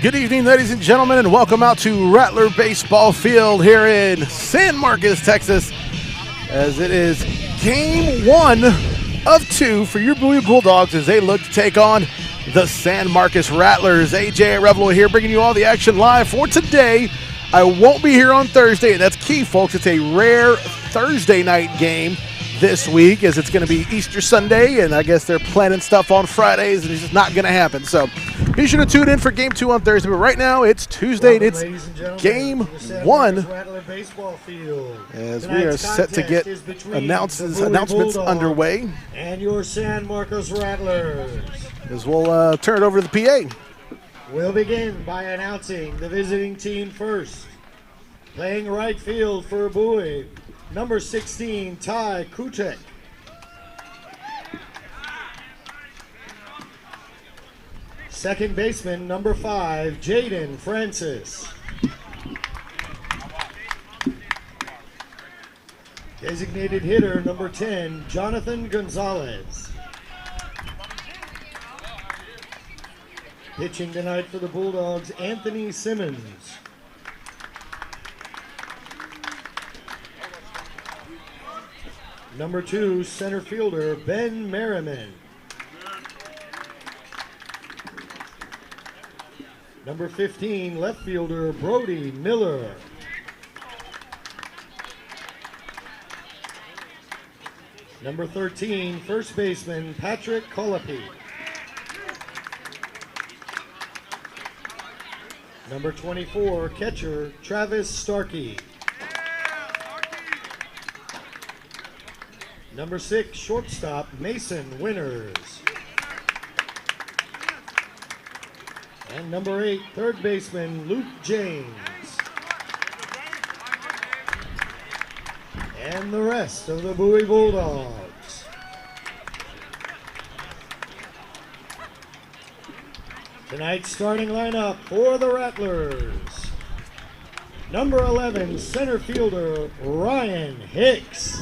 Good evening, ladies and gentlemen, and welcome out to Rattler Baseball Field here in San Marcos, Texas, as it is game 1 of 2 for your BOWIE Bulldogs as they look to take on the San Marcos Rattlers. AJ Arevalo here bringing you all the action live for today. I won't be here on Thursday, and that's key, folks. It's a rare Thursday night game this week, as it's going to be Easter Sunday, and I guess they're planning stuff on Fridays, and it's just not going to happen. So be sure to tune in for Game 2 on Thursday. But right now, it's Tuesday, and it's Game 1, as we are set to get announcements underway. And your San Marcos Rattlers. As we'll turn it over to the PA. We'll begin by announcing the visiting team first. Playing right field for BOWIE, number 16, Ty Kutek. Second baseman, number 5, Jaden Francis. Designated hitter, number 10, Jonathan Gonzalez. Pitching tonight for the Bulldogs, Anthony Simmons. Number 2, center fielder, Ben Merriman. Number 15, left fielder, Brody Miller. Number 13, first baseman, Patrick Colopy. Number 24, catcher, Travis Starkey. Number 6, shortstop, Mason Winters. And number 8, third baseman, Luke James. And the rest of the BOWIE Bulldogs. Tonight's starting lineup for the Rattlers. Number 11, center fielder, Ryan Hicks.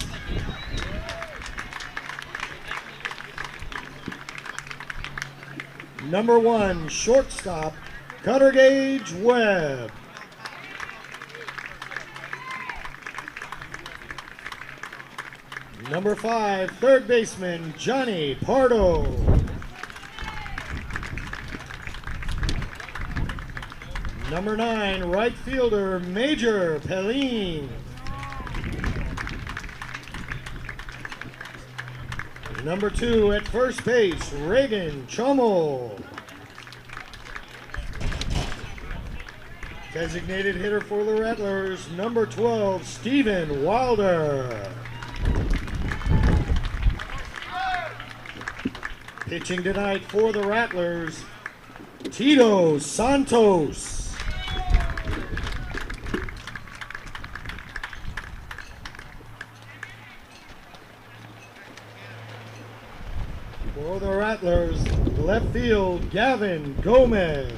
Number 1, shortstop, Cutter Gage Webb. Number 5, third baseman, Johnny Pardo. Number 9, right fielder, Major Pelin. Number 2, at first base, Reagan Chummel. Designated hitter for the Rattlers, number 12, Steven Wilder. Pitching tonight for the Rattlers, Tito Santos. For the Rattlers, left field, Gavin Gomez.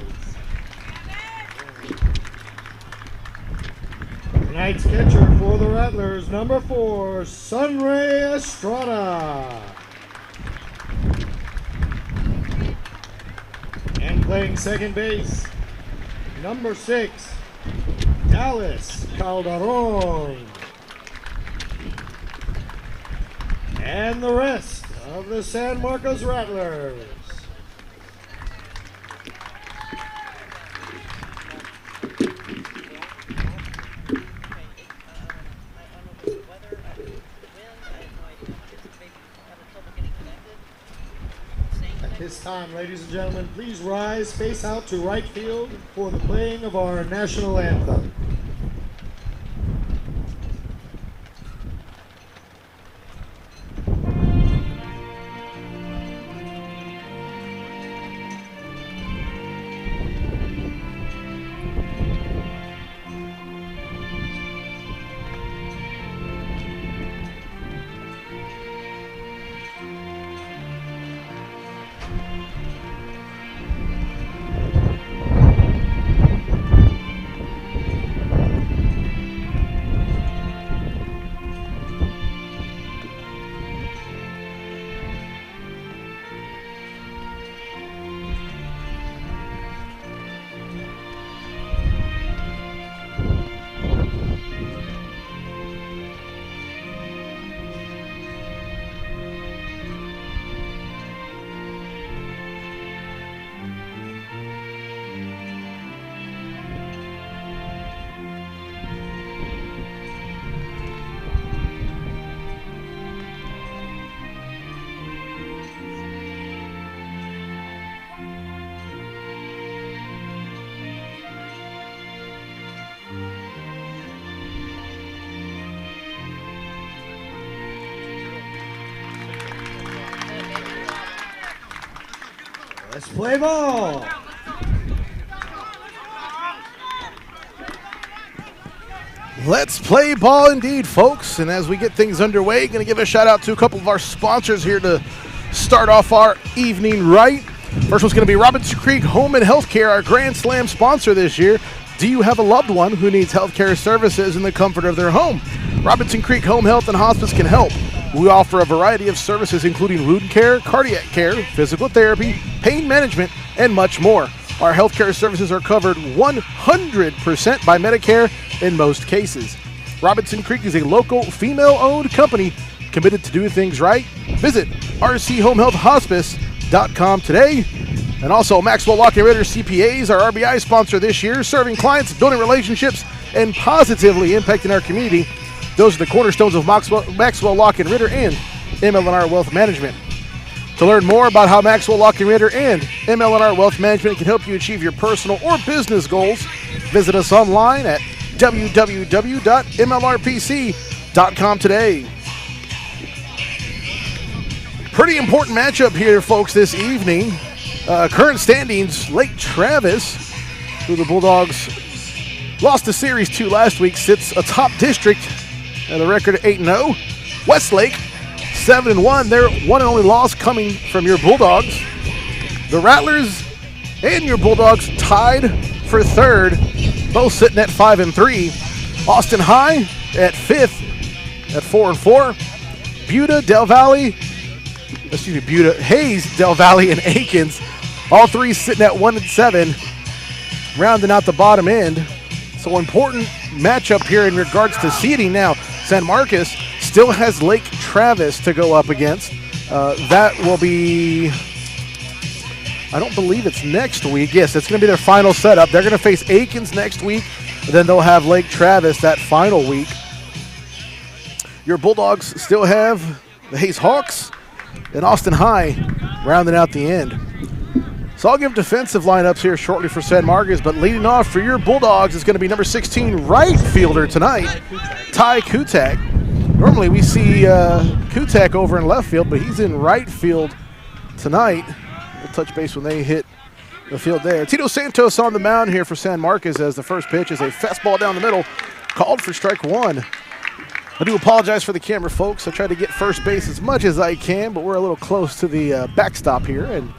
Tonight's catcher for the Rattlers, number 4, Sunray Estrada. And playing second base, number 6, Dallas Calderon. And the rest of the San Marcos Rattlers. At this time, ladies and gentlemen, please rise, face out to right field for the playing of our national anthem. Let's play ball. Let's play ball indeed, folks. And as we get things underway, going to give a shout out to a couple of our sponsors here to start off our evening right. First one's going to be Robinson Creek Home and Healthcare, our Grand Slam sponsor this year. Do you have a loved one who needs healthcare services in the comfort of their home? Robinson Creek Home Health and Hospice can help. We offer a variety of services including wound care, cardiac care, physical therapy, pain management, and much more. Our healthcare services are covered 100% by Medicare in most cases. Robinson Creek is a local female-owned company committed to doing things right. Visit rchomehealthhospice.com today. And also Maxwell Lock & Ritter CPAs, our RBI sponsor this year, serving clients, building relationships, and positively impacting our community. Those are the cornerstones of Maxwell Lock & Ritter and ML&R Wealth Management. To learn more about how Maxwell Lock & Ritter and ML&R Wealth Management can help you achieve your personal or business goals, visit us online at www.mlrpc.com today. Pretty important matchup here, folks, this evening. Current standings, Lake Travis, who the Bulldogs lost the Series 2 last week, sits atop district at a record of 8-0. Westlake, 7-1. Their one and only loss coming from your Bulldogs. The Rattlers and your Bulldogs tied for third, both sitting at 5-3. Austin High at fifth at 4-4. Hayes, Del Valle, and Aikens, all three sitting at 1-7, rounding out the bottom end. So important matchup here in regards to seeding. Now, San Marcos still has Lake Travis to go up against. That will be, I don't believe it's next week. Yes, it's going to be their final setup. They're going to face Aikens next week. Then they'll have Lake Travis that final week. Your Bulldogs still have the Hayes Hawks and Austin High rounding out the end. So I'll give defensive lineups here shortly for San Marcos, but leading off for your Bulldogs is going to be number 16 right fielder tonight, Ty Kutak. Normally we see Kutak over in left field, but he's in right field tonight. We'll touch base when they hit the field there. Tito Santos on the mound here for San Marcos as the first pitch is a fastball down the middle, called for strike one. I do apologize for the camera, folks. I try to get first base as much as I can, but we're a little close to the backstop here, and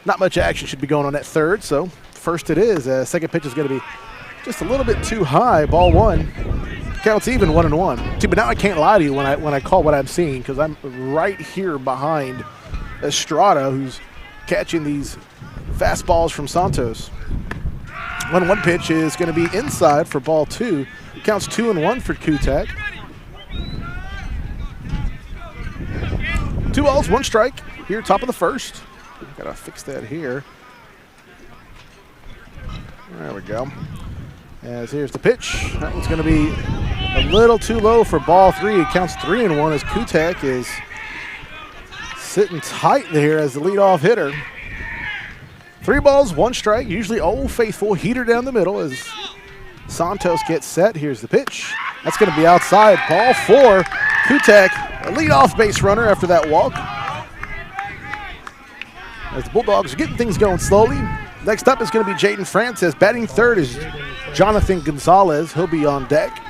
not much action should be going on at third, so first it is. Second pitch is going to be just a little bit too high, ball one. Counts even 1-1. See, but now I can't lie to you when I call what I'm seeing, because I'm right here behind Estrada, who's catching these fastballs from Santos. 1-1 pitch is going to be inside for ball two. Counts 2-1 for Kutak. 2 balls, 1 strike here, top of the first. Got to fix that here. There we go. As here's the pitch. That one's going to be a little too low for ball three. It counts 3-1 as Kutak is sitting tight there as the leadoff hitter. 3 balls, 1 strike. Usually Old Faithful heater down the middle as Santos gets set. Here's the pitch. That's going to be outside. Ball 4. Kutak, a leadoff base runner after that walk. As the Bulldogs are getting things going slowly. Next up is going to be Jaden Francis. Batting third is Jonathan Gonzalez. He'll be on deck.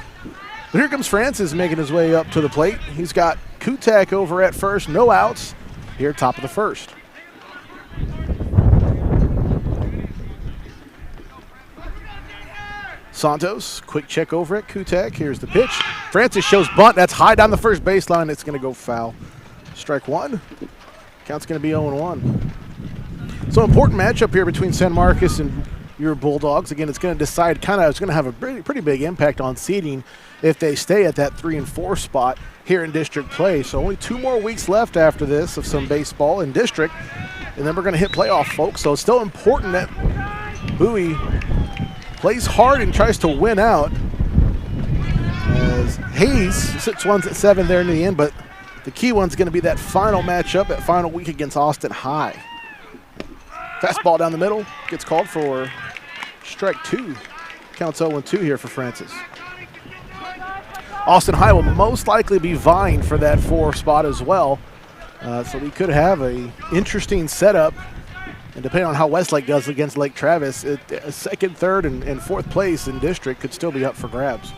But here comes Francis making his way up to the plate. He's got Kutak over at first. No outs here, top of the first. Santos, quick check over at Kutak. Here's the pitch. Francis shows bunt. That's high down the first baseline. It's going to go foul. Strike one. Count's going to be 0-1. So important matchup here between San Marcos and your Bulldogs. Again, it's going to decide it's going to have a pretty big impact on seeding if they stay at that 3 and 4 spot here in district play. So only 2 more weeks left after this of some baseball in district, and then we're going to hit playoff, folks. So it's still important that BOWIE plays hard and tries to win out. As Hayes sits ones at 7 there in the end, but the key one's going to be that final matchup, that final week against Austin High. Fastball down the middle, gets called for strike 2. Counts 0-2 here for Francis. Austin High will most likely be vying for that 4 spot as well. So we could have a interesting setup And depending on how Westlake does against Lake Travis, second, third, and fourth place in district could still be up for grabs.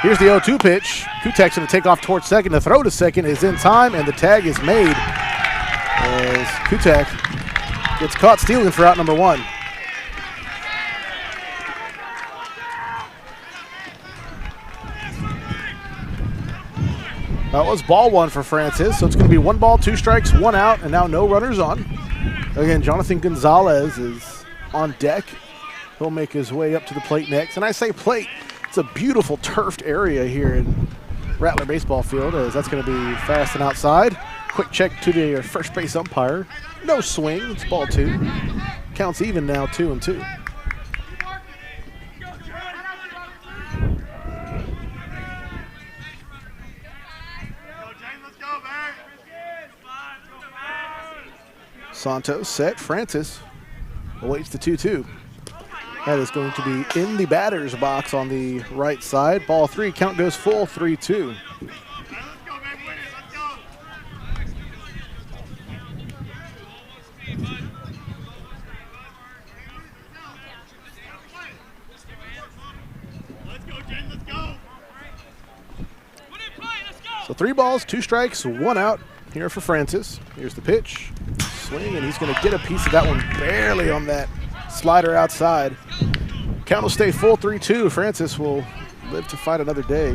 Here's the 0-2 pitch. Kutek's going to take off towards second. The throw to second is in time, and the tag is made as Kutek gets caught stealing for out number 1. That was ball 1 for Francis, so it's going to be 1 ball, 2 strikes, 1 out, and now no runners on. Again, Jonathan Gonzalez is on deck. He'll make his way up to the plate next. And I say plate, it's a beautiful turfed area here in Rattler Baseball Field, as that's going to be fast and outside. Quick check to the first base umpire. No swing, it's ball 2. Counts even now, 2-2. Santos set. Francis awaits the 2-2. That is going to be in the batter's box on the right side. Ball 3. Count goes full. 3-2. So 3 balls, 2 strikes, 1 out here for Francis. Here's the pitch. Swing, and he's going to get a piece of that one barely on that slider outside. Count will stay full, 3-2. Francis will live to fight another day.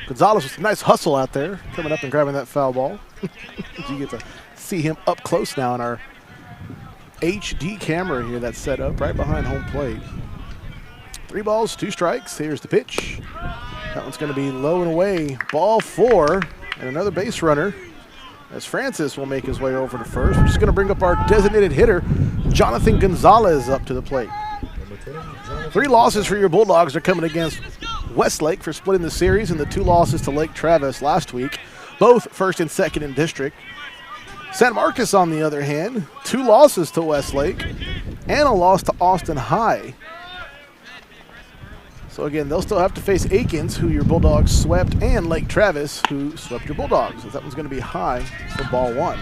Gonzalez with a nice hustle out there, coming up and grabbing that foul ball. You get to see him up close now in our HD camera here that's set up right behind home plate. 3 balls, 2 strikes. Here's the pitch. That one's going to be low and away. Ball 4, and another base runner, as Francis will make his way over to first. We're just going to bring up our designated hitter, Jonathan Gonzalez, up to the plate. 3 losses for your Bulldogs are coming against Westlake for splitting the series, and the 2 losses to Lake Travis last week, both first and second in district. San Marcos, on the other hand, 2 losses to Westlake and a loss to Austin High. So again, they'll still have to face Aikens, who your Bulldogs swept, and Lake Travis, who swept your Bulldogs. That one's going to be high for ball 1.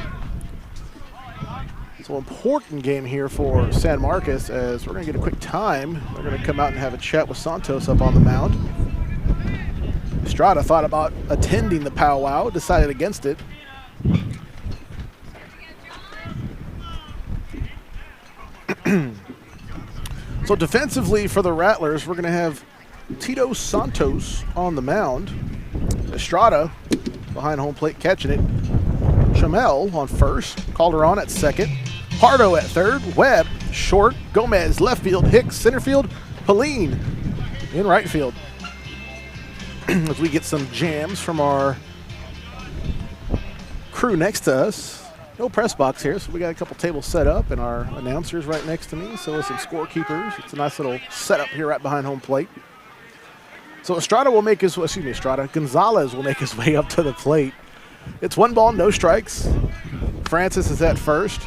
So important game here for San Marcos, as we're going to get a quick time. They're going to come out and have a chat with Santos up on the mound. Estrada thought about attending the powwow, decided against it. So defensively for the Rattlers, we're going to have Tito Santos on the mound. Estrada behind home plate catching it. Chamel on first. Calderon at second. Pardo at third. Webb short. Gomez left field. Hicks center field. Pauline in right field. As we get some jams from our crew next to us. No press box here, so we got a couple tables set up and our announcers right next to me. So with some scorekeepers. It's a nice little setup here right behind home plate. So Gonzalez will make his way up to the plate. It's 1 ball, no strikes. Francis is at first.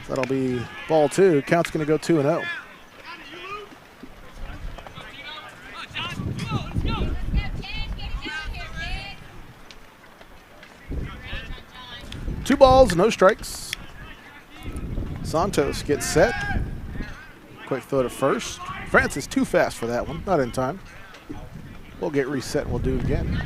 That'll be ball 2. Count's going to go 2-0. Two balls, no strikes. Santos gets set. Quick throw to first. Francis too fast for that one, not in time. We'll get reset and we'll do it again.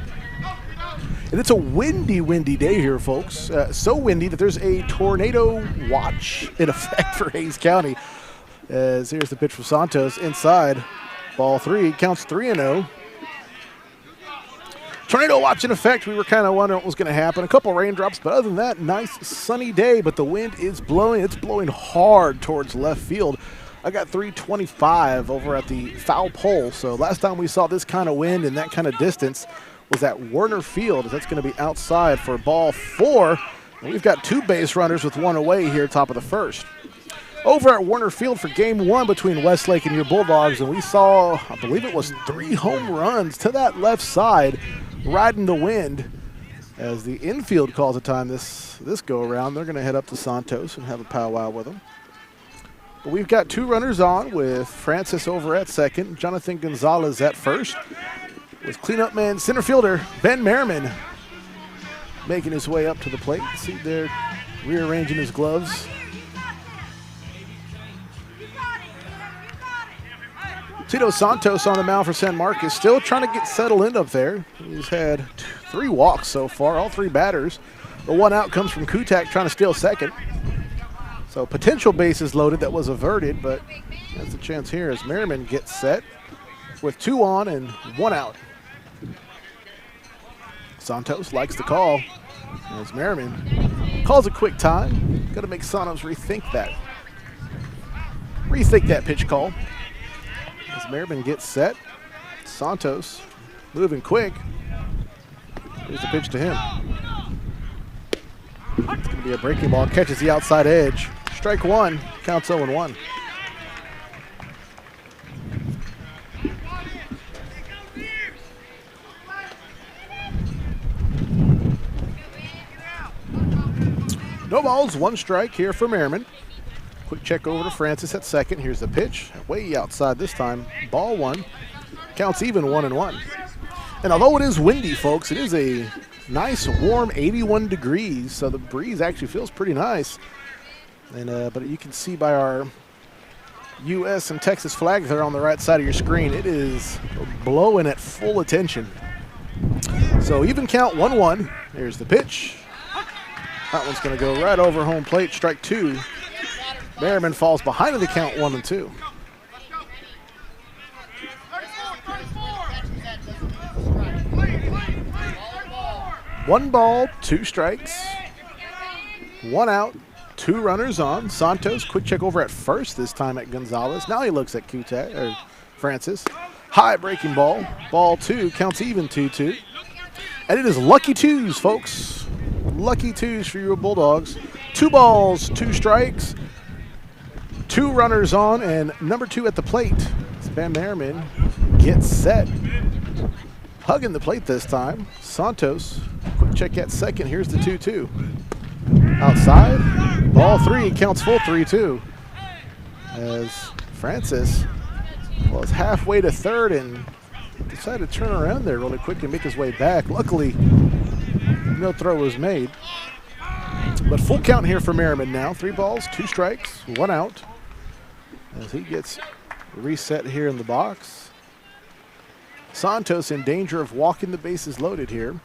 And it's a windy day here, folks. So windy that there's a tornado watch in effect for Hays County. As here's the pitch from Santos inside. Ball 3, counts 3-0. Tornado watch in effect. We were kind of wondering what was going to happen. A couple raindrops, but other than that, nice sunny day. But the wind is blowing. It's blowing hard towards left field. I got 325 over at the foul pole. So last time we saw this kind of wind and that kind of distance was at Werner Field. That's going to be outside for ball 4. And we've got 2 base runners with 1 away here, top of the first. Over at Werner Field for game 1 between Westlake and your Bulldogs, and we saw, I believe it was 3 home runs to that left side, riding the wind. As the infield calls a time this go around, they're going to head up to Santos and have a powwow with them. But we've got 2 runners on with Francis over at second, Jonathan Gonzalez at first, with cleanup man center fielder Ben Merriman making his way up to the plate. See there, rearranging his gloves. Tito Santos on the mound for San Marcos, still trying to get settled in up there. He's had 3 walks so far, all 3 batters. The 1 out comes from Kutak trying to steal second. So potential bases loaded that was averted, but that's a chance here as Merriman gets set with 2 on and 1 out. Santos likes the call as Merriman calls a quick time. Got to make Santos rethink that. Rethink that pitch call. As Merriman gets set, Santos moving quick. Here's the pitch to him. It's going to be a breaking ball. Catches the outside edge. Strike 1. Counts 0-1. No balls, 1 strike here for Merriman. Quick check over to Francis at second. Here's the pitch. Way outside this time. Ball 1. Counts even 1-1. And although it is windy, folks, it is a nice, warm 81 degrees. So the breeze actually feels pretty nice. And but you can see by our U.S. and Texas flags there on the right side of your screen, it is blowing at full attention. So even count 1-1. Here's the pitch. That one's going to go right over home plate. Strike 2. Merriman falls behind in the count 1-2. One ball, 2 strikes, 1 out, 2 runners on. Santos, quick check over at first this time at Gonzalez. Now he looks at Kutak, or Francis. High breaking ball. Ball 2, counts even 2-2. And it is lucky 2s, folks. Lucky 2s for your Bulldogs. 2 balls, 2 strikes. 2 runners on, and number 2 at the plate. Van Merriman gets set. Hugging the plate this time. Santos, quick check at second. Here's the 2-2. Outside, ball 3, counts full 3-2. As Francis was halfway to third and decided to turn around there really quick and make his way back. Luckily, no throw was made. But full count here for Merriman now. 3 balls, 2 strikes, 1 out. As he gets reset here in the box. Santos in danger of walking the bases loaded here.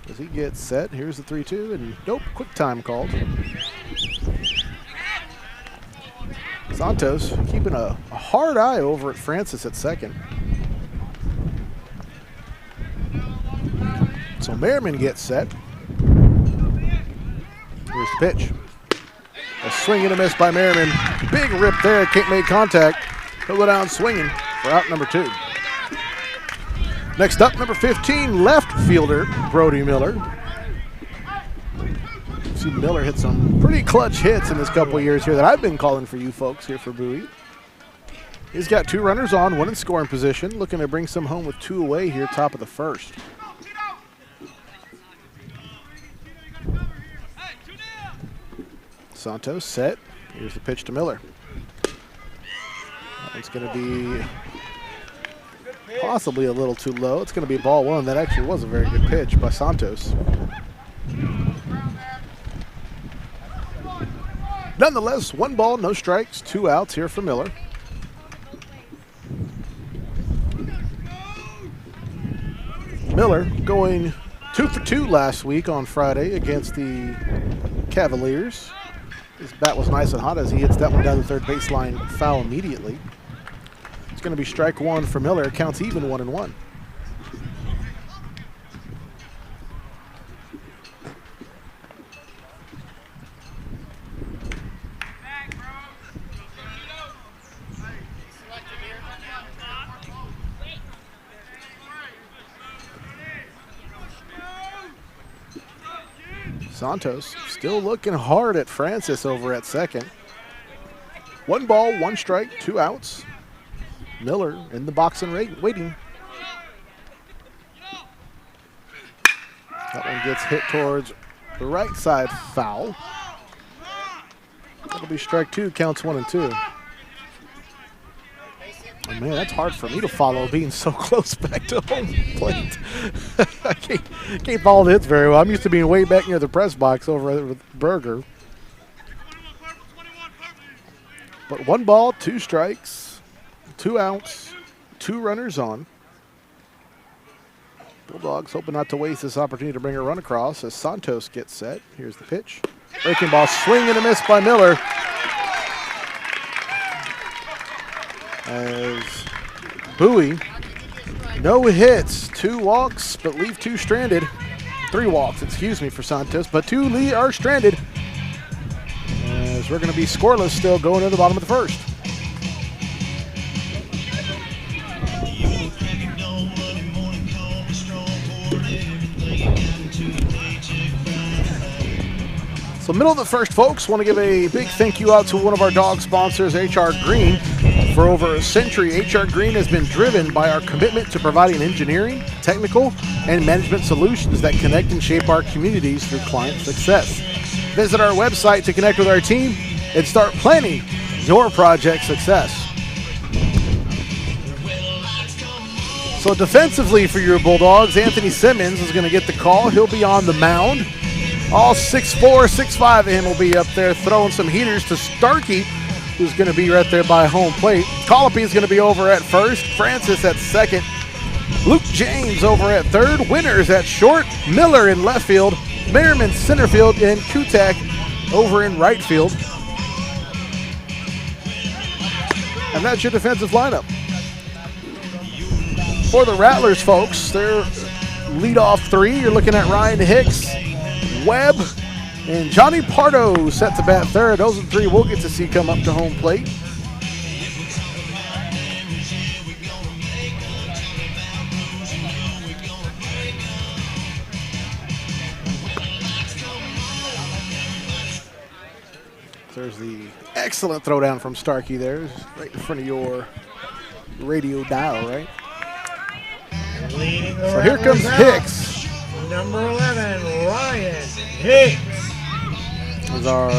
As he gets set, here's the 3-2, and nope, quick time called. Santos keeping a hard eye over at Francis at second. So Merriman gets set. Here's the pitch. A swing and a miss by Merriman. Big rip there, can't make contact. He'll go down swinging for out number 2. Next up, number 15, left fielder, Brody Miller. See Miller hit some pretty clutch hits in this couple of years here that I've been calling for you folks here for BOWIE. He's got 2 runners on, 1 in scoring position, looking to bring some home with 2 away here, top of the 1st. Santos set. Here's the pitch to Miller. That one's going to be possibly a little too low. It's going to be ball 1. That actually was a very good pitch by Santos. Nonetheless, 1 ball, no strikes, 2 outs here for Miller. Miller going 2 for 2 last week on Friday against the Cavaliers. His bat was nice and hot as he hits that one down the third baseline foul immediately. It's going to be strike 1 for Miller. Counts even 1-1. Santos still looking hard at Francis over at second. 1 ball, 1 strike, 2 outs. Miller in the box and waiting. That one gets hit towards the right side foul. That'll be strike 2, counts 1-2. Oh man, that's hard for me to follow being so close back to home plate. I can't follow the hits very well. I'm used to being way back near the press box over there with Berger. But 1 ball, 2 strikes, 2 outs, 2 runners on. Bulldogs hoping not to waste this opportunity to bring a run across as Santos gets set. Here's the pitch. Breaking ball, swing and a miss by Miller. As BOWIE, no hits, 2 walks, but leave 2 stranded. 3 walks, excuse me, for Santos, but 2 are stranded. As we're going to be scoreless still going to the bottom of the first. So middle of the first, folks, want to give a big thank you out to one of our dog sponsors, HR Green. For over a century, HR Green has been driven by our commitment to providing engineering, technical, and management solutions that connect and shape our communities through client success. Visit our website to connect with our team and start planning your project success. So defensively for your Bulldogs, Anthony Simmons is going to get the call. He'll be on the mound. All 6'4", 6'5" of him will be up there throwing some heaters to Starkey, who's going to be right there by home plate. Colopy is going to be over at first. Francis at second. Luke James over at third. Winters at short. Miller in left field. Merriman center field. And Kutak over in right field. And that's your defensive lineup. For the Rattlers, folks, their leadoff 3, you're looking at Ryan Hicks, Webb, and Johnny Pardo set to bat third. Those are 3 we'll get to see come up to home plate. There's the excellent throwdown from Starkey there, right in front of your radio dial, right? So here comes Hicks. Number 11, Ryan Hicks. As our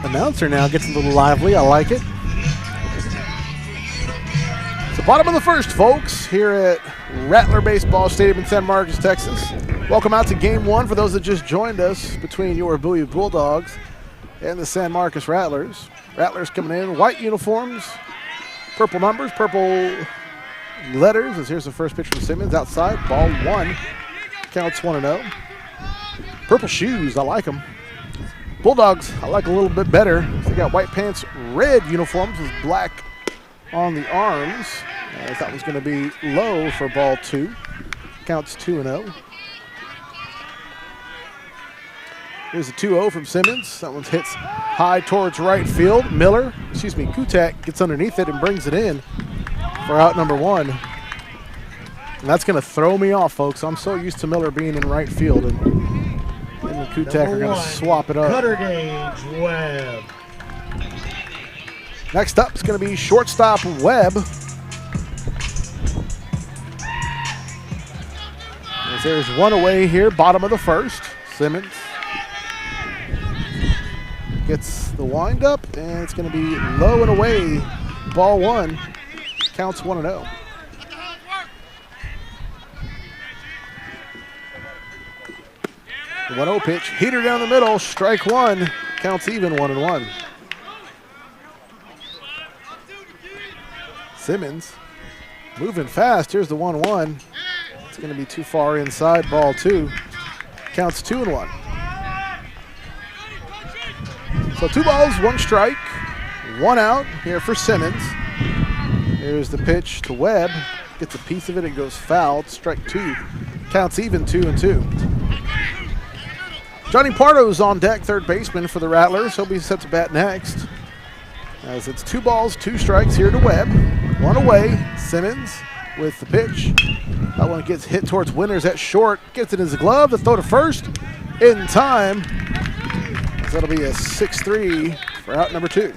announcer now gets a little lively. I like it. So bottom of the first, folks, here at Rattler Baseball Stadium in San Marcos, Texas. Welcome out to Game 1 for those that just joined us between your BOWIE Bulldogs and the San Marcos Rattlers. Rattlers coming in, white uniforms, purple numbers, purple letters. As here's the first pitch from Simmons outside, ball 1. Counts 1-0. Purple shoes, I like them. Bulldogs, I like a little bit better. They got white pants, red uniforms with black on the arms. That was going to be low for ball 2. Counts 2-0. Here's a 2-0 from Simmons. That one hits high towards right field. Kutak gets underneath it and brings it in for out number 1. And that's going to throw me off, folks. I'm so used to Miller being in right field. And Kutak are going to swap it up. Cutter gauge, Webb. Next up is going to be shortstop Webb. As there's 1 away here, bottom of the first. Simmons gets the wind up, and it's going to be low and away. Ball 1. Counts 1-0. The 1-0 pitch, heater down the middle, strike 1, counts even 1-1. Simmons moving fast. Here's the 1-1. It's going to be too far inside, ball 2. Counts 2-1. So 2 balls, 1 strike, 1 out here for Simmons. Here's the pitch to Webb. Gets a piece of it, it goes foul. Strike 2. Counts even 2-2. Johnny Pardo's on deck, third baseman for the Rattlers. He'll be set to bat next. As it's 2 balls, 2 strikes here to Webb. 1 away. Simmons with the pitch. That one gets hit towards Winters at short. Gets it in his glove to throw to first in time. That'll be a 6-3 for out number 2.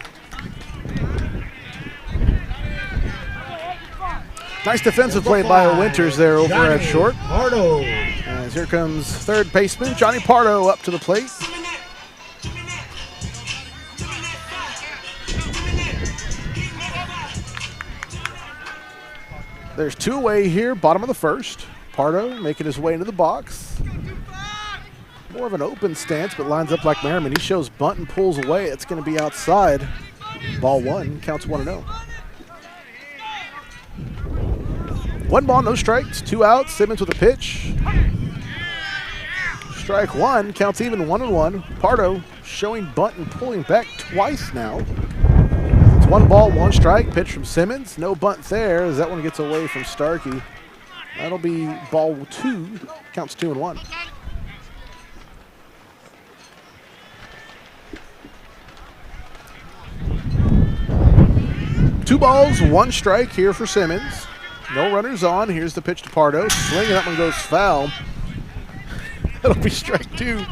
Nice defensive play by Winters there over at short. Pardo. As here comes third baseman Johnny Pardo up to the plate. There's 2 away here, bottom of the first. Pardo making his way into the box. More of an open stance, but lines up like Merriman. He shows bunt and pulls away. It's going to be outside. Ball one, counts 1-0. 1 ball, no strikes, 2 outs. Simmons with a pitch. Strike one, counts even 1-1. Pardo showing bunt and pulling back twice now. It's 1 ball, 1 strike. Pitch from Simmons. No bunt there as that one gets away from Starkey. That'll be ball 2, counts 2-1. 2 balls, 1 strike here for Simmons. No runners on. Here's the pitch to Pardo. Swing, and that one goes foul. That'll be strike 2.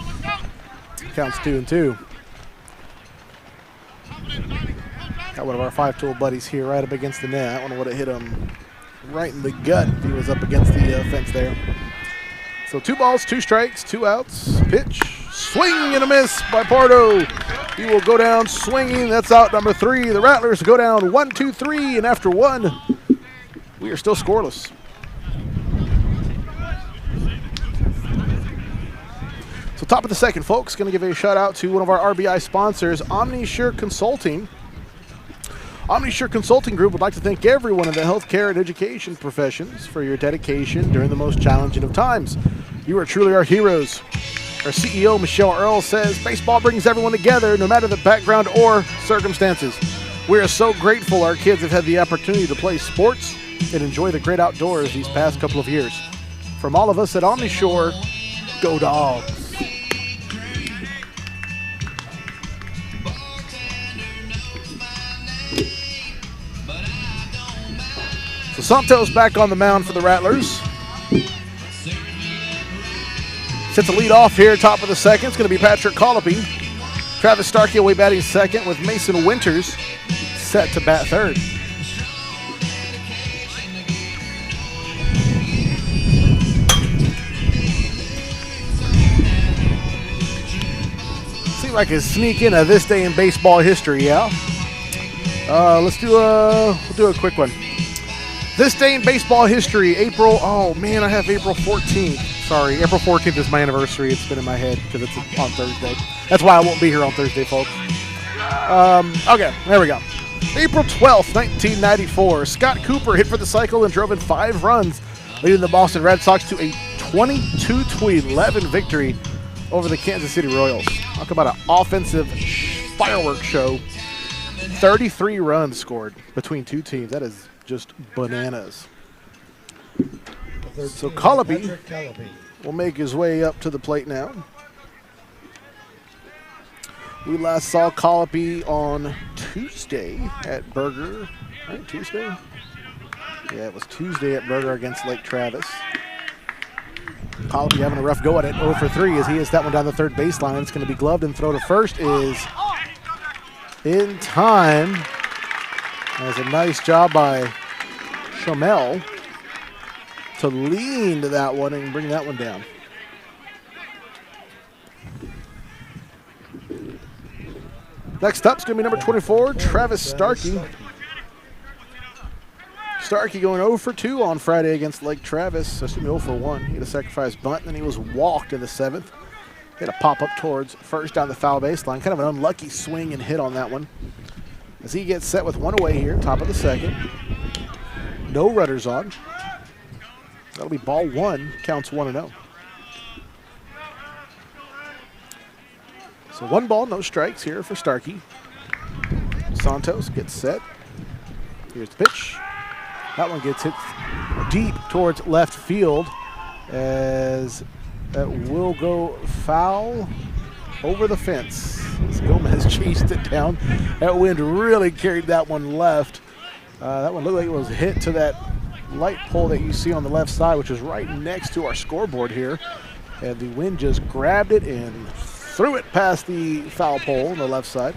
Counts 2-2. Got one of our 5-tool buddies here right up against the net. That one would have hit him right in the gut if he was up against the fence there. So 2 balls, 2 strikes, 2 outs. Pitch, swing and a miss by Pardo. He will go down swinging. That's out number 3. The Rattlers go down 1-2-3, and after 1, we are still scoreless. So top of the second, folks. Going to give a shout out to one of our RBI sponsors, OmniSure Consulting. OmniSure Consulting Group would like to thank everyone in the healthcare and education professions for your dedication during the most challenging of times. You are truly our heroes. Our CEO, Michelle Earl, says, baseball brings everyone together, no matter the background or circumstances. We are so grateful our kids have had the opportunity to play sports and enjoy the great outdoors these past couple of years. From all of us at OmniSure, go Dogs. So Santos back on the mound for the Rattlers. Sets a lead off here, top of the second. It's going to be Patrick Colopy. Travis Starkey away batting second with Mason Winters set to bat third. Seems like a sneak in of this day in baseball history, yeah? We'll do a quick one. This day in baseball history, April 14th. Sorry, April 14th is my anniversary. It's been in my head because it's on Thursday. That's why I won't be here on Thursday, folks. Okay, there we go. April 12th, 1994. Scott Cooper hit for the cycle and drove in 5 runs, leading the Boston Red Sox to a 22-11 victory over the Kansas City Royals. Talk about an offensive fireworks show. 33 runs scored between 2 teams. That is just bananas. So Colopy will make his way up to the plate now. We last saw Colopy on Tuesday at Burger. Right, Tuesday? Yeah, it was Tuesday at Burger against Lake Travis. Colopy having a rough go at it, 0 for 3 as he hits that one down the third baseline. It's going to be gloved, and throw to first is in time. That's a nice job by Chamel to lean to that one and bring that one down. Next up is going to be number 24, Travis Starkey. Starkey going 0 for 2 on Friday against Lake Travis. That's going to be 0 for 1. He had a sacrifice bunt, and then he was walked in the 7th. He had a pop up towards first down the foul baseline. Kind of an unlucky swing and hit on that one. As he gets set with 1 away here, top of the second. No runners on. That'll be ball 1, counts 1-0. So 1 ball, no strikes here for Starkey. Santos gets set. Here's the pitch. That one gets hit deep towards left field as that will go foul over the fence. As Gomez chased it down. That wind really carried that one left. That one looked like it was hit to that light pole that you see on the left side, which is right next to our scoreboard here. And the wind just grabbed it and threw it past the foul pole on the left side.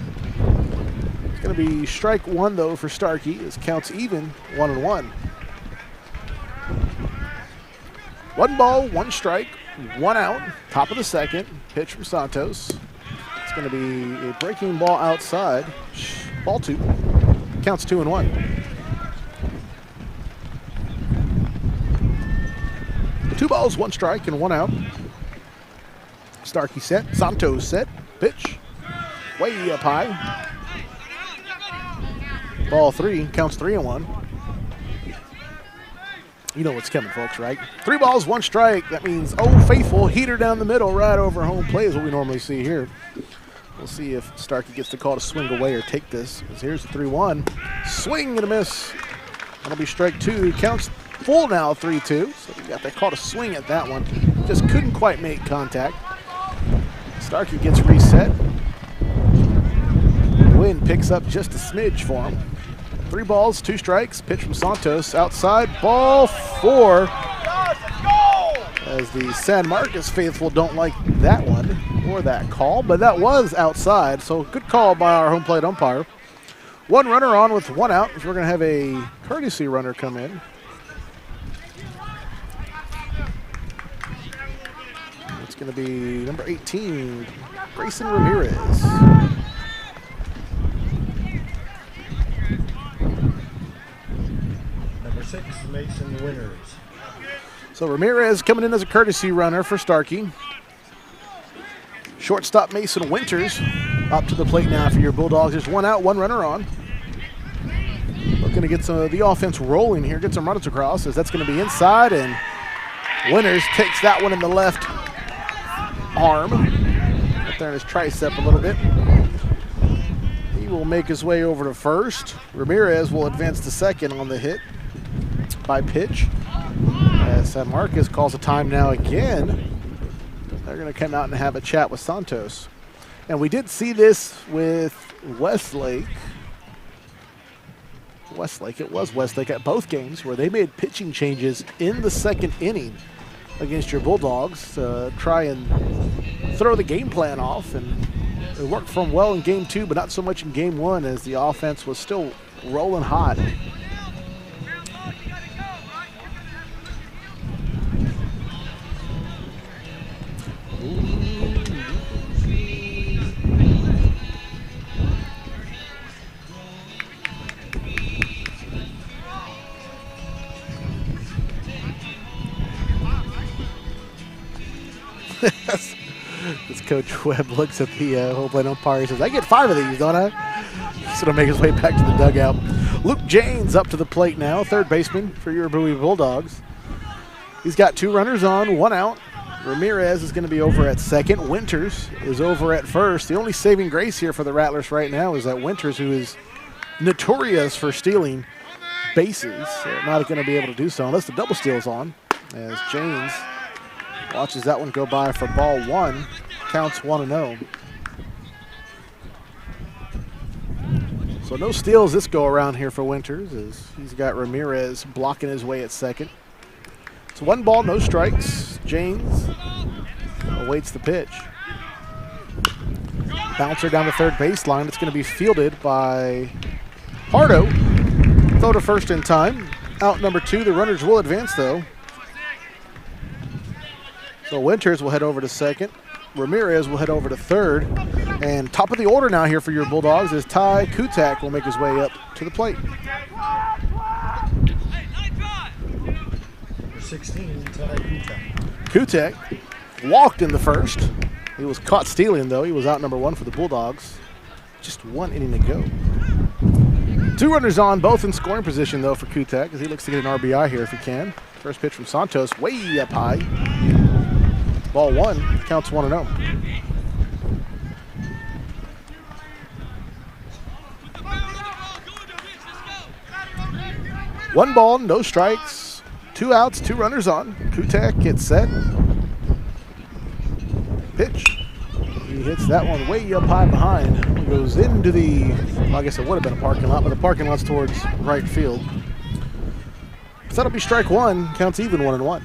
It's going to be strike 1, though, for Starkey. This counts even, 1-1. 1 ball, 1 strike, 1 out. Top of the second. Pitch from Santos. It's going to be a breaking ball outside. Ball 2. Counts 2-1. 2 balls, 1 strike, and 1 out. Starkey set, Santos set, pitch, way up high. Ball 3, counts 3-1. You know what's coming, folks, right? 3 balls, 1 strike. That means Old Faithful, heater down the middle, right over home plate is what we normally see here. We'll see if Starkey gets the call to swing away or take this. Here's the 3-1. Swing and a miss. That'll be strike 2. Counts full now, 3-2. So we got that call to swing at that one. Just couldn't quite make contact. Starkey gets reset. The wind picks up just a smidge for him. 3 balls, 2 strikes. Pitch from Santos outside. Ball 4. As the San Marcos faithful don't like that one or that call, but that was outside. So good call by our home plate umpire. 1 runner on with 1 out. We're going to have a courtesy runner come in. It's going to be number 18, Grayson Ramirez. Number 6, Mason Winters. So Ramirez coming in as a courtesy runner for Starkey. Shortstop Mason Winters up to the plate now for your Bulldogs. There's 1 out, 1 runner on. Looking to get the offense rolling here, get some runners across, as that's going to be inside, and Winters takes that one in the left arm. Up there in his tricep a little bit. He will make his way over to first. Ramirez will advance to second on the hit by pitch. As San Marcos calls a time now again. They're going to come out and have a chat with Santos. And we did see this with Westlake. It was Westlake at both games where they made pitching changes in the second inning against your Bulldogs to try and throw the game plan off. And it worked for them well in game 2, but not so much in game 1 as the offense was still rolling hot. As Coach Webb looks at the whole plate umpire, he says, I get 5 of these, don't I? He's going to make his way back to the dugout. Luke Janes up to the plate now, third baseman for your BOWIE Bulldogs. He's got 2 runners on, 1 out. Ramirez is going to be over at second. Winters is over at first. The only saving grace here for the Rattlers right now is that Winters, who is notorious for stealing bases, not going to be able to do so unless the double steal's on, as Janes watches that one go by for ball 1. Counts 1-0. So no steals this go around here for Winters, as he's got Ramirez blocking his way at second. It's 1 ball, no strikes. Janes awaits the pitch. Bouncer down the third baseline. It's going to be fielded by Pardo. Throw to first in time. Out number 2. The runners will advance, though. So Winters will head over to second. Ramirez will head over to third. And top of the order now here for your Bulldogs is Ty Kutak will make his way up to the plate. Number 16, Ty Kutak. Kutak walked in the first. He was caught stealing, though. He was out number 1 for the Bulldogs. Just 1 inning to go. 2 runners on, both in scoring position, though, for Kutak, as he looks to get an RBI here if he can. First pitch from Santos, way up high. Ball 1, counts 1-0. One ball, no strikes, 2 outs, 2 runners on. Kutak gets set. Pitch. He hits that one way up high behind. It goes into the, well, I guess it would have been a parking lot, but the parking lot's towards right field. So that'll be strike 1, counts even 1-1.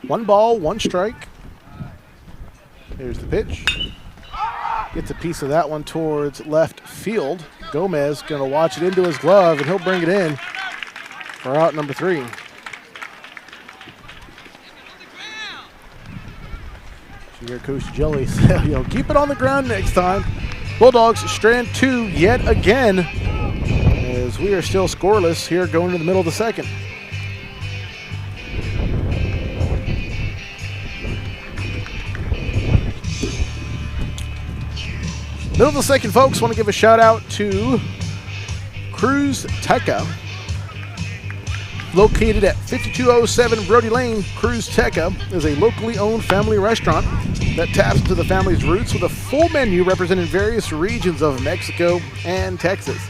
One ball, 1 strike. Here's the pitch. Gets a piece of that one towards left field. Gomez going to watch it into his glove, and he'll bring it in for out number 3. You hear Coach Jelly say, keep it on the ground next time. Bulldogs strand 2 yet again, as we are still scoreless here going to the middle of the second. Middle of the second, folks, want to give a shout out to Cruz Teca. Located at 5207 Brody Lane, Cruz Teca is a locally owned family restaurant that taps into the family's roots with a full menu representing various regions of Mexico and Texas.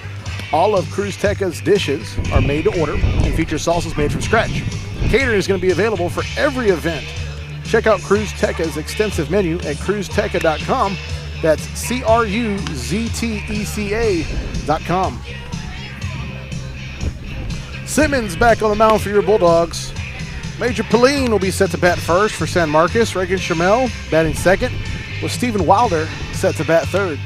All of Cruz Teca's dishes are made to order and feature salsas made from scratch. Catering is going to be available for every event. Check out Cruz Teca's extensive menu at cruzteca.com. That's CRUZTECA.com. Simmons back on the mound for your Bulldogs. Major Pauline will be set to bat first for San Marcos. Reagan Chamel batting second, with Stephen Wilder set to bat third.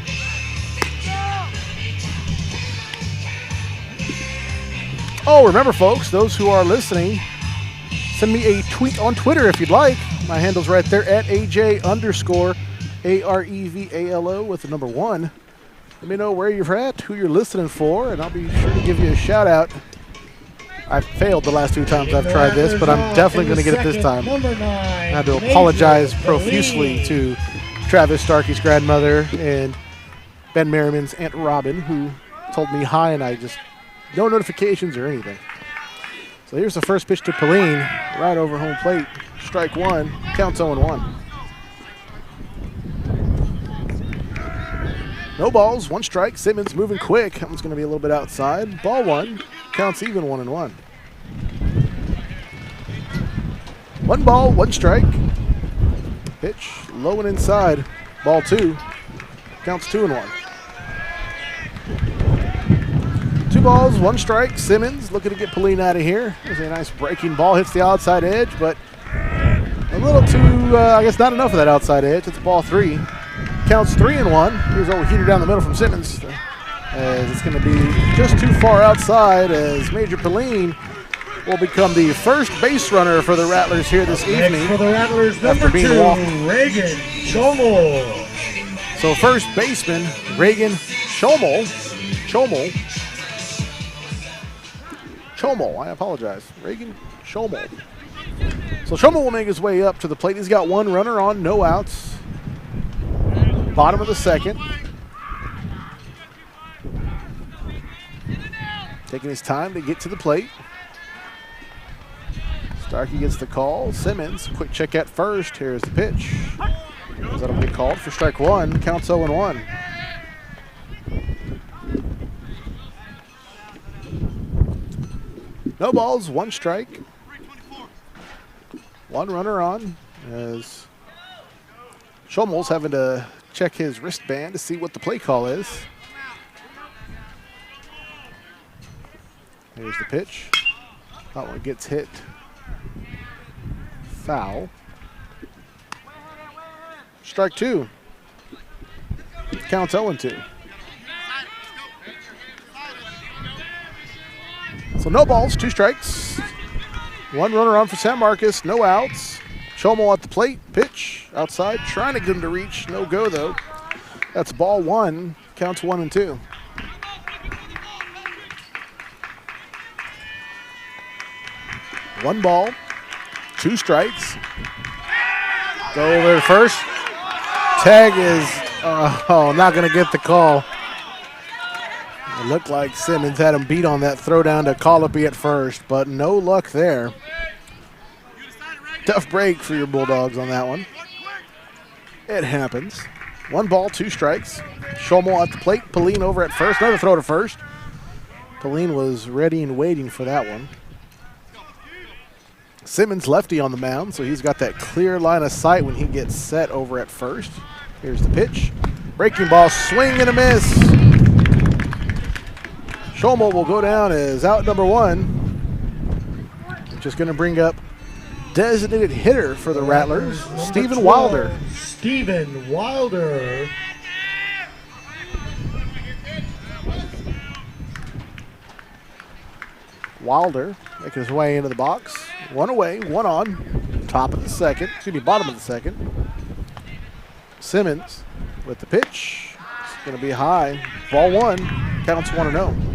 Oh, remember, folks, those who are listening, send me a tweet on Twitter if you'd like. My handle's right there at AJ_AREVALO with the number 1. Let me know where you're at, who you're listening for, and I'll be sure to give you a shout out. I've failed the last 2 times I've tried this, but I'm definitely going to get it this time. I had to apologize profusely to Travis Starkey's grandmother and Ben Merriman's Aunt Robin, who told me hi, and I just, no notifications or anything. So here's the first pitch to Pauline, right over home plate. Strike 1, counts 0-1. No balls, 1 strike. Simmons moving quick. That one's going to be a little bit outside. Ball 1, counts even 1-1. 1 ball, 1 strike. Pitch low and inside. Ball 2, counts 2-1. 2 balls, 1 strike. Simmons looking to get Pauline out of here. There's a nice breaking ball, hits the outside edge, but a little too, I guess not enough of that outside edge. It's ball 3. Counts 3-1. Here's a heater down the middle from Simmons. As it's going to be just too far outside, as Major Pauline will become the first base runner for the Rattlers here this evening. Next for the Rattlers, number 2, Reagan Schomel. So first baseman, Reagan Schomel. I apologize. Reagan Schomel. So Schomel will make his way up to the plate. He's got 1 runner on, no outs. Bottom of the second. Taking his time to get to the plate. Starkey gets the call. Simmons, quick check at first. Here's the pitch. That'll be called for strike 1. Counts 0-1. No balls, 1 strike. 1 runner on, as Schomel's having to check his wristband to see what the play call is. Here's the pitch. That one gets hit. Foul. Strike 2. Counts 0-2. So no balls, 2 strikes. 1 runner on for San Marcos, no outs. Schomel at the plate, pitch outside, trying to get him to reach. No go though. That's ball 1, counts 1-2. One ball, 2 strikes. Go over to first. Tag is, not going to get the call. It looked like Simmons had him beat on that throw down to Colopy at first, but no luck there. Tough break for your Bulldogs on that one. It happens. 1 ball, 2 strikes. Schomel at the plate. Pauline over at first. Another throw to first. Pauline was ready and waiting for that one. Simmons lefty on the mound, so he's got that clear line of sight when he gets set over at first. Here's the pitch. Breaking ball, swing and a miss. Schomel will go down as out number 1, which is going to bring up designated hitter for the Rattlers, Stephen Wilder. Stephen Wilder. Wilder making his way into the box. 1 away, 1 on. Top of the second, bottom of the second. Simmons with the pitch. Going to be high. Ball one. Counts 1-0.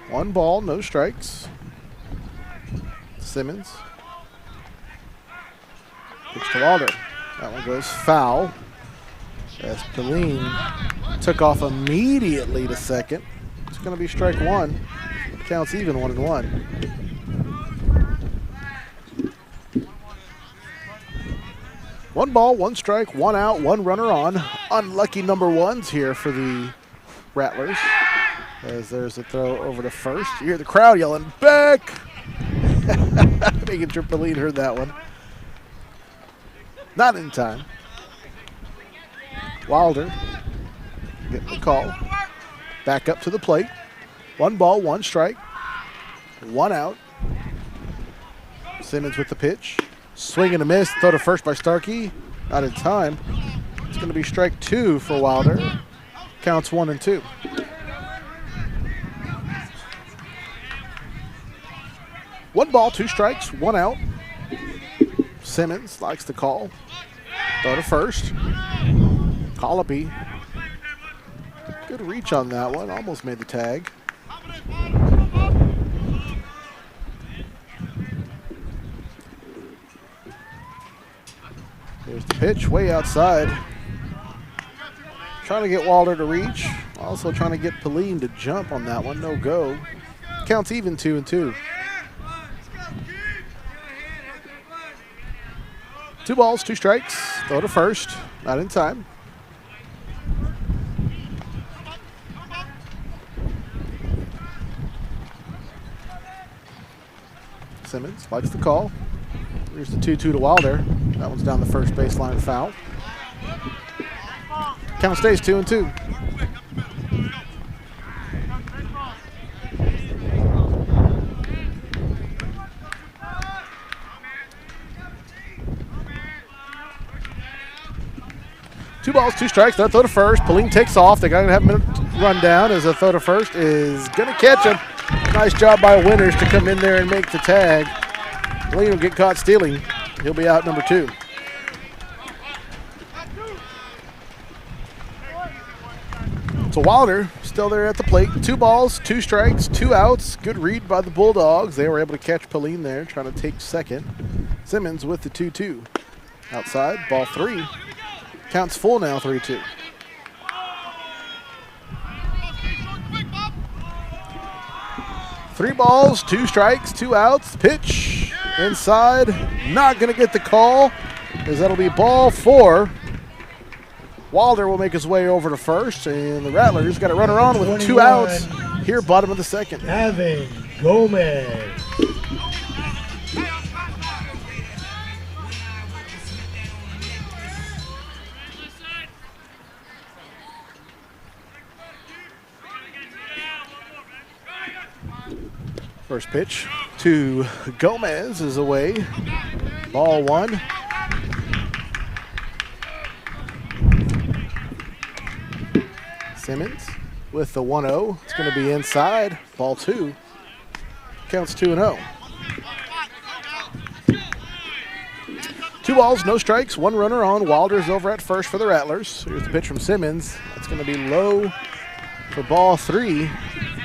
One ball, no strikes. Simmons. Pitch to Walder. That one goes foul. As Pauline took off immediately to second. It's going to be strike one. Counts even 1-1. One ball, one strike, one out, one runner on. Unlucky number ones here for the Rattlers. As there's a throw over to first. You hear the crowd yelling, back! Making sure Pauline heard that one. Not in time. Wilder getting the call. Back up to the plate. One ball, one strike. One out. Simmons with the pitch. Swing and a miss. Throw to first by Starkey. Not in time. It's going to be strike two for Wilder. Counts 1-2. One ball, two strikes, one out. Simmons likes the call. Throw to first. Colopy. Good reach on that one. Almost made the tag. Here's the pitch, way outside. Trying to get Wilder to reach. Also trying to get Pauline to jump on that one. No go. Counts even 2-2. Two balls, two strikes. Throw to first. Not in time. Simmons likes the call. Here's the 2-2 to Wilder. That one's down the first baseline foul. Count stays 2-2. Two balls, two strikes. That throw to first. Pauline takes off. They got to have a minute run down as a throw to first is going to catch him. Nice job by Winters to come in there and make the tag. Pauline will get caught stealing. He'll be out number two. So Wilder still there at the plate. Two balls, two strikes, two outs. Good read by the Bulldogs. They were able to catch Pauline there, trying to take second. Simmons with the 2-2. Outside, ball three. Counts full now, 3-2. Three balls, two strikes, two outs. Pitch inside. Not going to get the call, as that'll be ball four. Wilder will make his way over to first, and the Rattlers got a runner on with 2 outs here, bottom of the second. Evan Gomez. First pitch to Gomez is away. Ball one. Simmons with the 1-0. It's going to be inside. Ball two. Counts 2-0. Two balls, no strikes, one runner on. Wilder's over at first for the Rattlers. Here's the pitch from Simmons. That's going to be low for ball three.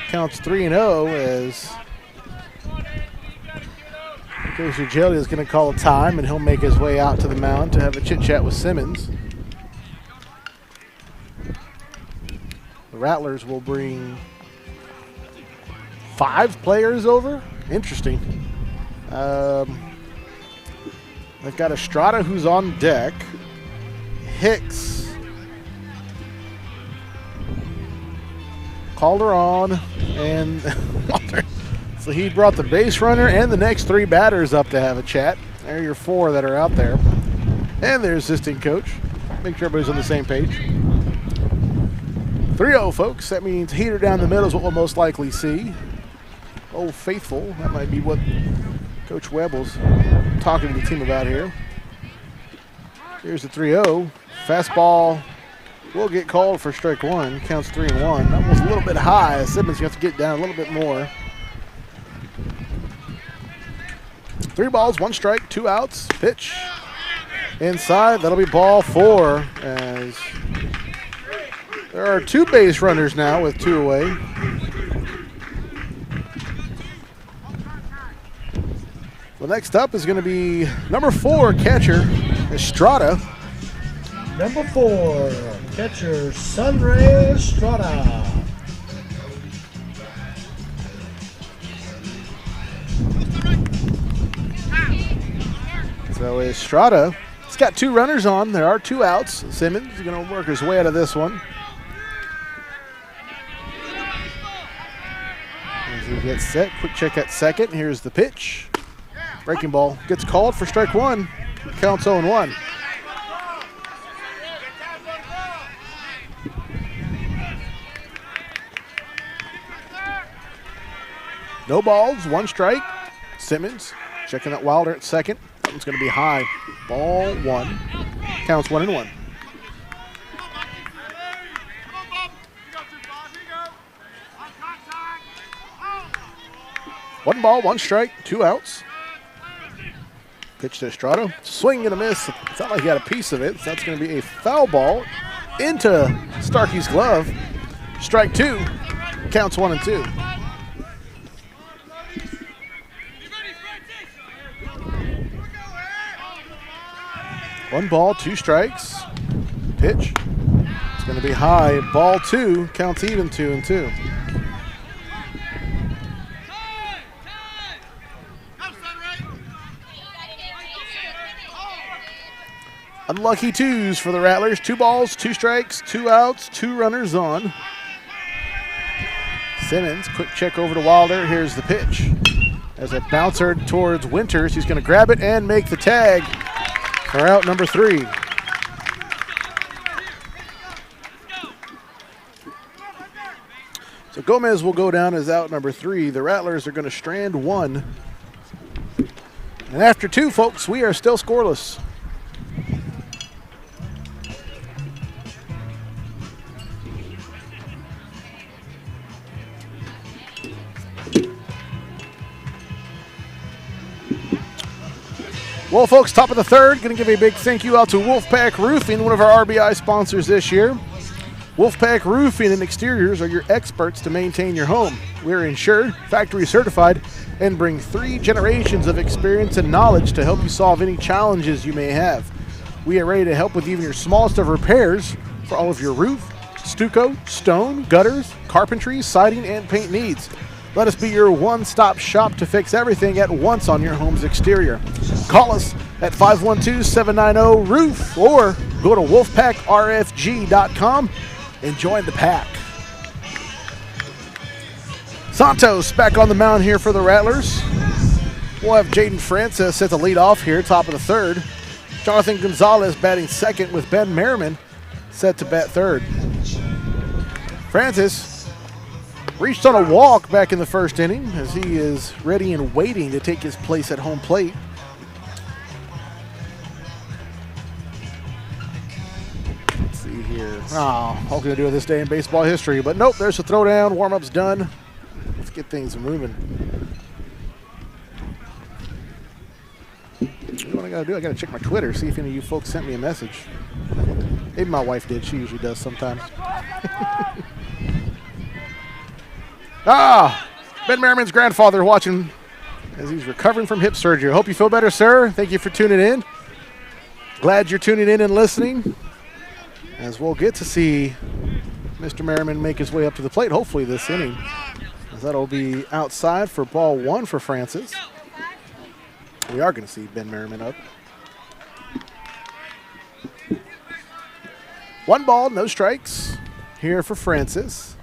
Counts 3-0 as Coach Ugelli is going to call a time, and he'll make his way out to the mound to have a chit-chat with Simmons. The Rattlers will bring 5 players over. Interesting. They've got Estrada, who's on deck. Hicks. Calderon and Walter. So he brought the base runner and the next 3 batters up to have a chat. There are your 4 that are out there. And their assistant coach. Make sure everybody's on the same page. 3-0, folks. That means heater down the middle is what we'll most likely see. Oh, faithful. That might be what Coach Webb was talking to the team about here. Here's the 3-0. Fastball will get called for strike one. Counts 3-1. That was a little bit high. Simmons, you have to get down a little bit more. 3 balls, 1 strike, 2 outs. Pitch inside. That'll be ball 4 as there are 2 base runners now with 2 away. Well, next up is going to be number 4 catcher, Estrada. Number 4 catcher, Sunray Estrada. So Estrada, he's got 2 runners on. There are 2 outs. Simmons is going to work his way out of this one. As he gets set, quick check at second. Here's the pitch. Breaking ball gets called for strike 1. Counts 0-1. No balls, 1 strike. Simmons checking out Wilder at second. That one's going to be high. Ball 1. Counts 1-1. One ball, 1 strike, 2 outs. Pitch to Estrada. Swing and a miss. It's not like he got a piece of it. So that's going to be a foul ball into Starkey's glove. Strike 2. Counts 1-2. One ball, 2 strikes. Pitch. It's going to be high. Ball 2. Counts even 2-2. Unlucky 2s for the Rattlers. 2 balls, 2 strikes, 2 outs, 2 runners on. Simmons, quick check over to Wilder. Here's the pitch. As a bouncer towards Winters, he's going to grab it and make the tag for out number 3. So Gomez will go down as out number 3. The Rattlers are going to strand 1. And after 2, folks, we are still scoreless. Well, folks, top of the 3rd, going to give a big thank you out to Wolfpack Roofing, one of our RBI sponsors this year. Wolfpack Roofing and Exteriors are your experts to maintain your home. We're insured, factory certified, and bring 3 generations of experience and knowledge to help you solve any challenges you may have. We are ready to help with even your smallest of repairs for all of your roof, stucco, stone, gutters, carpentry, siding, and paint needs. Let us be your one-stop shop to fix everything at once on your home's exterior. Call us at 512-790-ROOF or go to wolfpackrfg.com and join the pack. Santos back on the mound here for the Rattlers. We'll have Jaden Francis set the lead off here, top of the 3rd. Jonathan Gonzalez batting second with Ben Merriman set to bat 3rd. Francis reached on a walk back in the 1st inning as he is ready and waiting to take his place at home plate. Let's see here. Oh, all going to do with this day in baseball history. But nope, there's the throwdown. Warm-up's done. Let's get things moving. What I got to do, I got to check my Twitter, see if any of you folks sent me a message. Maybe my wife did. She usually does sometimes. Ben Merriman's grandfather watching as he's recovering from hip surgery. I hope you feel better, sir. Thank you for tuning in. Glad you're tuning in and listening, as we'll get to see Mr. Merriman make his way up to the plate, hopefully this inning, as that'll be outside for ball 1 for Francis. We are going to see Ben Merriman up. 1 ball, no strikes here for Francis.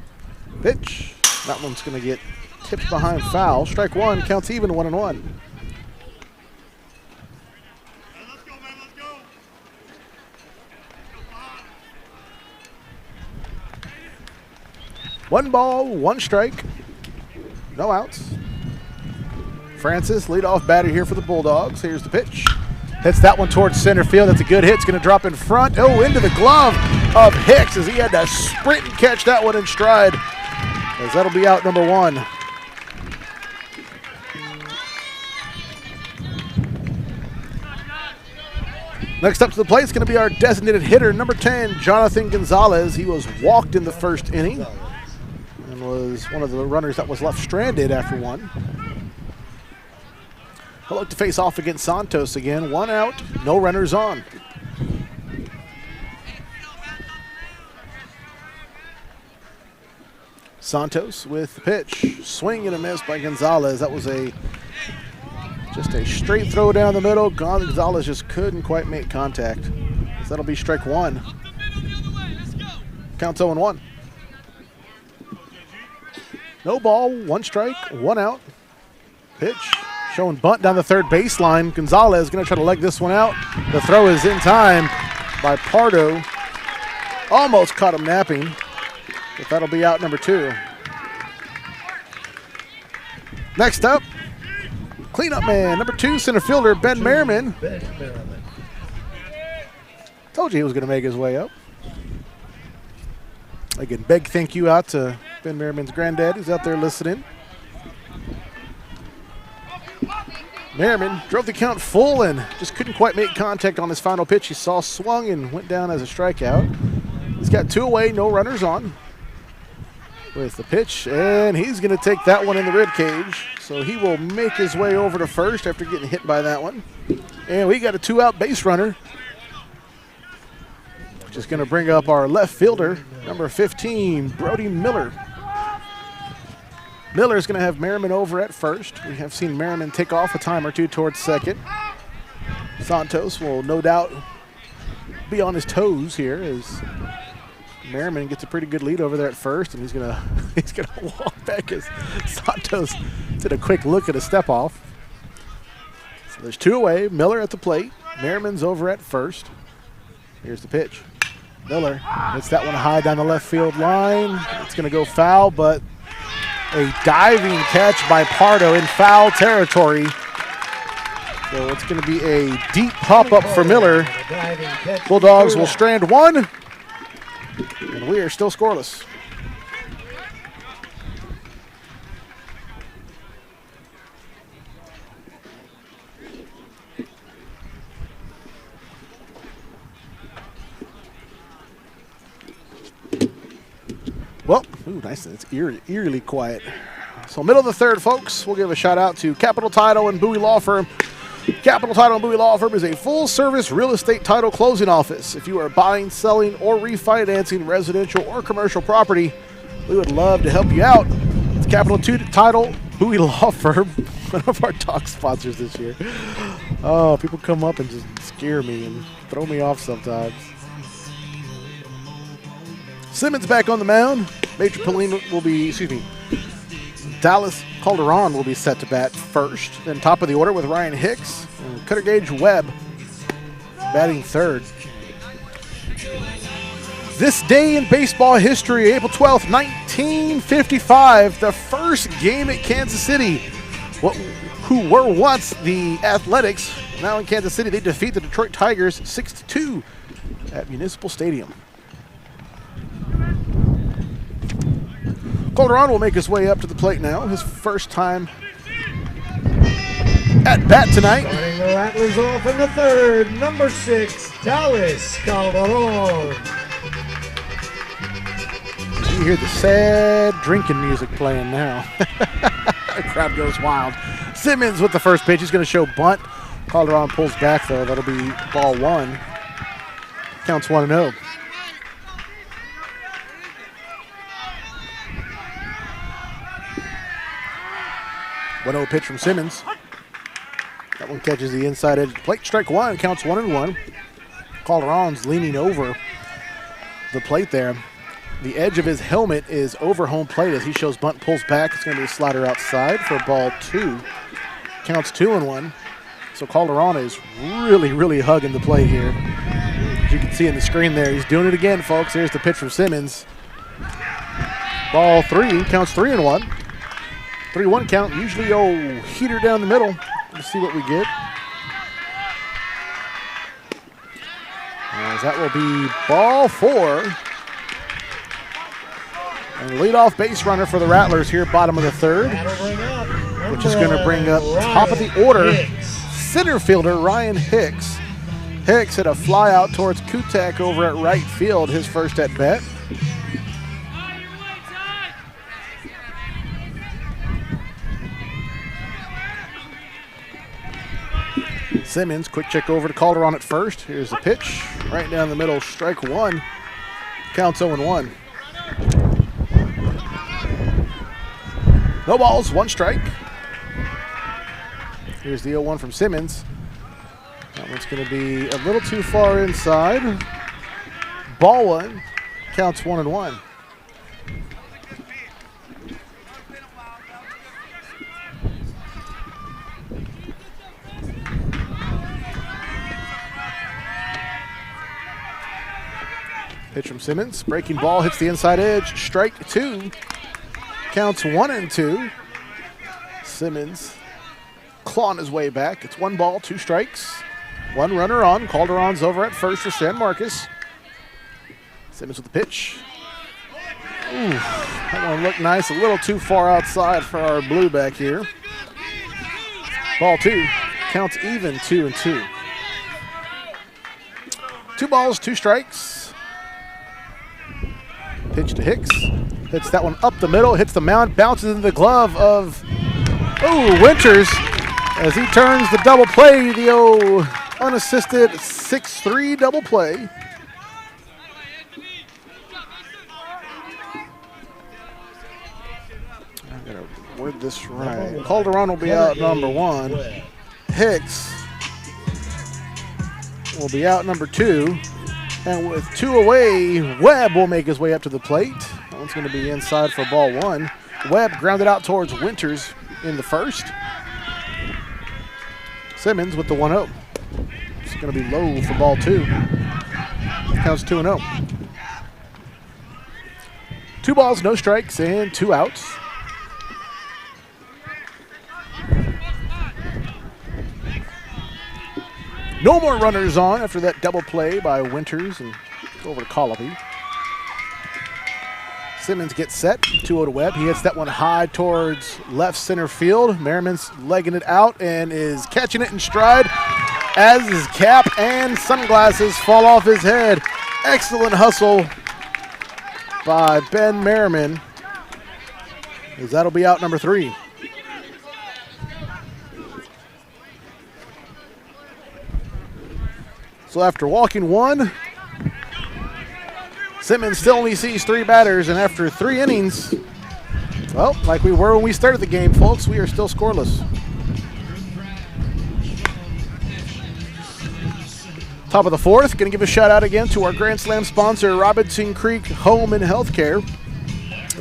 Pitch. That one's going to get tipped behind foul. Strike 1, counts even 1-1. One ball, 1 strike, no outs. Francis, leadoff batter here for the Bulldogs. Here's the pitch. Hits that one towards center field. That's a good hit. It's going to drop in front. Oh, into the glove of Hicks as he had to sprint and catch that one in stride. As that'll be out number 1. Next up to the plate is going to be our designated hitter, number 10, Jonathan Gonzalez. He was walked in the first inning and was one of the runners that was left stranded after one. He'll look to face off against Santos again. 1 out, no runners on. Santos with the pitch. Swing and a miss by Gonzalez. That was just a straight throw down the middle. Gonzalez just couldn't quite make contact. So that'll be strike one. Counts 0-1. No ball, 1 strike, 1 out. Pitch. Showing bunt down the third baseline. Gonzalez going to try to leg this one out. The throw is in time by Pardo. Almost caught him napping, but that'll be out number 2. Next up, cleanup man, number 2, center fielder, Ben Merriman. Told you he was going to make his way up. Again, big thank you out to Ben Merriman's granddad who's out there listening. Merriman drove the count full and just couldn't quite make contact on his final pitch. He saw swung and went down as a strikeout. He's got 2 away, no runners on with the pitch, and he's going to take that one in the rib cage. So he will make his way over to first after getting hit by that one. And we got a 2-out base runner. Just going to bring up our left fielder, number 15, Brody Miller. Miller is going to have Merriman over at first. We have seen Merriman take off a time or two towards second. Santos will no doubt be on his toes here as Merriman gets a pretty good lead over there at first, and he's gonna walk back as Santos did a quick look at a step off. So there's 2 away. Miller at the plate. Merriman's over at first. Here's the pitch. Miller hits that one high down the left field line. It's gonna go foul, but a diving catch by Pardo in foul territory. So it's going to be a deep pop-up for Miller. Bulldogs will strand 1, and we are still scoreless. Well, ooh, nice. It's eerily quiet. So middle of the third, folks, we'll give a shout out to Capital Title and BOWIE Law Firm. Capital Title and BOWIE Law Firm is a full-service real estate title closing office. If you are buying, selling, or refinancing residential or commercial property, we would love to help you out. It's Capital Title, BOWIE Law Firm, one of our talk sponsors this year. Oh, people come up and just scare me and throw me off sometimes. Simmons back on the mound. Dallas Calderon will be set to bat first. Then top of the order with Ryan Hicks and Cutter Gage Webb batting third. This day in baseball history, April 12th, 1955, the first game at Kansas City. Who were once the Athletics, now in Kansas City, they defeat the Detroit Tigers 6-2 at Municipal Stadium. Calderon will make his way up to the plate now. His first time at bat tonight. Starting the Rattlers off in the third, number 6, Dallas Calderon. You hear the sad drinking music playing now. The crowd goes wild. Simmons with the first pitch. He's going to show bunt. Calderon pulls back, though. That'll be ball 1. Counts 1-0. One-0 pitch from Simmons. That one catches the inside edge of the plate. Strike 1, counts 1-1. Calderon's leaning over the plate there. The edge of his helmet is over home plate as he shows bunt, pulls back. It's going to be a slider outside for ball 2. Counts 2-1. So Calderon is really hugging the plate here. As you can see in the screen there, he's doing it again, folks. Here's the pitch from Simmons. Ball 3, counts 3-1. 3-1 count, usually heater down the middle. Let's see what we get. As that will be ball 4. And leadoff base runner for the Rattlers here, bottom of the third. Which is going to bring up top of the order, center fielder Ryan Hicks. Hicks hit a fly out towards Kutek over at right field, his first at bat. Simmons, quick check over to Calderon at first. Here's the pitch, right down the middle, strike one. Counts 0-1. No balls, one strike. Here's the 0-1 from Simmons. That one's going to be a little too far inside. Ball one, counts 1-1. Pitch from Simmons, breaking ball, hits the inside edge, strike two. Counts 1-2. Simmons clawing his way back. It's 1 ball, 2 strikes. 1 runner on. Calderon's over at first for San Marcos. Simmons with the pitch. Ooh, that one looked nice. A little too far outside for our blue back here. Ball 2. Counts even 2-2. 2 balls, 2 strikes. Pitch to Hicks. Hits that one up the middle. Hits the mound. Bounces into the glove of Winters as he turns the double play. The unassisted 6-3 double play. I gotta word this right. Calderon will be out number 1. Hicks will be out number 2. And with 2 away, Webb will make his way up to the plate. That one's going to be inside for ball 1. Webb grounded out towards Winters in the first. Simmons with the 1-0. It's going to be low for ball 2. Counts 2-0. 2 balls, no strikes, and 2 outs. No more runners on after that double play by Winters and over to Colopy. Simmons gets set, 2-0 to Webb. He hits that one high towards left center field. Merriman's legging it out and is catching it in stride as his cap and sunglasses fall off his head. Excellent hustle by Ben Merriman, as that'll be out number 3. So after walking 1, Simmons still only sees 3 batters, and after 3 innings, well, like we were when we started the game, folks, we are still scoreless. Top of the 4th, going to give a shout out again to our Grand Slam sponsor, Robinson Creek Home and Healthcare.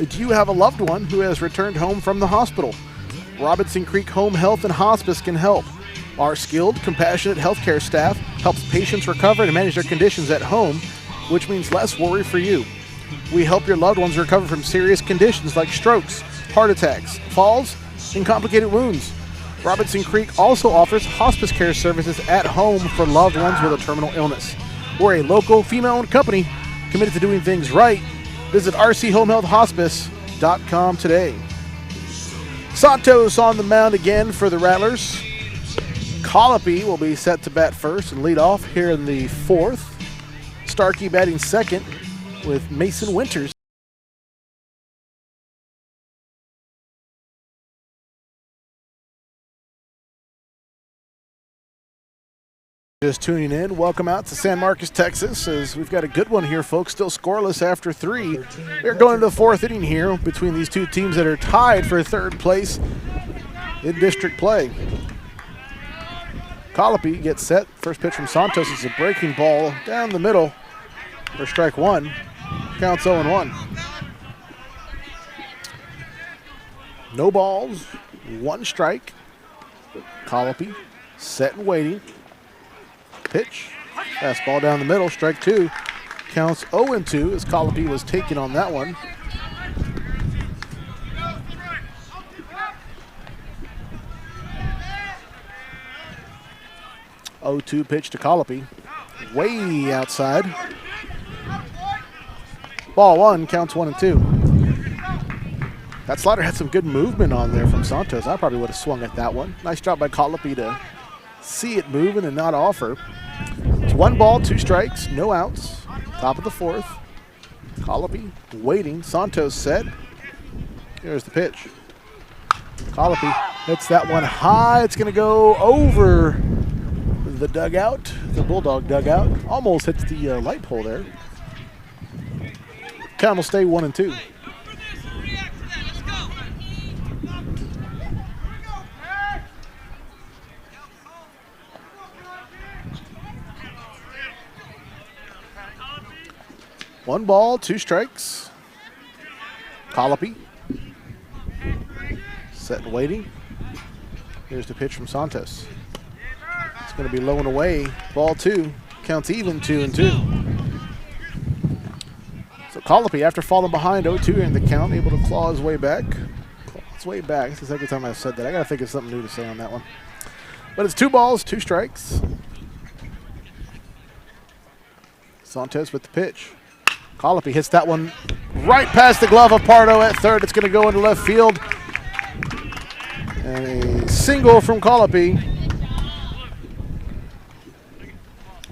Do you have a loved one who has returned home from the hospital? Robinson Creek Home Health and Hospice can help. Our skilled, compassionate healthcare staff helps patients recover and manage their conditions at home, which means less worry for you. We help your loved ones recover from serious conditions like strokes, heart attacks, falls, and complicated wounds. Robinson Creek also offers hospice care services at home for loved ones with a terminal illness. We're a local, female-owned company committed to doing things right. Visit rchomehealthhospice.com today. Santos on the mound again for the Rattlers. Colopy will be set to bat first and lead off here in the 4th. Starkey batting second with Mason Winters. Just tuning in, welcome out to San Marcos, Texas, as we've got a good one here, folks. Still scoreless after 3. We're going into the 4th inning here between these 2 teams that are tied for 3rd place in district play. Colopy gets set. First pitch from Santos is a breaking ball down the middle for strike 1. Counts 0-1. No balls, 1 strike. Colopy set and waiting. Pitch. Fastball down the middle, strike 2. Counts 0-2 as Colopy was taken on that one. Oh-2 pitch to Colopy. Way outside. Ball 1, counts 1-2. That slider had some good movement on there from Santos. I probably would have swung at that one. Nice job by Colopy to see it moving and not offer. It's 1 ball, 2 strikes, no outs. Top of the 4th. Colopy waiting. Santos set. Here's the pitch. Colopy hits that one high. It's going to go over the dugout, the Bulldog dugout. Almost hits the light pole there. Count will stay 1-2. One ball, 2 strikes. Colopy. Set and waiting. Here's the pitch from Santos. It's going to be low and away. Ball 2. Counts even 2-2. So Colopy, after falling behind 0-2 in the count, able to claw his way back. It's way back. It's the second time I've said that. I got to think of something new to say on that one. But it's 2 balls, 2 strikes. Santos with the pitch. Colopy hits that one right past the glove of Pardo at third. It's going to go into left field. And a single from Colopy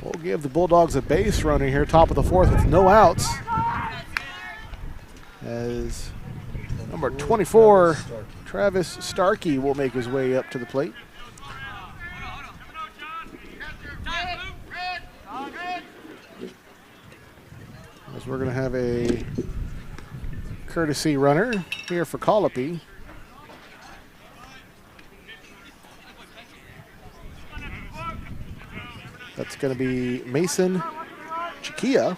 will give the Bulldogs a base runner here, top of the 4th with no outs. As number 24, Travis Starkey, will make his way up to the plate. As we're going to have a courtesy runner here for Colopy. That's going to be Mason Chiquilla.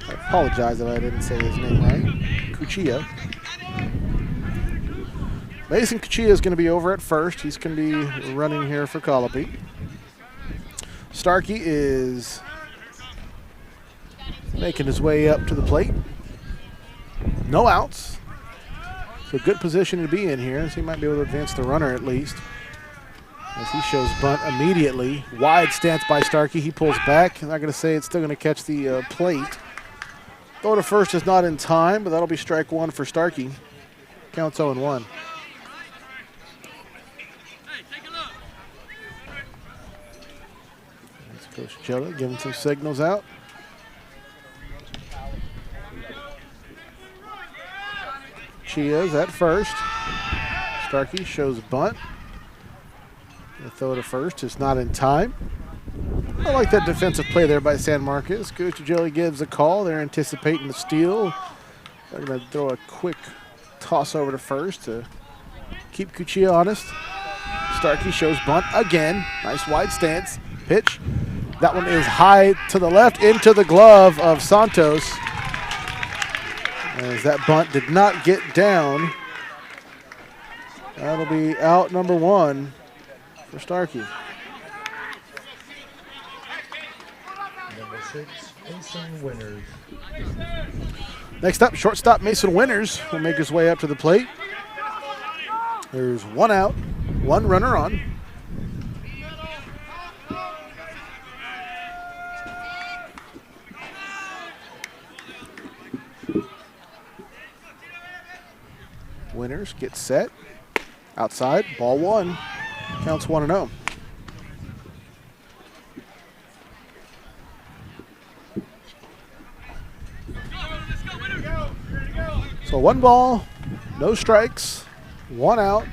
I apologize if I didn't say his name right. Cuchilla. Mason Cuchilla is going to be over at first. He's going to be running here for Colopy. Starkey is making his way up to the plate. No outs. So good position to be in here. So he might be able to advance the runner at least. As he shows bunt immediately. Wide stance by Starkey. He pulls back. I'm not going to say it's still going to catch the plate. Throw to first is not in time, but that'll be strike 1 for Starkey. Counts 0-1. Coach Jella giving some signals out. Chia's at first. Starkey shows bunt. The throw to first is not in time. I like that defensive play there by San Marcos. Coach Jella gives a call. They're anticipating the steal. They're going to throw a quick toss over to first to keep Cuchilla honest. Starkey shows bunt again. Nice wide stance. Pitch. That one is high to the left into the glove of Santos. As that bunt did not get down. That'll be out number 1 for Starkey. Number 6, Mason Winters. Next up, shortstop Mason Winters will make his way up to the plate. There's 1 out, 1 runner on. Winters gets set. Outside, ball 1. Counts 1-0. So 1 ball, no strikes, 1 out.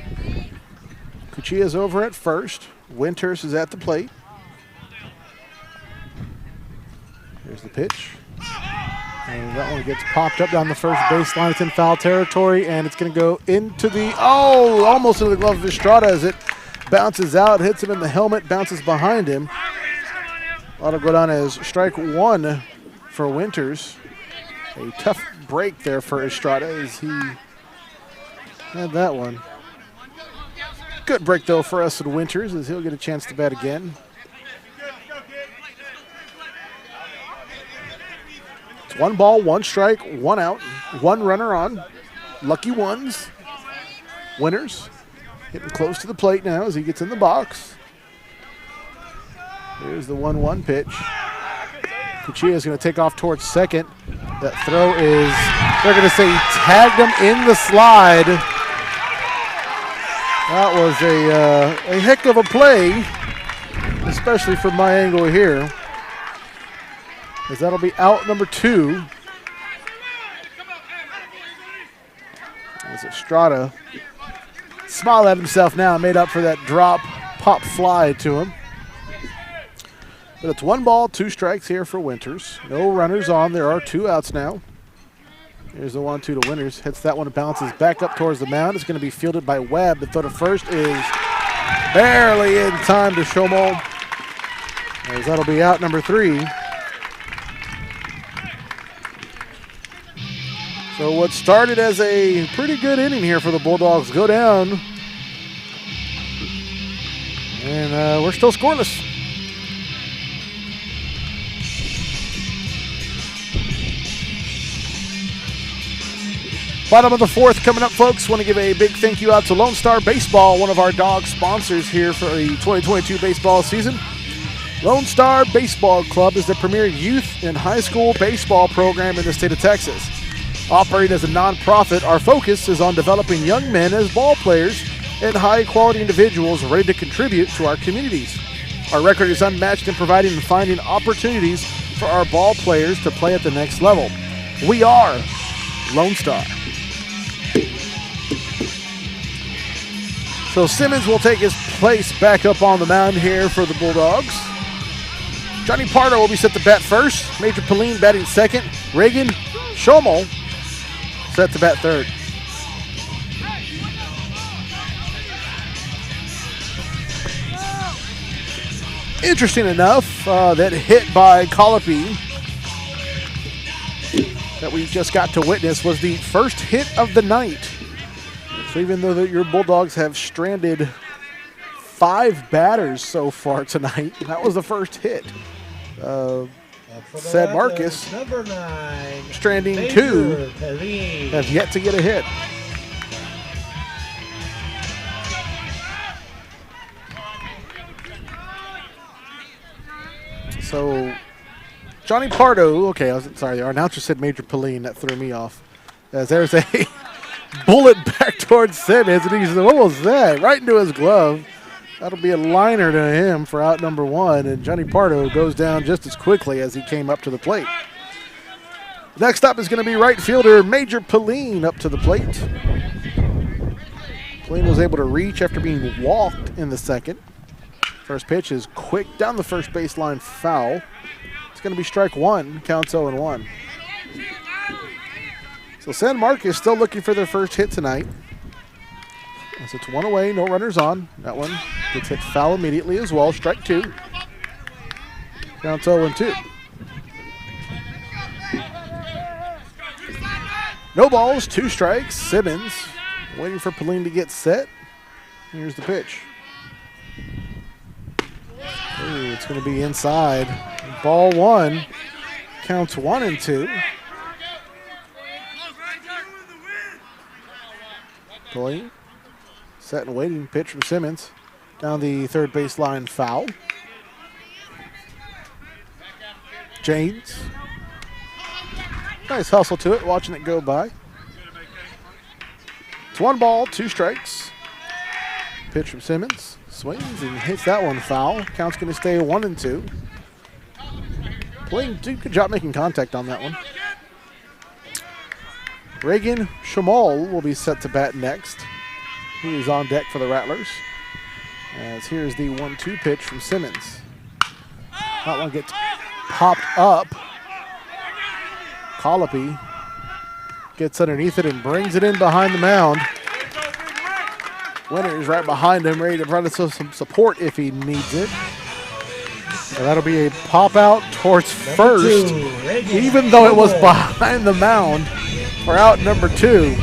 Cuchilla's over at first. Winters is at the plate. Here's the pitch. And that one gets popped up down the first baseline. It's in foul territory, and it's going to go into the, almost into the glove of Estrada as it bounces out, hits him in the helmet, bounces behind him. That'll go down as strike 1 for Winters. A tough break there for Estrada as he had that one. Good break, though, for us at Winters as he'll get a chance to bat again. It's 1 ball, 1 strike, 1 out, 1 runner on. Lucky ones. Winters getting close to the plate now as he gets in the box. Here's the 1-1 pitch. Cuchilla is going to take off towards second. That throw is, they're going to say he tagged him in the slide. That was a heck of a play especially from my angle here, as that'll be out number 2. As Estrada smiled at himself now, made up for that drop pop fly to him. But it's 1 ball, 2 strikes here for Winters. No runners on. There are 2 outs now. Here's the 1-2 to Winters. Hits that one and bounces back up towards the mound. It's going to be fielded by Webb. The throw to first is barely in time to Schommel, as that'll be out number 3. So what started as a pretty good inning here for the Bulldogs go down. And we're still scoreless. Bottom of the 4th coming up, folks. Want to give a big thank you out to Lone Star Baseball, one of our dog sponsors here for the 2022 baseball season. Lone Star Baseball Club is the premier youth and high school baseball program in the state of Texas. Operating as a nonprofit, our focus is on developing young men as ball players and high-quality individuals ready to contribute to our communities. Our record is unmatched in providing and finding opportunities for our ball players to play at the next level. We are Lone Star. So Simmons will take his place back up on the mound here for the Bulldogs. Johnny Pardo will be set to bat first. Major Pauline batting second. Reagan Schommel set to bat third. Interesting enough, that hit by Colopy that we just got to witness was the first hit of the night. So even though your Bulldogs have stranded 5 batters so far tonight, that was the first hit. Said Marcus, number 9, stranding Major 2, Pauline. have yet to get a hit. So Johnny Pardo, okay, our announcer said Major Pauline, that threw me off. As there's a bullet back towards Simmons, and he said, what was that? Right into his glove. That'll be a liner to him for out number 1, and Johnny Pardo goes down just as quickly as he came up to the plate. Next up is going to be right fielder Major Pauline up to the plate. Pauline was able to reach after being walked in the second. First pitch is quick down the first baseline, foul. It's going to be strike 1, counts 0-1. So San Marcos still looking for their first hit tonight. As it's 1 away, no runners on. That one gets hit foul immediately as well, strike 2. Counts 0-2. No balls, 2 strikes. Simmons waiting for Pauline to get set. Here's the pitch. Ooh, it's going to be inside. Ball 1. Counts 1-2. Pauline set and waiting. Pitch from Simmons. Down the third baseline, foul. James. Nice hustle to it, watching it go by. It's 1 ball, 2 strikes. Pitch from Simmons. Swings and hits that one foul. Count's going to stay 1-2. Pauline did a good job making contact on that one. Reagan Schommel will be set to bat next. He is on deck for the Rattlers. As here's the 1-2 pitch from Simmons. That one gets popped up. Colopy gets underneath it and brings it in behind the mound. Winters right behind him, ready to run some support if he needs it. So that'll be a pop out towards first, even though it was behind the mound for out number 2.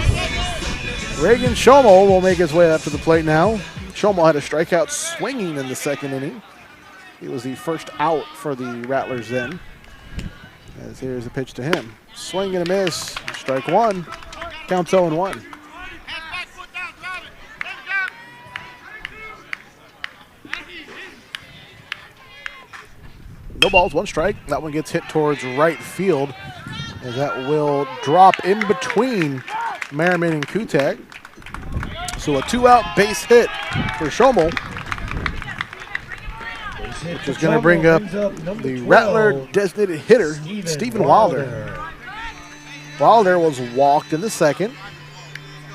Reagan Schommel will make his way up to the plate now. Schommel had a strikeout swinging in the second inning. He was the first out for the Rattlers then. As here's a pitch to him. Swing and a miss. Strike 1. Counts 0-1. No balls, 1 strike. That one gets hit towards right field. And that will drop in between Merriman and Kutak. So a 2-out base hit for Schommel. which is going to bring up the Rattler designated hitter, Stephen Wilder. Wilder was walked in the second.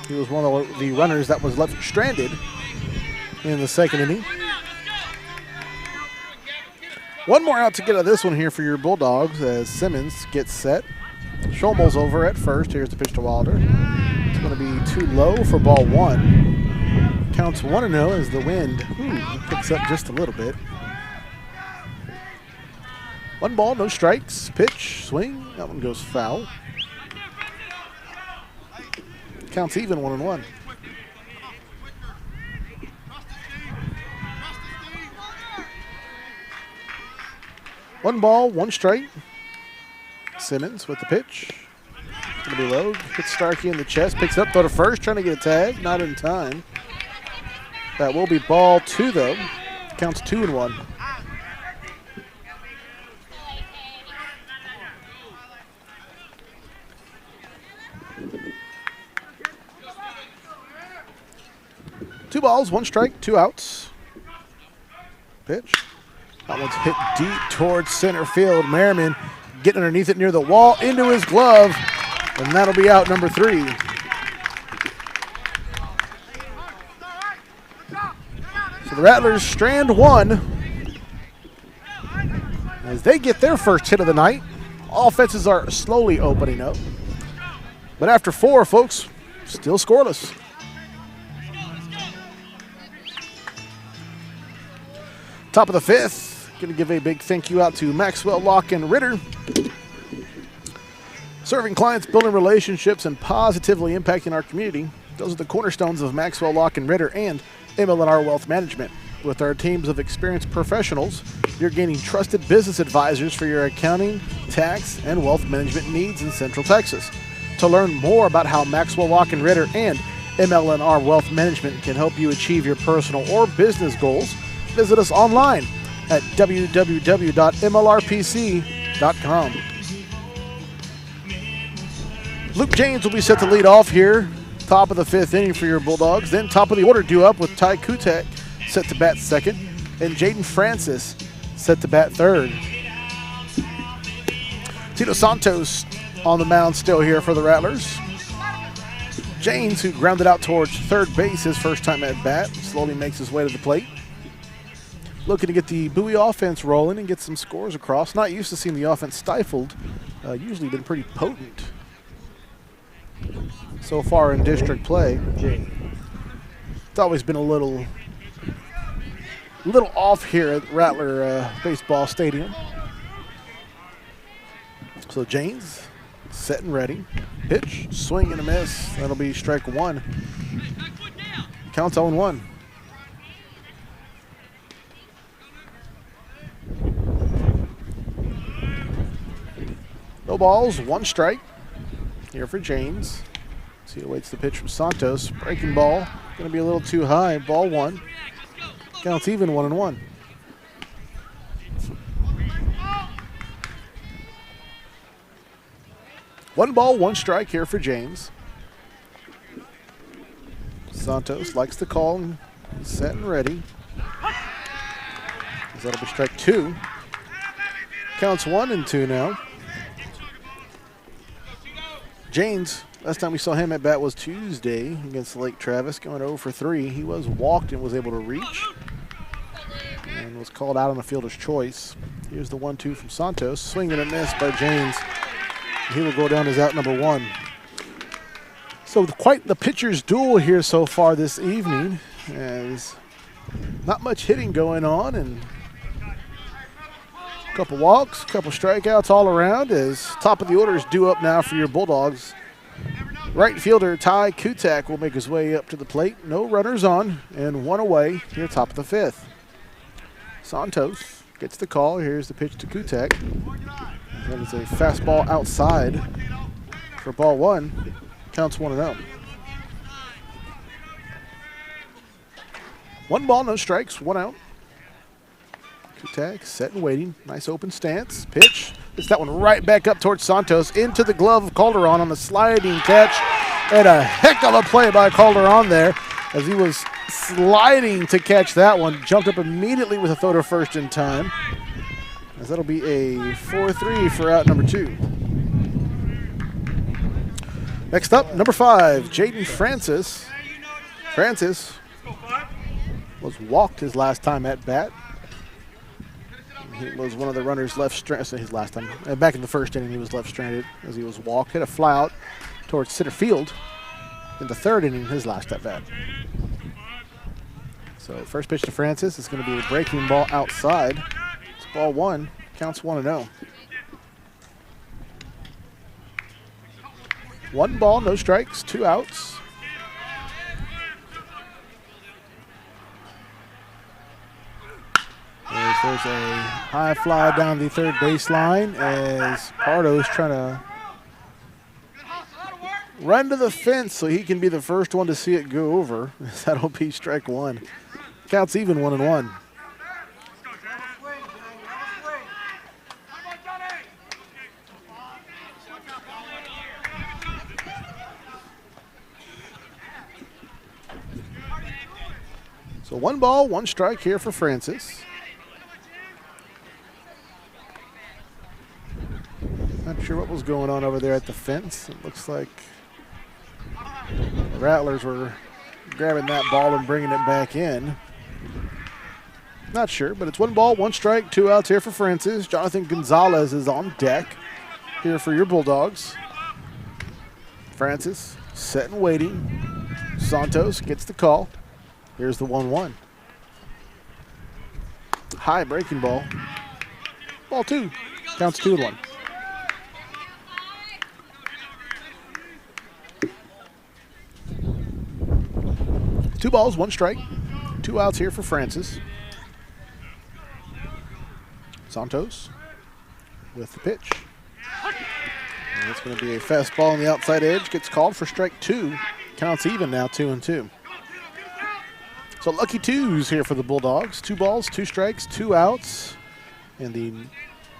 He was one of the runners that was left stranded in the second inning. One more out to get out of this one here for your Bulldogs as Simmons gets set. Schommel's over at first. Here's the pitch to Wilder. It's going to be too low for ball one. Counts 1-0 as the wind picks up just a little bit. 1 ball, no strikes. Pitch, swing. That one goes foul. Counts even 1-1. One ball, one strike. Simmons with the pitch. It's going to be low. Hits Starkey in the chest. Picks up, throw to first. Trying to get a tag. Not in time. That will be ball 2, though. Counts 2-1. Two balls, one strike, 2 outs. Pitch. That one's hit deep towards center field. Merriman getting underneath it near the wall, into his glove, and that'll be out number 3. So the Rattlers strand 1 as they get their first hit of the night. Offenses are slowly opening up. But after 4, folks, still scoreless. Top of the 5th. Going to give a big thank you out to Maxwell, Locke, and Ritter. Serving clients, building relationships, and positively impacting our community. Those are the cornerstones of Maxwell, Locke, and Ritter and ML&R Wealth Management. With our teams of experienced professionals, you're gaining trusted business advisors for your accounting, tax, and wealth management needs in Central Texas. To learn more about how Maxwell, Locke, and Ritter and ML&R Wealth Management can help you achieve your personal or business goals, visit us online at www.mlrpc.com. Luke James will be set to lead off here. Top of the 5th inning for your Bulldogs. Then top of the order due up with Ty Kutek set to bat 2nd. And Jaden Francis set to bat 3rd. Tito Santos on the mound still here for the Rattlers. James, who grounded out towards 3rd base his first time at bat, slowly makes his way to the plate. Looking to get the BOWIE offense rolling and get some scores across. Not used to seeing the offense stifled. Usually been pretty potent so far in district play. It's always been a little off here at Rattler Baseball Stadium. So James set and ready. Pitch, swing and a miss. That'll be strike 1. Counts 0-1. No balls, 1 strike here for James. So he awaits the pitch from Santos. Breaking ball, going to be a little too high. Ball 1. Counts even 1-1. One ball, 1 strike here for James. Santos likes the call and he's set and ready. That'll be strike 2. Counts 1 and 2 now. James, last time we saw him at bat was Tuesday against Lake Travis, going 0 for 3. He was walked and was able to reach and was called out on a fielder's choice. Here's the 1-2 from Santos. Swing and a miss by James. He will go down as out number 1. So quite the pitcher's duel here so far this evening, as not much hitting going on, and a couple walks, a couple strikeouts all around, as top of the order is due up now for your Bulldogs. Right fielder Ty Kutek will make his way up to the plate. No runners on and 1 away here top of the 5th. Santos gets the call. Here's the pitch to Kutek. That is a fastball outside for ball 1. Counts 1-0. 1 ball, no strikes, 1 out. Kutek set and waiting. Nice open stance. Pitch. It's that one right back up towards Santos into the glove of Calderon on the sliding catch. And a heck of a play by Calderon there. as he was sliding to catch that one. Jumped up immediately with a throw to first in time, as that'll be a 4-3 for out number 2. Next up, number 5, Jaden Francis. Francis was walked his last time at bat. He was one of the runners left stranded. His last time, back in the first inning, he was left stranded as he was walked. Hit a fly out towards center field in the third inning, his last at bat. So first pitch to Francis is going to be a breaking ball outside. It's ball 1, counts 1-0. 1 ball, no strikes, 2 outs. There's a high fly down the third baseline as Pardo's trying to run to the fence so he can be the first one to see it go over. That'll be strike 1. Counts even 1-1. So 1 ball, 1 strike here for Francis. Not sure what was going on over there at the fence. It looks like the Rattlers were grabbing that ball and bringing it back in. Not sure, but it's 1 ball, 1 strike, 2 outs here for Francis. Jonathan Gonzalez is on deck here for your Bulldogs. Francis set and waiting. Santos gets the call. Here's the 1-1. High breaking ball. Ball 2. Counts 2-1. Two balls, 1 strike. 2 outs here for Francis. Santos with the pitch. And it's going to be a fastball on the outside edge. Gets called for strike 2. Counts even now, 2-2. So lucky 2s here for the Bulldogs. 2 balls, 2 strikes, 2 outs. And the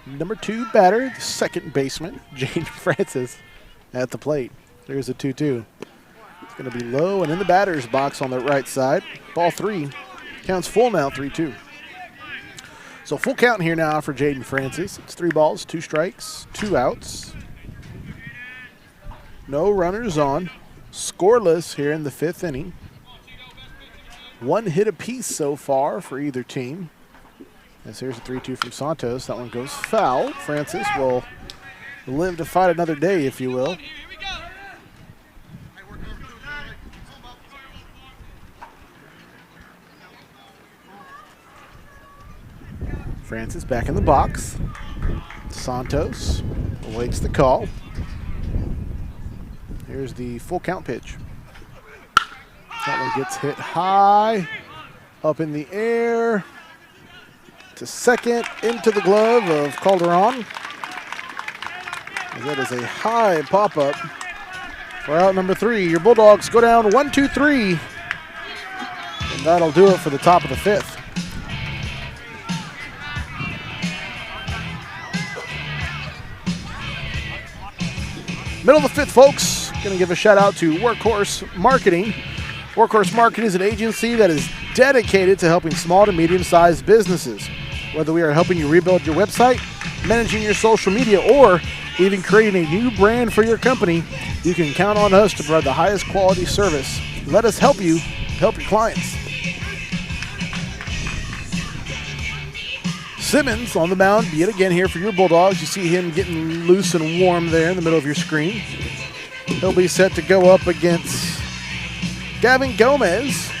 number 2 batter, the second baseman, Jaden Francis, at the plate. There's a 2-2. It's going to be low and in the batter's box on the right side. Ball 3. Counts full now, 3-2. So full count here now for Jaden Francis. It's 3 balls, 2 strikes, 2 outs. No runners on. Scoreless here in the 5th inning. 1 hit apiece so far for either team. As here's a 3-2 from Santos. That one goes foul. Francis will live to fight another day, if you will. Francis back in the box. Santos awaits the call. Here's the full count pitch. That one gets hit high, up in the air, to second, into the glove of Calderon. That is a high pop-up for out number 3. Your Bulldogs go down 1-2-3, and that'll do it for the top of the 5th. Middle of the 5th, folks. Going to give a shout out to Workhorse Marketing. Workhorse Marketing is an agency that is dedicated to helping small to medium-sized businesses. Whether we are helping you rebuild your website, managing your social media, or even creating a new brand for your company, you can count on us to provide the highest quality service. Let us help you help your clients. Simmons on the mound yet again here for your Bulldogs. You see him getting loose and warm there in the middle of your screen. He'll be set to go up against Gavin Gomez.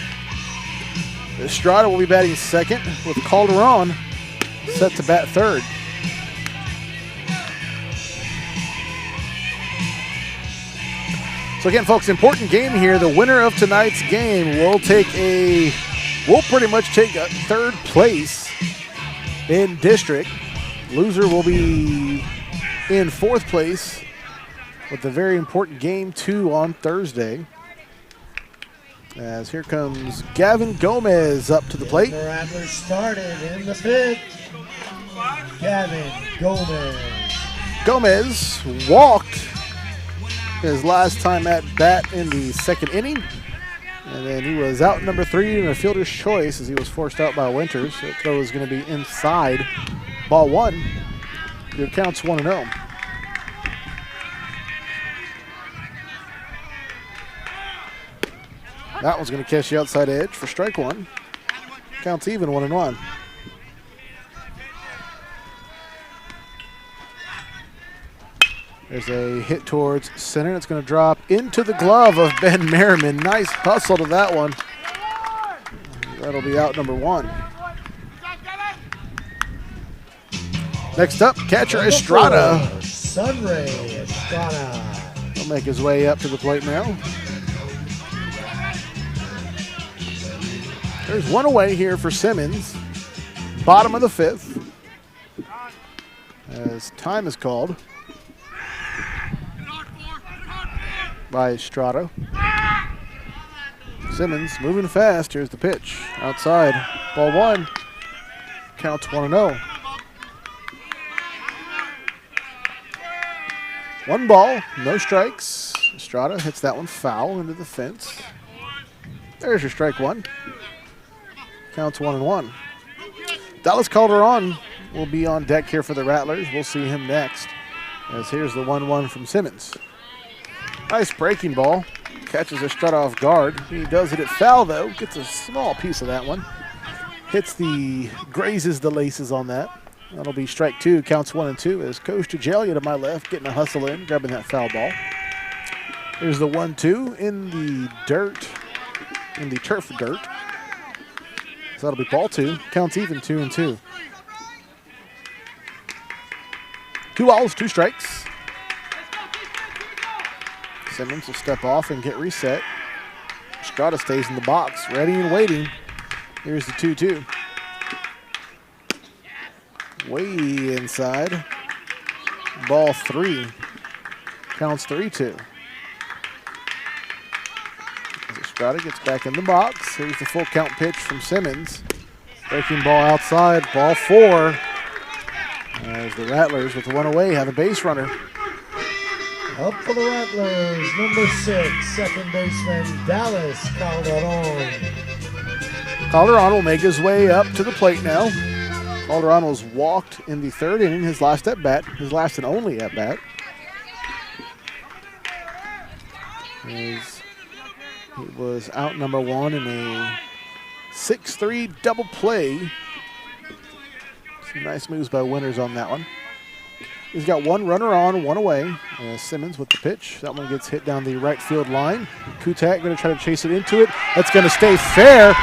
Estrada will be batting second with Calderon set to bat third. So again, folks, important game here. The winner of tonight's game will pretty much take third place in district. Loser will be in 4th place with the very important game 2 on Thursday. As here comes Gavin Gomez up to the plate. The Rattlers started in the 5th. Gavin Gomez. Gomez walked his last time at bat in the 2nd inning. And then he was out number 3 in a fielder's choice as he was forced out by Winters. So the throw is going to be inside. Ball 1. Your count's 1-0. That one's going to catch the outside edge for strike 1. Counts even, 1-1. There's a hit towards center. It's going to drop into the glove of Ben Merriman. Nice hustle to that one. That'll be out number 1. Next up, catcher Estrada. Sunray Estrada. He'll make his way up to the plate now. There's one away here for Simmons. Bottom of the 5th. As time is called by Estrada. Simmons moving fast. Here's the pitch. Outside. Ball 1. Counts 1-0. 1 ball, no strikes. Estrada hits that one foul into the fence. There's your strike 1. Counts 1-1. Dallas Calderon will be on deck here for the Rattlers. We'll see him next. As here's the 1-1 from Simmons. Nice breaking ball. Catches Estrada off guard. He does hit it foul though. Gets a small piece of that one. Grazes the laces on that. That'll be strike 2. Counts 1-2 as Coach Tujalia to my left getting a hustle in, grabbing that foul ball. There's the 1-2 in the dirt, in the turf dirt. So that'll be ball 2. Counts even, 2-2. 2 balls, 2 strikes. Simmons will step off and get reset. Estrada stays in the box, ready and waiting. Here's the 2-2. Way inside. Ball 3. Counts 3-2. As Estrada gets back in the box. Here's the full count pitch from Simmons. Breaking ball outside. Ball 4. As the Rattlers with the 1 away have a base runner. Up for the Rattlers, number 6, second baseman Dallas Calderon. Calderon will make his way up to the plate now. Calderon was walked in the 3rd inning, his last at-bat, his last and only at-bat. He was out number 1 in a 6-3 double play. Some nice moves by Winters on that one. He's got 1 runner on, 1 away. Simmons with the pitch. That one gets hit down the right field line. Kutak going to try to chase it into it. That's going to stay fair.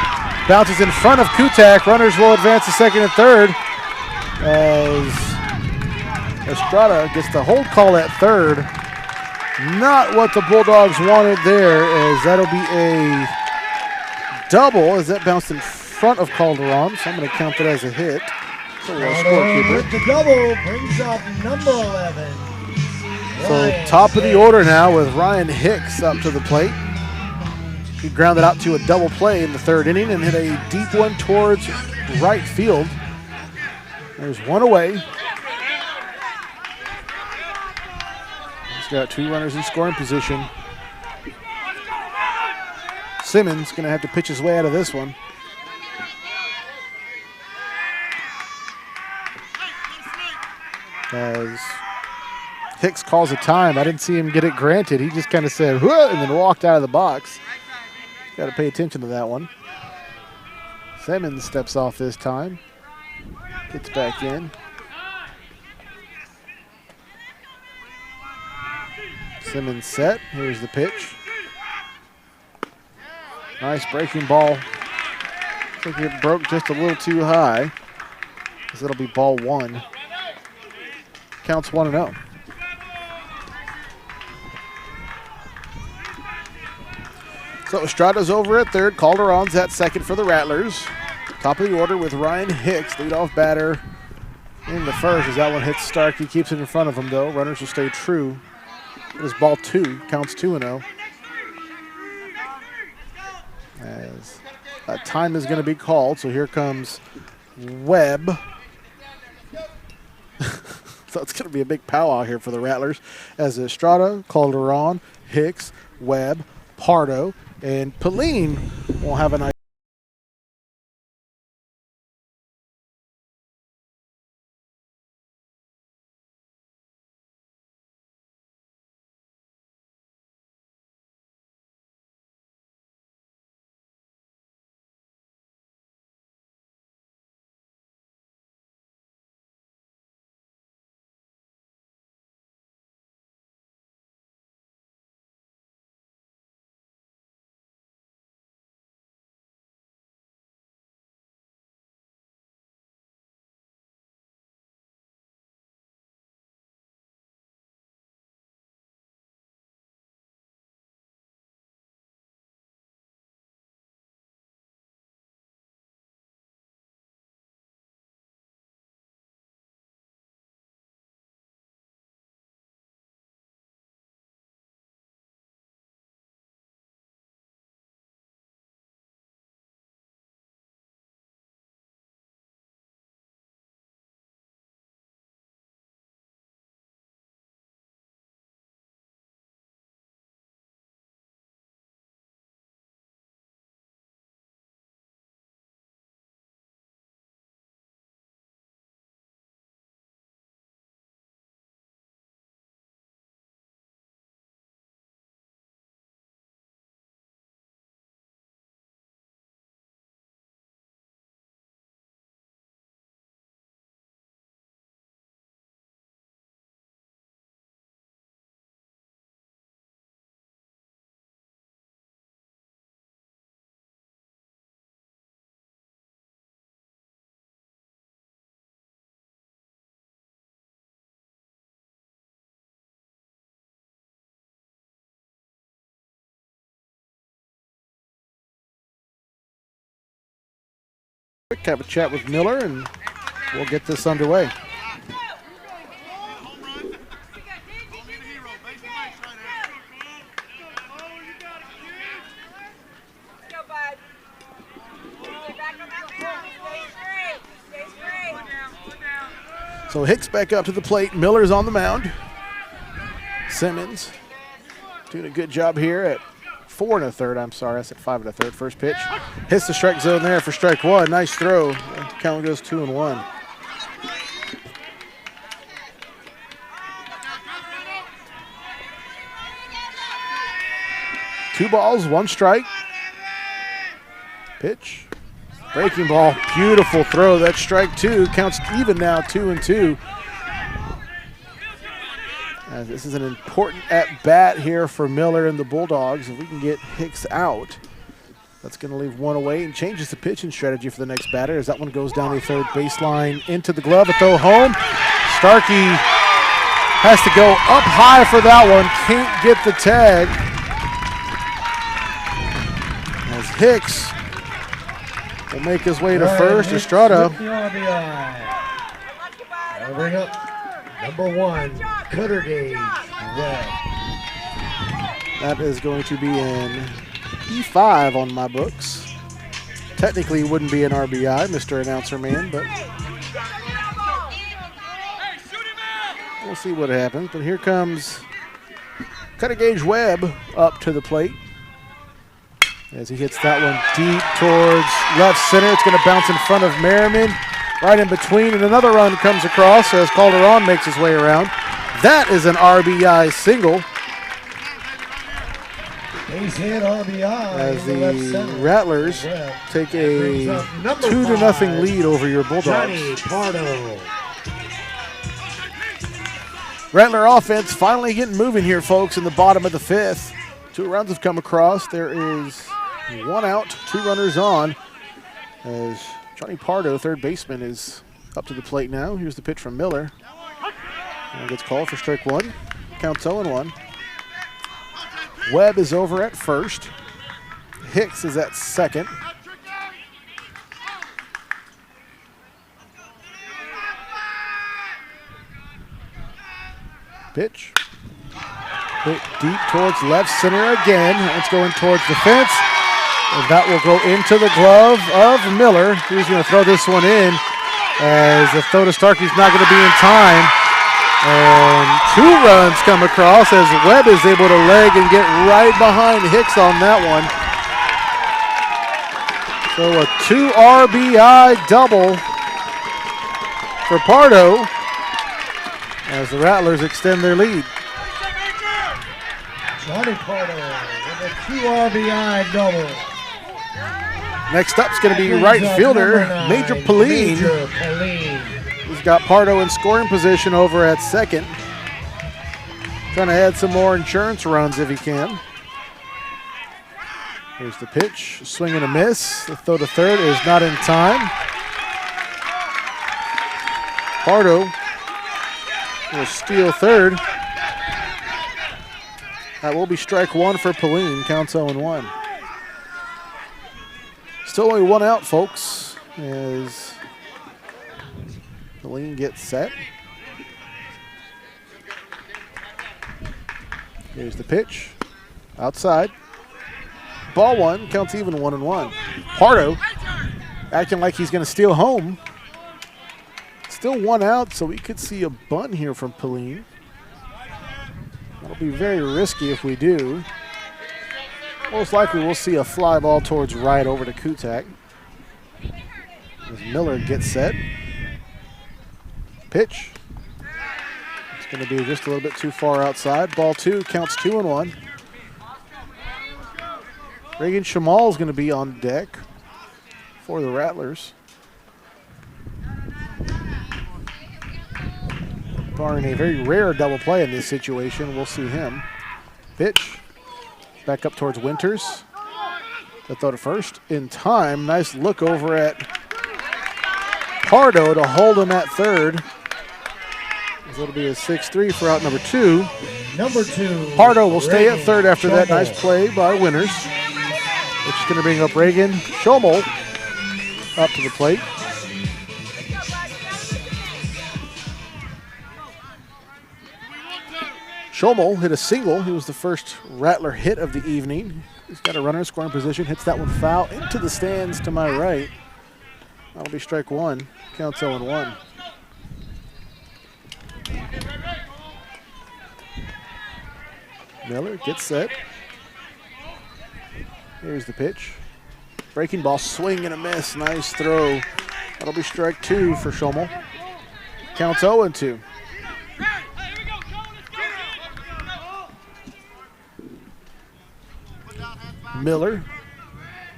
Bounces in front of Kutak. Runners will advance to 2nd and 3rd. As Estrada gets the hold call at 3rd. Not what the Bulldogs wanted there, as that'll be a double as that bounced in front of Calderon. So I'm going to count it as a hit. So with the double brings up number 11. So top of the order now with Ryan Hicks up to the plate. He grounded out to a double play in the 3rd inning and hit a deep one towards right field. There's 1 away. He's got 2 runners in scoring position. Simmons going to have to pitch his way out of this one. As Hicks calls a time. I didn't see him get it granted. He just kind of said, "Whoa," and then walked out of the box. Got to pay attention to that one. Simmons steps off this time. Gets back in. Simmons set. Here's the pitch. Nice breaking ball. Looks like it broke just a little too high. So it'll be ball 1. Counts 1-0. So Estrada's over at 3rd. Calderon's at 2nd for the Rattlers. Top of the order with Ryan Hicks, leadoff batter in the 1st as that one hits Starkey. Keeps it in front of him though. Runners will stay true. It is ball 2. Counts 2-0. As a time is going to be called. So here comes Webb. So it's going to be a big powwow here for the Rattlers as Estrada, Calderon, Hicks, Webb, Pardo, And Pauline will have a nice. Have a chat with Miller, and we'll get this underway. So Hicks back up to the plate. Miller's on the mound. Simmons doing a good job here at 4 1/3. I'm sorry, I said 5 1/3. First pitch hits the strike zone there for strike one. Nice throw. Count goes 2-1. Two balls, one strike. Pitch. Breaking ball. Beautiful throw. That's strike two. Counts even now, 2-2. As this is an important at-bat here for Miller and the Bulldogs. If we can get Hicks out, that's going to leave one away and changes the pitching strategy for the next batter as that one goes down the third baseline into the glove. A throw home. Starkey has to go up high for that one. Can't get the tag. As Hicks will make his way to first. Estrada. Bring up number 1, cutter gauge, Webb. That is going to be an E5 on my books. Technically, it wouldn't be an RBI, Mr. Announcer Man, but we'll see what happens. But here comes cutter gauge Webb up to the plate as he hits that one deep towards left center. It's going to bounce in front of Merriman, right in between, and another run comes across as Calderon makes his way around. That is an RBI single. Base hit RBI As the Rattlers take a 2-0 lead over your Bulldogs. Johnny Pardo. Rattler offense finally getting moving here, folks, in the bottom of the fifth. 2 runs have come across. There is 1 out, 2 runners on. As Johnny Pardo, third baseman, is up to the plate now. Here's the pitch from Miller. And gets called for strike one. Counts 0-1. Webb is over at first. Hicks is at second. Pitch. Hit deep towards left center again. It's going towards the fence. And that will go into the glove of Miller. He's going to throw this one in as the throw to Starkey's not going to be in time. And 2 runs come across as Webb is able to leg and get right behind Hicks on that one. So a 2 RBI double for Pardo as the Rattlers extend their lead. Johnny Pardo with a 2 RBI double. Next up is going to be right fielder Major Pauline. He's got Pardo in scoring position over at second. Trying to add some more insurance runs if he can. Here's the pitch, swing and a miss. The throw to third is not in time. Pardo will steal third. That will be strike one for Pauline, counts 0-1. Still only one out, folks, as Pauline gets set. Here's the pitch, outside. Ball one, counts even 1-1. Pardo acting like he's going to steal home. Still one out, so we could see a bunt here from Pauline. That'll be very risky if we do. Most likely we'll see a fly ball towards right over to Kutak. As Miller gets set. Pitch. It's going to be just a little bit too far outside. Ball two, counts 2-1. Reagan Shamal is going to be on deck for the Rattlers. Barring a very rare double play in this situation, we'll see him. Pitch. Back up towards Winters. The throw to first in time. Nice look over at Pardo to hold him at third. It'll be a 6-3 for out number two. Number two. Pardo will stay at third after that nice play by Winters, which is going to bring up Reagan Schommel up to the plate. Schommel hit a single. He was the first Rattler hit of the evening. He's got a runner in scoring position, hits that one foul into the stands to my right. That'll be strike one. Counts 0-1. Miller gets set. Here's the pitch. Breaking ball, swing and a miss. Nice throw. That'll be strike two for Schommel. Counts 0-2. Miller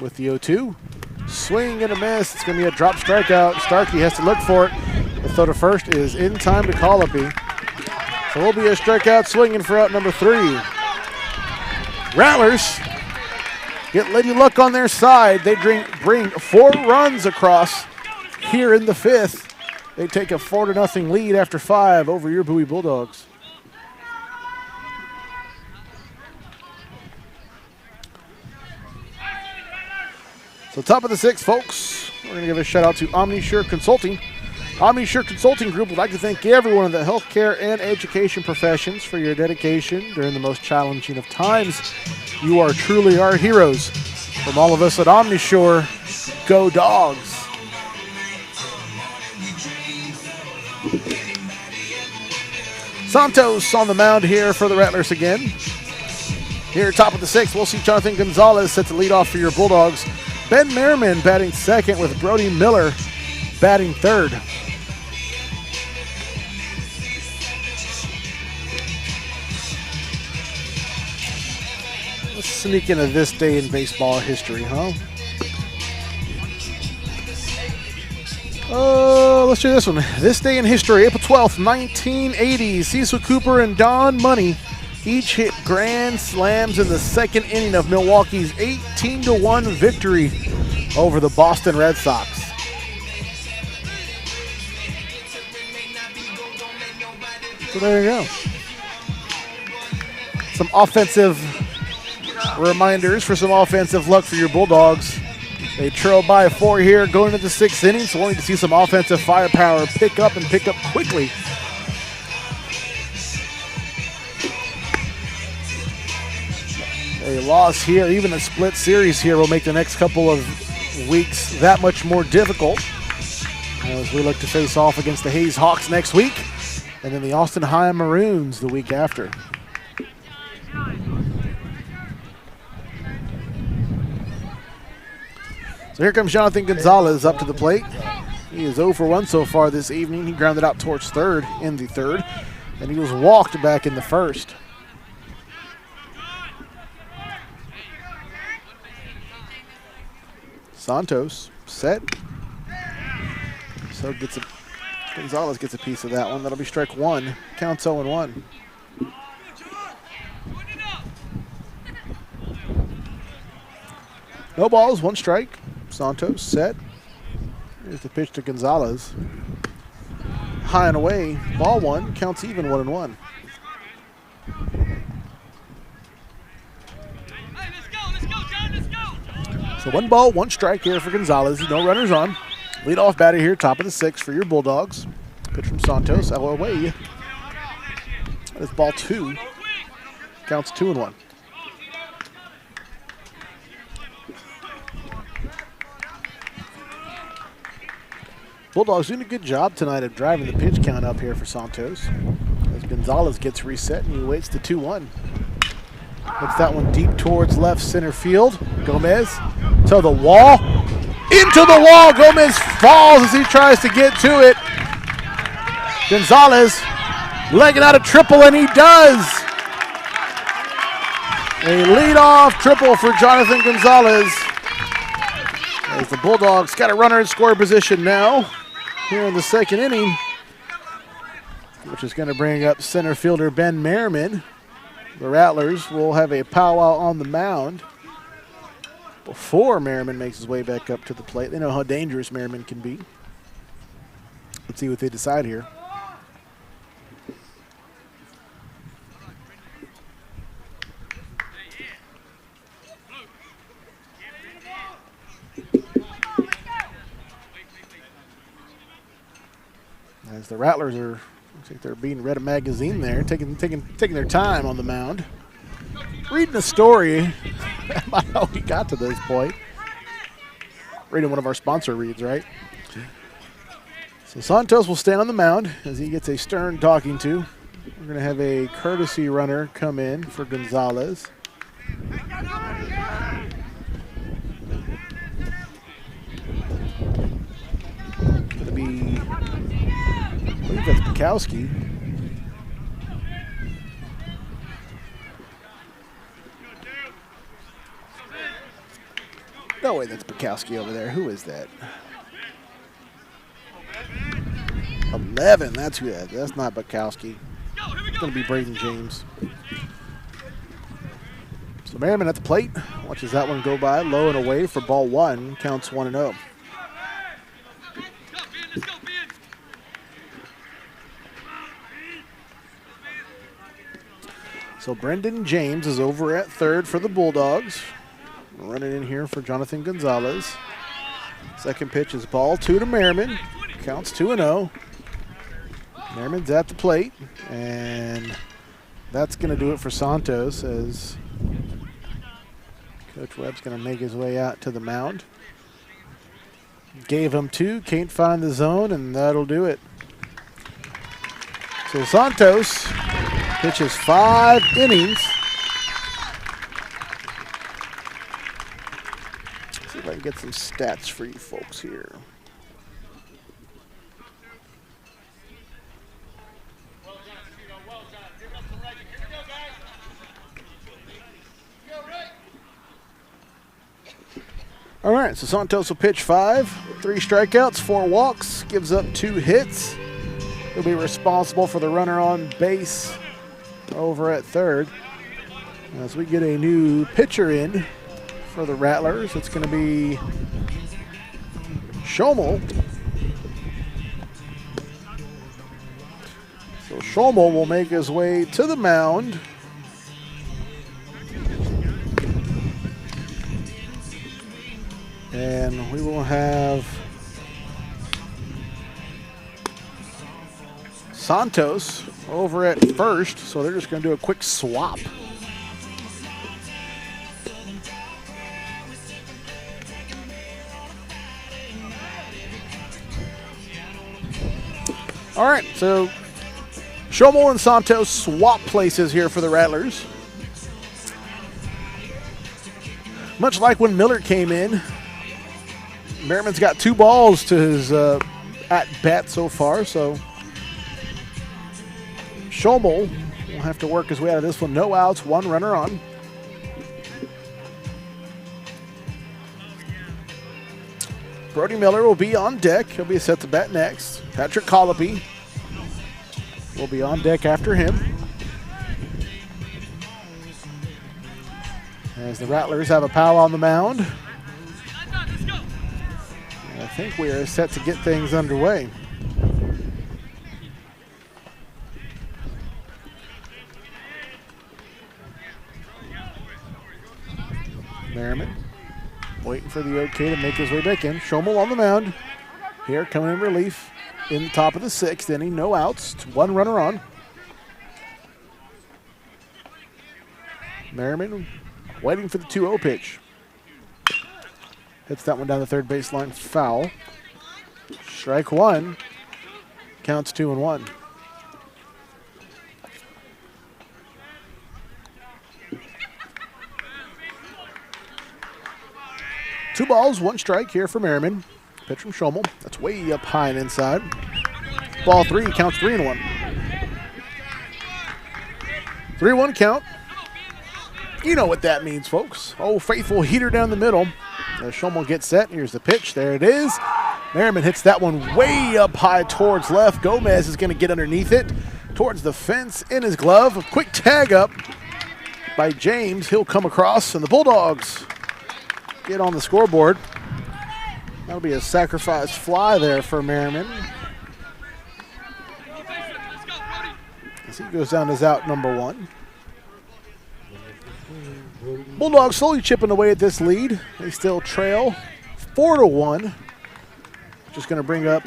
with the 0-2. Swing and a miss. It's going to be a drop strikeout. Starkey has to look for it. The throw to first is in time to Colopy. So it'll be a strikeout swinging for out number three. Rattlers get Lady Luck on their side. They bring 4 runs across here in the fifth. They take a 4-0 lead after 5 over your Bowie Bulldogs. So top of the 6th, folks. We're going to give a shout out to OmniSure Consulting. OmniSure Consulting Group would like to thank everyone in the healthcare and education professions for your dedication during the most challenging of times. You are truly our heroes. From all of us at OmniSure, go Dogs. Santos on the mound here for the Rattlers again. Here top of the 6th, we'll see Jonathan Gonzalez set to lead off for your Bulldogs. Ben Merriman batting second with Brody Miller batting third. Let's sneak into this day in baseball history, huh? Let's do this one. This day in history, April 12th, 1980. Cecil Cooper and Don Money each hit grand slams in the second inning of Milwaukee's 18-1 victory over the Boston Red Sox. So there you go. Some offensive reminders for some offensive luck for your Bulldogs. They trail by 4 here going into the 6th inning, so wanting to see some offensive firepower pick up quickly. A loss here, even a split series here, will make the next couple of weeks that much more difficult as we look to face off against the Hayes Hawks next week and then the Austin High Maroons the week after. So here comes Jonathan Gonzalez up to the plate. He is 0 for 1 so far this evening. He grounded out towards third in the third, and he was walked back in the first. Santos set. So Gonzalez gets a piece of that one. That'll be strike one. Counts 0-1. No balls, 1 strike. Santos set. Here's the pitch to Gonzalez. High and away. Ball 1. Counts even 1-1. So 1 ball, 1 strike here for Gonzalez. No runners on. Leadoff batter here, top of the 6th for your Bulldogs. Pitch from Santos. Away. That is ball 2. Counts 2-1. Bulldogs doing a good job tonight of driving the pitch count up here for Santos. As Gonzalez gets reset and he waits the 2-1. Hits that one deep towards left center field. Gomez to the wall. Into the wall. Gomez falls as he tries to get to it. Gonzalez legging out a triple, and he does. A leadoff triple for Jonathan Gonzalez. As the Bulldogs got a runner in score position now here in the 2nd inning, which is going to bring up center fielder Ben Merriman. The Rattlers will have a powwow on the mound before Merriman makes his way back up to the plate. They know how dangerous Merriman can be. Let's see what they decide here. As the Rattlers are, looks like they're being read a magazine there, taking their time on the mound. Reading a story about how we got to this point. Reading one of our sponsor reads, right? So Santos will stand on the mound as he gets a stern talking to. We're going to have a courtesy runner come in for Gonzalez. Going to be, I believe that's Bukowski. No way, that's Bukowski over there. Who is that? 11, that's who that is. That's not Bukowski. It's going to be Braden James. So Merriman at the plate. Watches that one go by. Low and away for ball 1. Counts 1-0. So Brendan James is over at third for the Bulldogs. Running in here for Jonathan Gonzalez. Second pitch is ball 2 to Merriman. Counts 2-0. Merriman's at the plate, and that's going to do it for Santos as Coach Webb's going to make his way out to the mound. Gave him 2, can't find the zone, and that'll do it. So Santos pitches 5 innings. See if I can get some stats for you folks here. All right, so Santos will pitch 5, 3 strikeouts, 4 walks, gives up 2 hits. He'll be responsible for the runner on base over at third. As we get a new pitcher in for the Rattlers, it's going to be Schommel. So Schommel will make his way to the mound. And we will have Santos over at first, so they're just going to do a quick swap. All right, so Schommel and Santos swap places here for the Rattlers. Much like when Miller came in Merriman's got 2 balls to his at-bat so far, so Schommel will have to work his way out of this one. No outs, 1 runner on. Brody Miller will be on deck. He'll be set to bat next. Patrick Colopy will be on deck after him. As the Rattlers have a pal on the mound. And I think we are set to get things underway. Merriman waiting for the okay to make his way back in. Schommel on the mound. Here coming in relief in the top of the 6th inning. No outs. 1 runner on. Merriman waiting for the 2-0 pitch. Hits that one down the third baseline. Foul. Strike 1. Counts 2-1. Two balls, 1 strike here for Merriman. Pitch from Schommel. That's way up high and inside. Ball 3, counts 3-1. 3-1 count. You know what that means, folks. Oh, faithful heater down the middle. As Schommel gets set, here's the pitch. There it is. Merriman hits that one way up high towards left. Gomez is going to get underneath it towards the fence in his glove. A quick tag up by James. He'll come across, and the Bulldogs get on the scoreboard. That'll be a sacrifice fly there for Merriman. As he goes down as out number 1. Bulldogs slowly chipping away at this lead. They still trail 4-1. Just going to bring up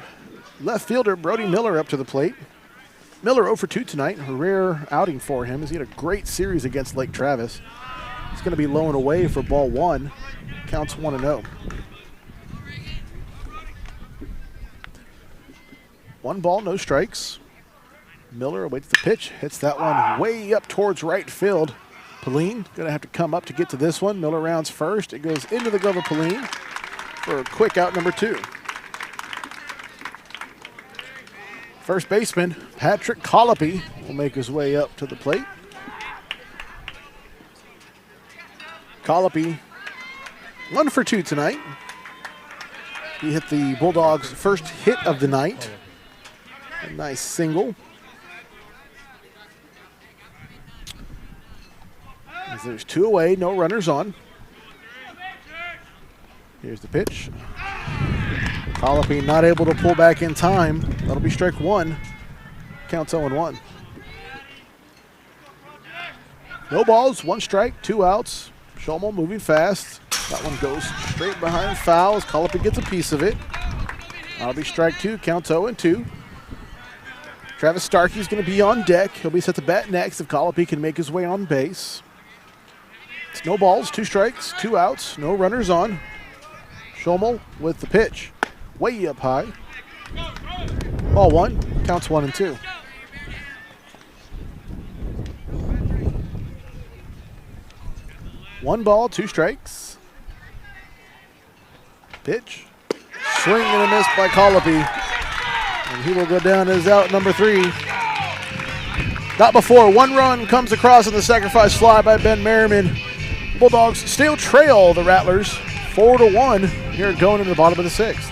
left fielder Brody Miller up to the plate. Miller 0 for 2 tonight. A rare outing for him as he had a great series against Lake Travis. He's going to be low and away for ball 1. Counts 1-0. 1 ball, no strikes. Miller awaits the pitch. Hits that one way up towards right field. Pauline going to have to come up to get to this one. Miller rounds first. It goes into the glove of Pauline for a quick out number 2. First baseman Patrick Colopy will make his way up to the plate. Colopy 1 for 2 tonight. He hit the Bulldogs' first hit of the night. A nice single. As there's 2 away, no runners on. Here's the pitch. Colopy not able to pull back in time. That'll be strike 1. Counts 0-1. No balls, 1 strike, 2 outs. Schommel moving fast. That one goes straight behind foul as Colopy gets a piece of it. That'll be strike 2, counts 0-2. Travis Starkey's going to be on deck. He'll be set to bat next if Colopy can make his way on base. It's no balls, 2 strikes, 2 outs, no runners on. Schommel with the pitch. Way up high. Ball 1, counts 1-2. One ball, 2 strikes. Pitch. Swing and a miss by Colopy. And he will go down as out number 3. Not before 1 run comes across in the sacrifice fly by Ben Merriman. Bulldogs still trail the Rattlers 4-1 here going into the bottom of the 6th.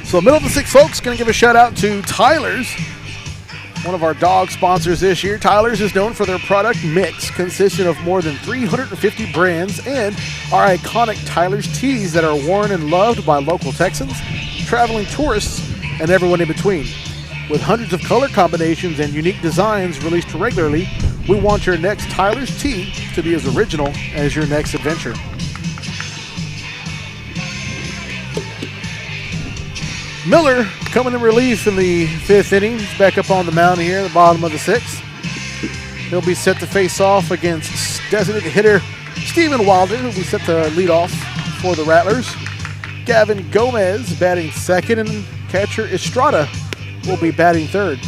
So middle of the 6th, folks, going to give a shout out to Tyler's, one of our dog sponsors this year. Tyler's is known for their product mix consisting of more than 350 brands and our iconic Tyler's tees that are worn and loved by local Texans, traveling tourists, and everyone in between. With hundreds of color combinations and unique designs released regularly, we want your next Tyler's tee to be as original as your next adventure. Miller coming in relief in the 5th inning. He's back up on the mound here at the bottom of the 6th. He'll be set to face off against designated hitter Steven Wilder, who'll be set to lead off for the Rattlers. Gavin Gomez batting second, and catcher Estrada will be batting third.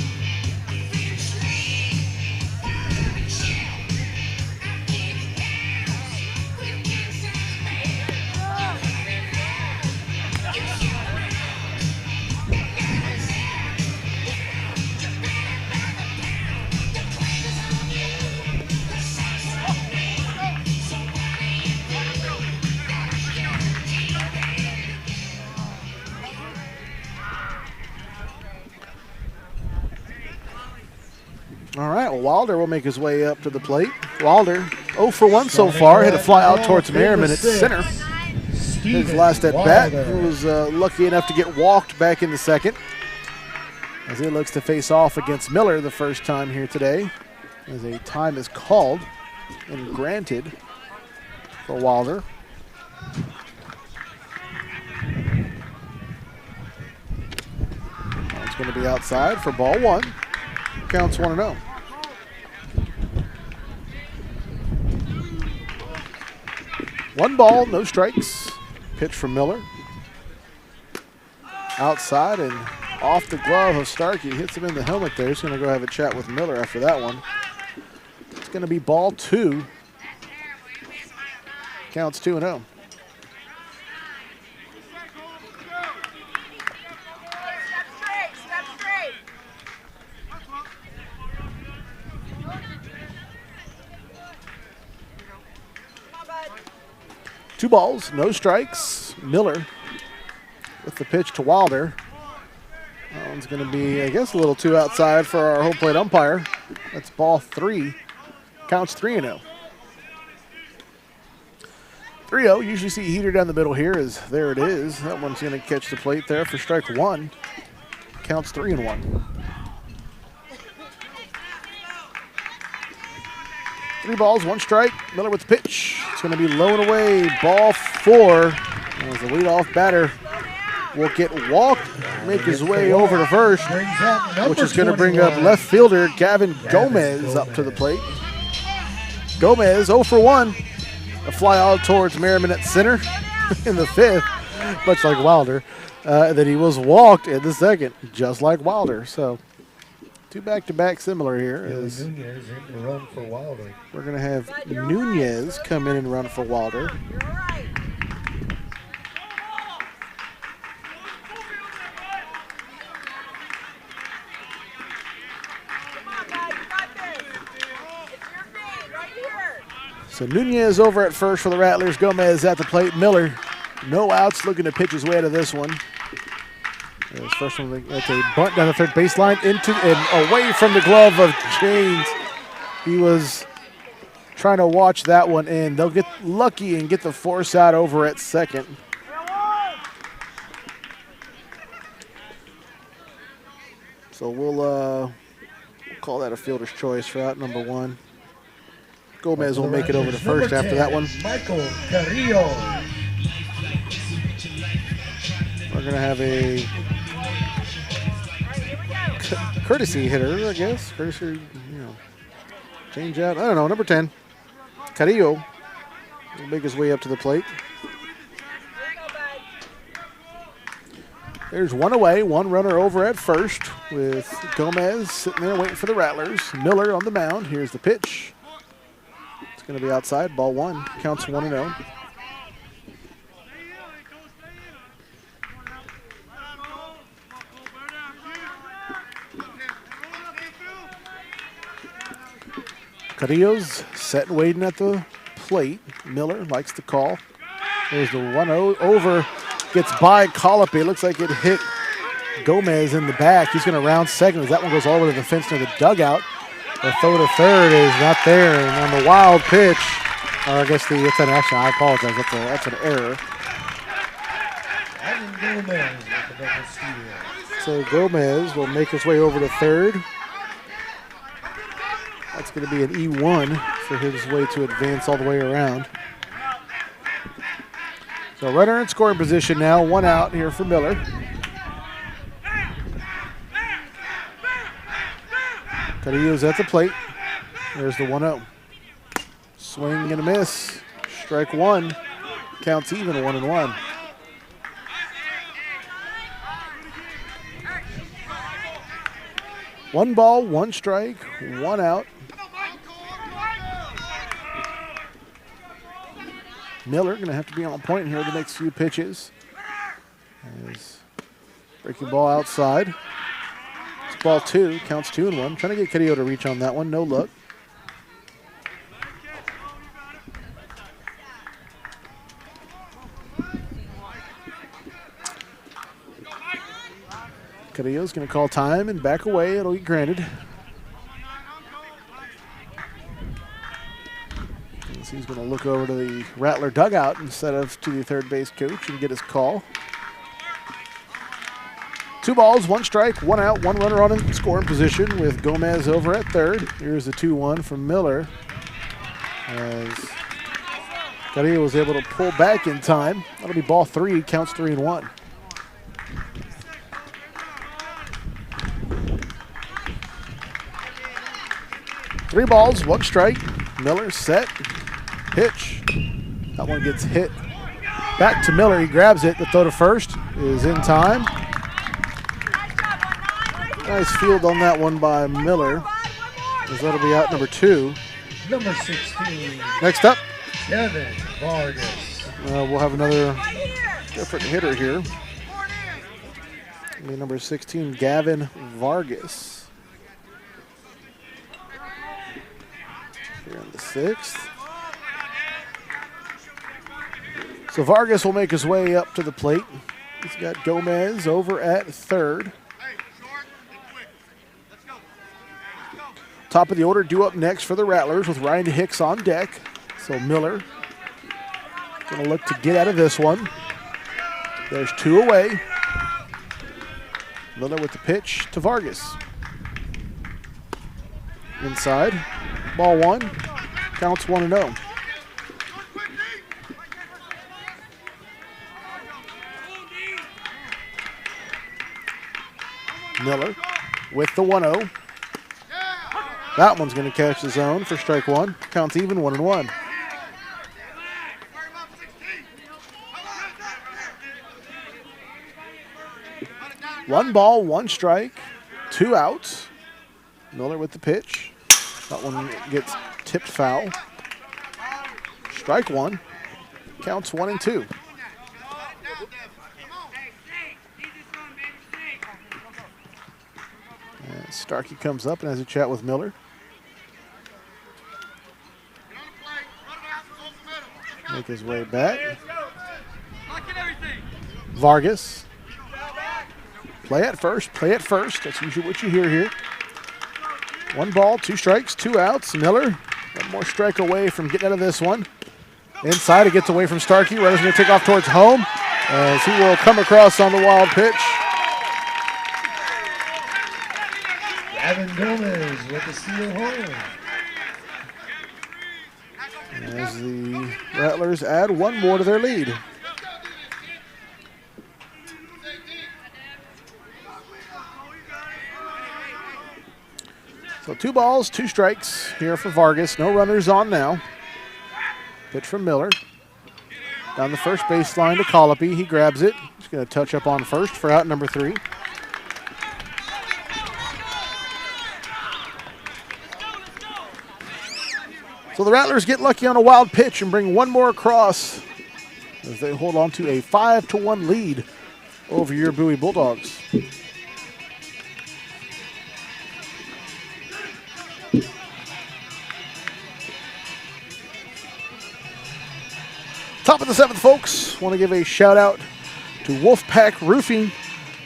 All right, well, Wilder will make his way up to the plate. Wilder, 0 for 1 so far. Hit a fly out towards Merriman at center. His last at bat. He was lucky enough to get walked back in the second, as he looks to face off against Miller the first time here today, as a time is called and granted for Wilder. It's going to be outside for ball one. Counts 1-0. One ball, no strikes. Pitch from Miller. Outside and off the glove of Starkey. Hits him in the helmet there. He's going to go have a chat with Miller after that one. It's going to be ball two. Counts 2-0. Two balls, no strikes. Miller with the pitch to Wilder. That one's going to be, I guess, a little too outside for our home plate umpire. That's ball three. Counts 3-0. 3-0. Usually see a heater down the middle here. There it is. That one's going to catch the plate there for strike one. Counts 3-1. 3 balls, 1 strike. Miller with the pitch. It's going to be low and away. Ball 4. As the leadoff batter will get walked, make his way over to first, which is going to bring up left fielder Gavin Gomez up to the plate. Gomez 0 for 1. A fly out towards Merriman at center in the fifth, much like Wilder. Then he was walked in the second, just like Wilder. So, two back-to-back similar here. Nunez in to run for Wilder. We're going to have Nunez come in and run for Wilder. So Nunez over at first for the Rattlers. Gomez at the plate. Miller, no outs, looking to pitch his way out of this one. His first one, that's a bunt down the third baseline into and away from the glove of James. He was trying to watch that one in. They'll get lucky and get the force out over at second. So we'll call that a fielder's choice for out number 1. Gomez will make it over to first after that one. Michael Carrillo. We're going to have a courtesy hitter, I guess. Courtesy, change out. I don't know, number 10. Carrillo will make his way up to the plate. There's one away, one runner over at first with Gomez sitting there waiting for the Rattlers. Miller on the mound. Here's the pitch. It's going to be outside, ball 1. Counts 1-0. Carrillo's set and waiting at the plate. Miller likes the call. There's the 1-0 over. Gets by Colopy. Looks like it hit Gomez in the back. He's going to round second as that one goes all the way to the fence near the dugout. The throw to third is not there. And on the wild pitch, or I guess it's an action. I apologize. That's an error. So Gomez will make his way over to third. That's going to be an E1 for his way to advance all the way around. So runner in scoring position now. 1 out here for Miller. Carrillo's at the plate. There's the 1-0. Swing and a miss. Strike 1. Counts even, 1-1. One ball, one strike, one out. Miller going to have to be on point here the next few pitches. As breaking ball outside. It's ball 2, counts 2-1. Trying to get Cadillo to reach on that one, no luck. Cadillo's going to call time and back away. It'll be granted. He's going to look over to the Rattler dugout instead of to the third base coach and get his call. 2 balls, 1 strike, 1 out, 1 runner on in scoring position with Gomez over at third. Here's the 2-1 from Miller. As Cadillo was able to pull back in time. That'll be ball 3, counts 3-1. Three balls, 1 strike. Miller set. Pitch. That one gets hit. Back to Miller. He grabs it. The throw to first is in time. Nice field on that one by Miller. As that'll be out number 2. Number 16. Next up, Gavin Vargas. we'll have another different hitter here. It'll be number 16, Gavin Vargas. Here in the 6th. So Vargas will make his way up to the plate. He's got Gomez over at third. Top of the order due up next for the Rattlers with Ryan Hicks on deck. So Miller going to look to get out of this one. There's 2 away. Miller with the pitch to Vargas. Inside. Ball 1. Counts 1-0. Miller with the 1-0. That one's going to catch the zone for strike 1. Counts even, 1-1. One ball, 1 strike, 2 outs. Miller with the pitch. That one gets tipped foul. Strike 1. Counts 1-2. Starkey comes up and has a chat with Miller. Make his way back. Vargas. Play at first, play at first. That's usually what you hear here. 1 ball, 2 strikes, 2 outs. Miller, 1 more strike away from getting out of this one. Inside, it gets away from Starkey. Runner's going to take off towards home as he will come across on the wild pitch. Gavin Gomez with the steal home. As the Rattlers add 1 more to their lead. So 2 balls, 2 strikes here for Vargas. No runners on now. Pitch from Miller. Down the first baseline to Colopy. He grabs it. He's going to touch up on first for out number 3. So the Rattlers get lucky on a wild pitch and bring 1 more across as they hold on to a 5-1 lead over your Bowie Bulldogs. Top of the 7th, folks. Want to give a shout out to Wolfpack Roofing.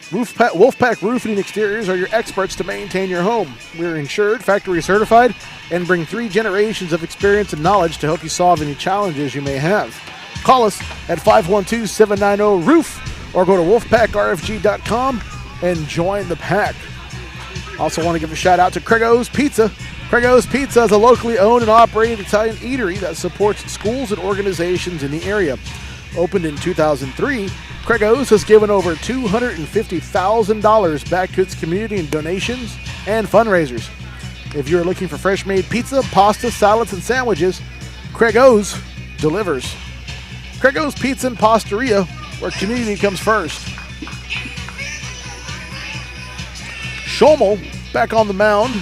Wolfpack Roofing and Exteriors are your experts to maintain your home. We're insured, factory certified, and bring 3 generations of experience and knowledge to help you solve any challenges you may have. Call us at 512-790-ROOF or go to wolfpackrfg.com and join the pack. Also want to give a shout out to Craigos Pizza. Craigos Pizza is a locally owned and operated Italian eatery that supports schools and organizations in the area. Opened in 2003, Craigos has given over $250,000 back to its community in donations and fundraisers. If you're looking for fresh-made pizza, pasta, salads, and sandwiches, Craigos delivers. Craigos Pizza and Pastaria, where community comes first. Schommel back on the mound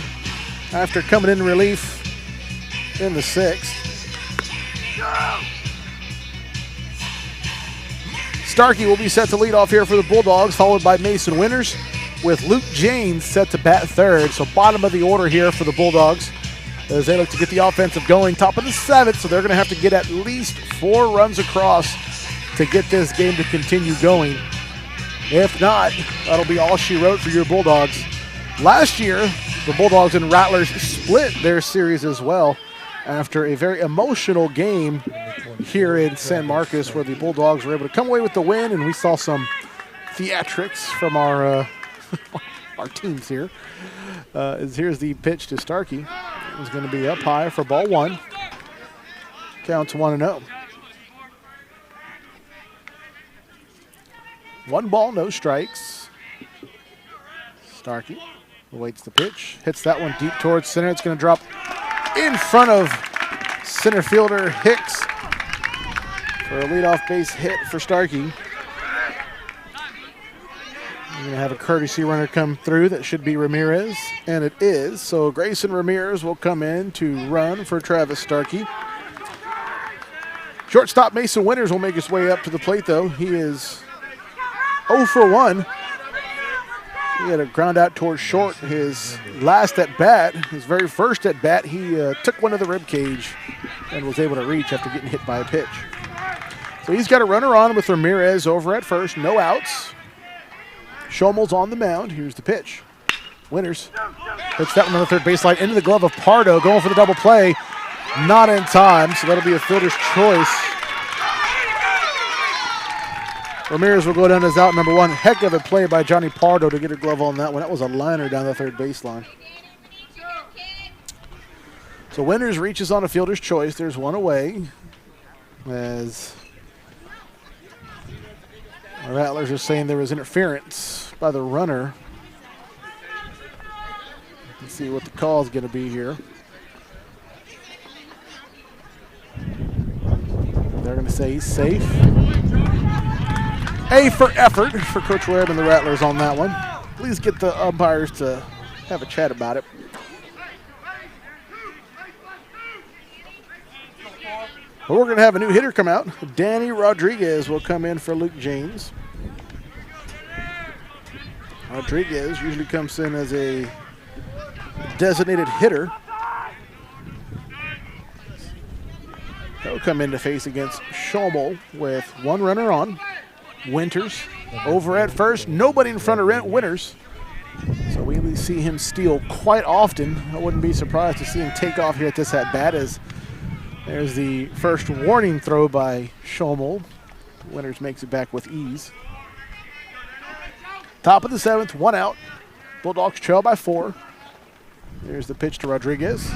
after coming in relief in the 6th. Starkey will be set to lead off here for the Bulldogs, followed by Mason Winters, with Luke Janes set to bat 3rd. So bottom of the order here for the Bulldogs as they look to get the offensive going. Top of the 7th, so they're going to have to get at least 4 runs across to get this game to continue going. If not, that'll be all she wrote for your Bulldogs. Last year, the Bulldogs and Rattlers split their series as well after a very emotional game here in San Marcos, where the Bulldogs were able to come away with the win, and we saw some theatrics from our our teams here. Here's the pitch to Starkey. It was going to be up high for ball 1. Counts 1-0. 1 ball, no strikes. Starkey awaits the pitch, hits that one deep towards center. It's going to drop in front of center fielder Hicks for a leadoff base hit for Starkey. You're going to have a courtesy runner come through. That should be Ramirez, and it is. So Grayson Ramirez will come in to run for Travis Starkey. Shortstop Mason Winters will make his way up to the plate, though. He is 0 for 1. He had a ground out towards short. His last at bat, his very first at bat, he took one to the rib cage and was able to reach after getting hit by a pitch. So he's got a runner on with Ramirez over at first, no outs. Schommel's on the mound. Here's the pitch. Winters hits that one on the third baseline into the glove of Pardo, going for the double play. Not in time, so that'll be a fielder's choice. Ramirez will go down as out number 1. Heck of a play by Johnny Pardo to get a glove on that one. That was a liner down the third baseline. So Winters reaches on a fielder's choice. There's one away, as the Rattlers are saying there was interference by the runner. Let's see what the call is going to be here. They're going to say he's safe. A for effort for Coach Webb and the Rattlers on that one. Please get the umpires to have a chat about it. But we're going to have a new hitter come out. Danny Rodriguez will come in for Luke James. Rodriguez usually comes in as a designated hitter. He'll come in to face against Schommel with 1 runner on. Winters over at first. Nobody in front of Winters. So we see him steal quite often. I wouldn't be surprised to see him take off here at this at-bat, as there's the first warning throw by Schommel. Winters makes it back with ease. Top of the 7th, 1 out. Bulldogs trail by 4. There's the pitch to Rodriguez.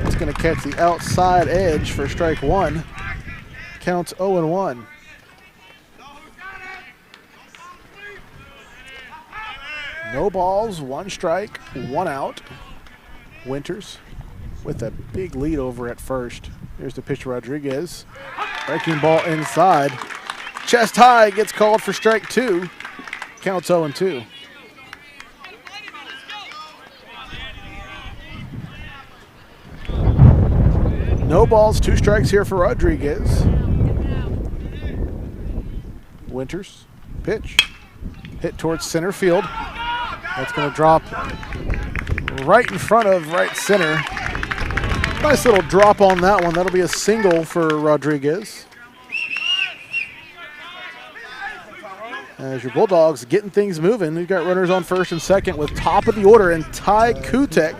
It's going to catch the outside edge for strike 1. Counts 0-1. No balls, 1 strike, 1 out. Winters with a big lead over at first. Here's the pitch to Rodriguez. Breaking ball inside. Chest high, gets called for strike 2. Counts 0-2. No balls, 2 strikes here for Rodriguez. Winters, pitch. Hit towards center field. That's going to drop right in front of right center. Nice little drop on that one. That'll be a single for Rodriguez. As your Bulldogs getting things moving. We've got runners on first and second with top of the order, and Ty Kutek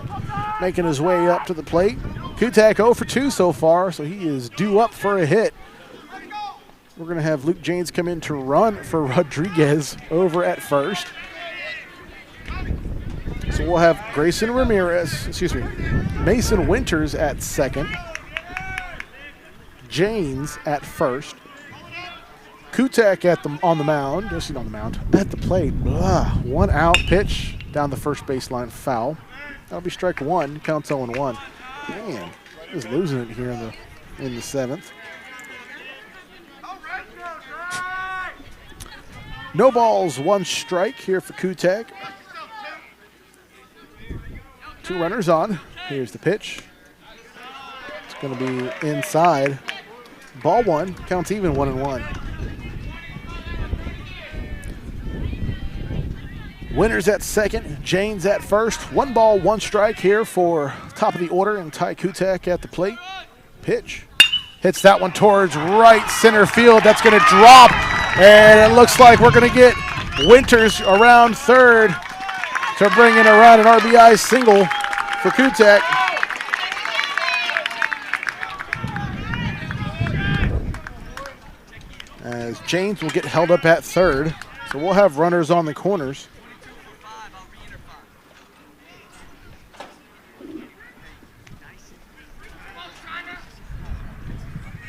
making his way up to the plate. Kutek 0 for 2 so far, so he is due up for a hit. We're going to have Luke Janes come in to run for Rodriguez over at first. So we'll have Mason Winters at second. Janes at first. Kutek at the plate. 1 out, pitch down the first baseline, foul. That'll be strike 1. Counts 0-1. Man, he's losing it here in the 7th. No balls, 1 strike here for Kutek. 2 runners on. Here's the pitch. It's going to be inside. Ball 1, counts even 1-1. Winners at second, Janes at first. 1 ball, 1 strike here for top of the order, and Ty Kutek at the plate. Pitch. Hits that one towards right center field. That's going to drop, and it looks like we're going to get Winters around third to bring in around an RBI single for Kutek. As James will get held up at third, so we'll have runners on the corners.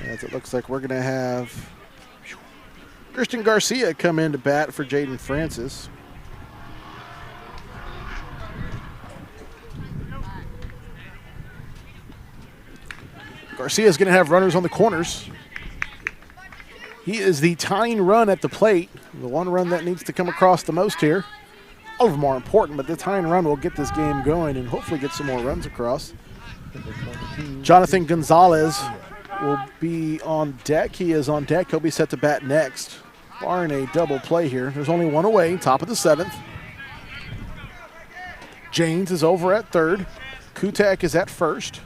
As it looks like we're going to have Christian Garcia come in to bat for Jaden Francis. Garcia is going to have runners on the corners. He is the tying run at the plate, the one run that needs to come across the most here. All of them are important, but the tying run will get this game going and hopefully get some more runs across. Jonathan Gonzalez will be on deck. He is on deck. He'll be set to bat next. Barring a double play here. There's only 1 away, top of the 7th. Janes is over at third. Kutek is at first.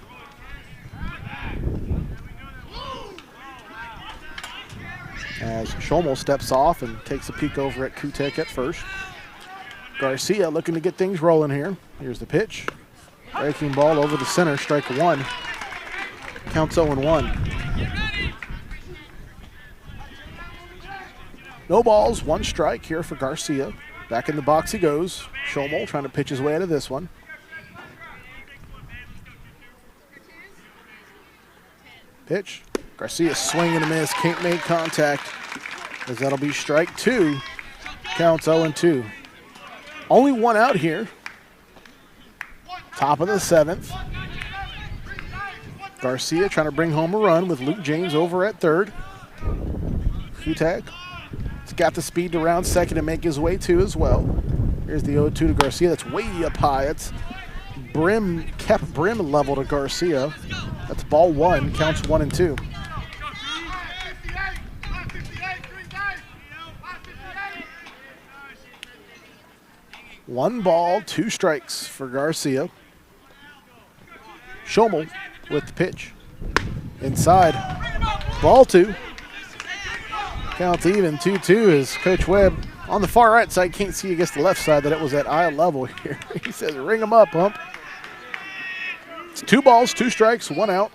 As Schommel steps off and takes a peek over at Kutek at first. Garcia looking to get things rolling here. Here's the pitch. Breaking ball over the center, strike 1. Counts 0-1. No balls, 1 strike here for Garcia. Back in the box he goes. Schommel trying to pitch his way out of this one. Pitch. Garcia swing and a miss. Can't make contact, as that'll be strike 2. Counts 0-2. Only 1 out here. Top of the 7th. Garcia trying to bring home a run with Luke James over at third. Kutek has got the speed to round second and make his way to as well. Here's the 0-2 to Garcia. That's way up high. It's kept brim level to Garcia. That's ball 1. Counts 1-2. One ball, 2 strikes for Garcia. Schommel with the pitch. Inside. Ball 2. Counts even 2-2 as Coach Webb on the far right side can't see against the left side that it was at eye level here. He says, ring them up, Hump. It's 2 balls, 2 strikes, 1 out.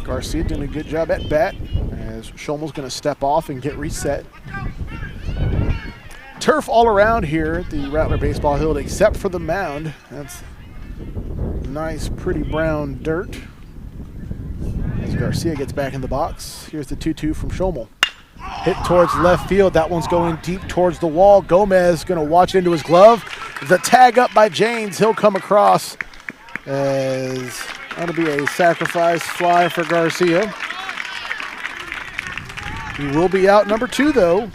Garcia doing a good job at bat as Schommel's going to step off and get reset. Turf all around here at the Rattler Baseball Field except for the mound. That's nice, pretty brown dirt. As Garcia gets back in the box, here's the 2-2 from Schommel. Hit towards left field. That one's going deep towards the wall. Gomez going to watch it into his glove. The tag up by Janes. He'll come across as that'll be a sacrifice fly for Garcia. He will be out number 2, though.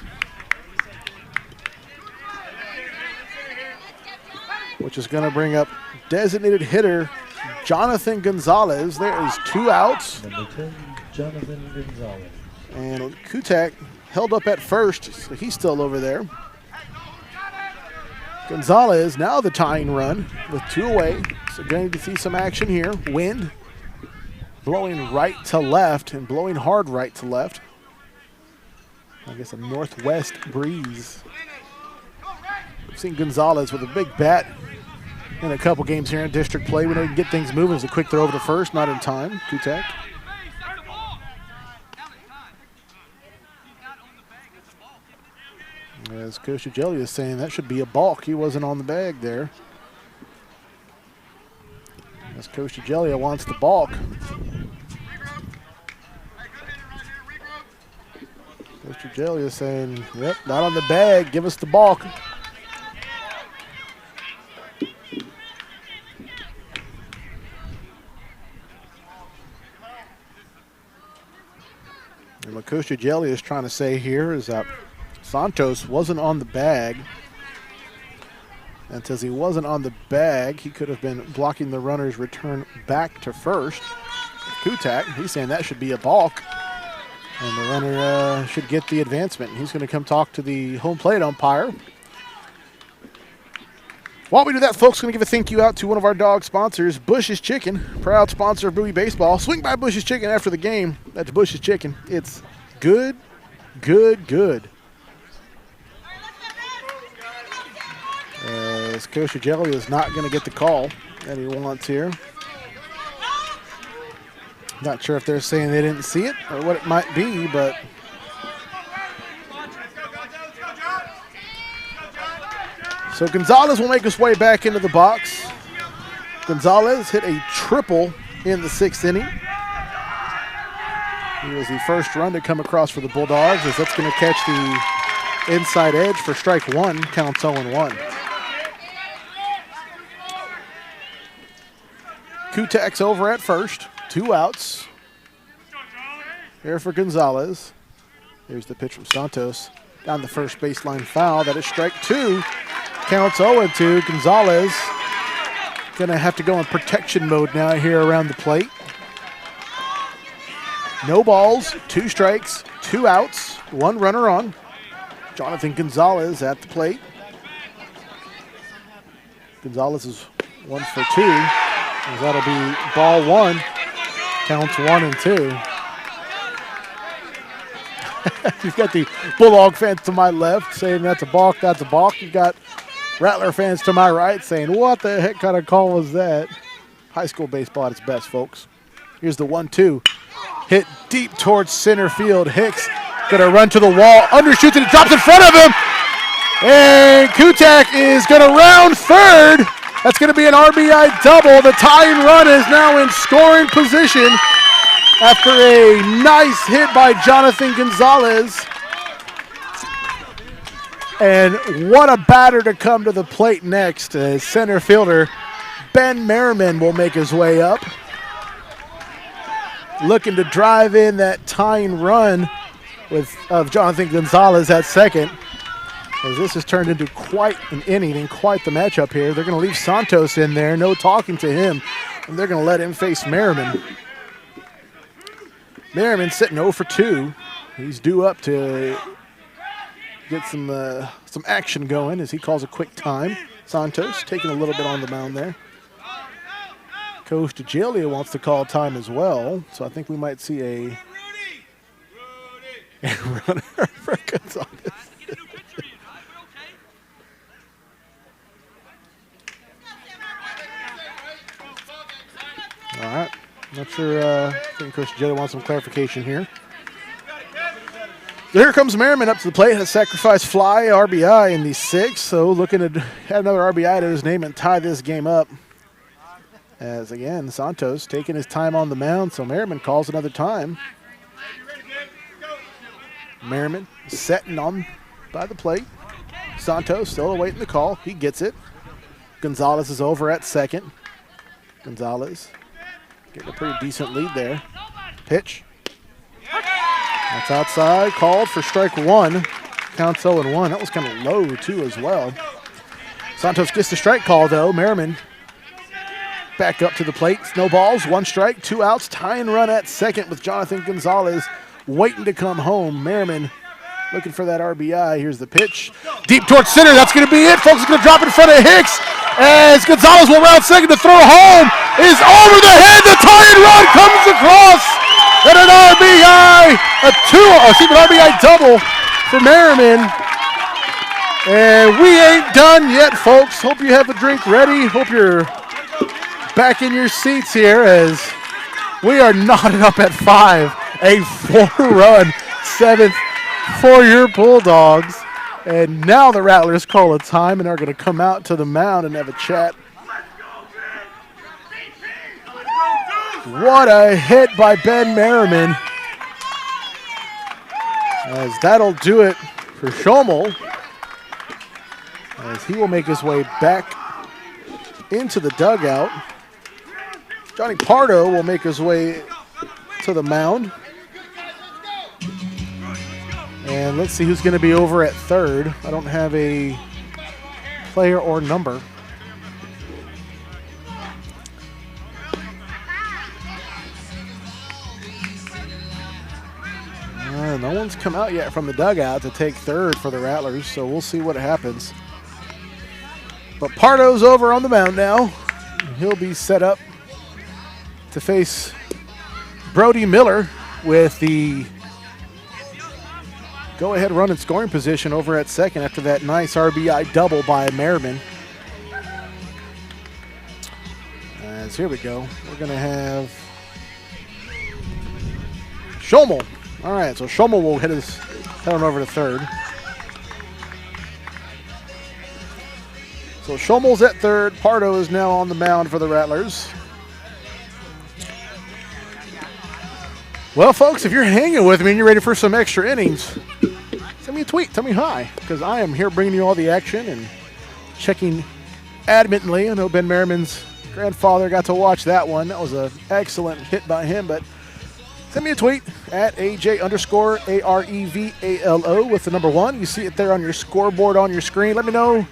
Which is going to bring up designated hitter Jonathan Gonzalez. There is 2 outs. Number 10, Jonathan Gonzalez. And Kutek held up at first, so he's still over there. Gonzalez now the tying run with 2 away. So going to see some action here. Wind blowing right to left and blowing hard right to left. I guess a northwest breeze. We've seen Gonzalez with a big bat in a couple games here in district play. We know he can get things moving. It's a quick throw over to first, not in time. Kutek. As Coach Agelia is saying, that should be a balk. He wasn't on the bag there. As Coach Agelia wants the balk. Coach Agelia is saying, yep, not on the bag. Give us the balk. And what Coach Agelia is trying to say here is that Santos wasn't on the bag. And since he wasn't on the bag, he could have been blocking the runner's return back to first. Kutak, he's saying that should be a balk. And the runner should get the advancement. He's going to come talk to the home plate umpire. While we do that, folks, going to give a thank you out to one of our dog sponsors, Bush's Chicken, proud sponsor of Bowie Baseball. Swing by Bush's Chicken after the game. That's Bush's Chicken. It's good, good, good. As Coach Agelli is not going to get the call that he wants here. Not sure if they're saying they didn't see it or what it might be, but so Gonzalez will make his way back into the box. Gonzalez hit a triple in the 6th inning. He was the first run to come across for the Bulldogs, as that's going to catch the inside edge for strike one, counts 0-1. Kutak's over at first, 2 outs. Here for Gonzalez. Here's the pitch from Santos. Down the first baseline foul, that is strike 2. Counts 0-2. Gonzalez going to have to go in protection mode now here around the plate. No balls, 2 strikes, 2 outs, 1 runner on. Jonathan Gonzalez at the plate. Gonzalez is 1 for 2. As that'll be ball 1. Counts 1-2. You've got the Bulldog fans to my left saying that's a balk, that's a balk. You've got Rattler fans to my right saying, what the heck kind of call was that? High school baseball at its best, folks. Here's the 1-2. Hit deep towards center field. Hicks gonna run to the wall, undershoots it, it drops in front of him. And Kutak is gonna round third. That's gonna be an RBI double. The tying run is now in scoring position after a nice hit by Jonathan Gonzalez. And what a batter to come to the plate next. Center fielder Ben Merriman will make his way up, looking to drive in that tying run of Jonathan Gonzalez at second. As this has turned into quite an inning and quite the matchup here. They're going to leave Santos in there, no talking to him, and they're going to let him face Merriman. Merriman sitting 0 for 2. He's due up to get some action going as he calls a quick time. Santos taking a little bit on the mound there. Coach DeGilia wants to call time as well, so I think we might see a runner for Gonzalez. All right, not sure. I think Coach DeGilia wants some clarification here. So here comes Merriman up to the plate, has sacrifice fly, RBI in the 6th, so looking to add another RBI to his name and tie this game up. As again, Santos taking his time on the mound, so Merriman calls another time. Merriman setting on by the plate. Santos still awaiting the call. He gets it. Gonzalez is over at second. Gonzalez getting a pretty decent lead there. Pitch. That's outside, called for strike 1. Counts 0-1. That was kind of low, too, as well. Santos gets the strike call, though. Merriman back up to the plate. No balls, 1 strike, 2 outs. Tying run at second with Jonathan Gonzalez waiting to come home. Merriman looking for that RBI. Here's the pitch. Deep towards center. That's going to be it, folks. It's going to drop in front of Hicks as Gonzalez will round second to throw home. Is over the head. The tying run comes across. And an RBI, an RBI double for Merriman. And we ain't done yet, folks. Hope you have a drink ready. Hope you're back in your seats here as we are knotted up at 5. A 4-run 7th for your Bulldogs. And now the Rattlers call a time and are going to come out to the mound and have a chat. What a hit by Ben Merriman. As that'll do it for Schommel. As he will make his way back into the dugout. Johnny Pardo will make his way to the mound. And let's see who's going to be over at third. I don't have a player or number. No one's come out yet from the dugout to take third for the Rattlers, so we'll see what happens. But Pardo's over on the mound now. He'll be set up to face Brody Miller with the go-ahead run in scoring position over at second after that nice RBI double by Merriman. As here we go. We're going to have Schommel. All right, so Schommel will head on over to third. So Schommel's at third. Pardo is now on the mound for the Rattlers. Well, folks, if you're hanging with me and you're ready for some extra innings, send me a tweet. Tell me hi, because I am here bringing you all the action and checking adamantly. I know Ben Merriman's grandfather got to watch that one. That was an excellent hit by him, but send me a tweet at AJ_AREVALO with the number 1. You see it there on your scoreboard on your screen. Let me know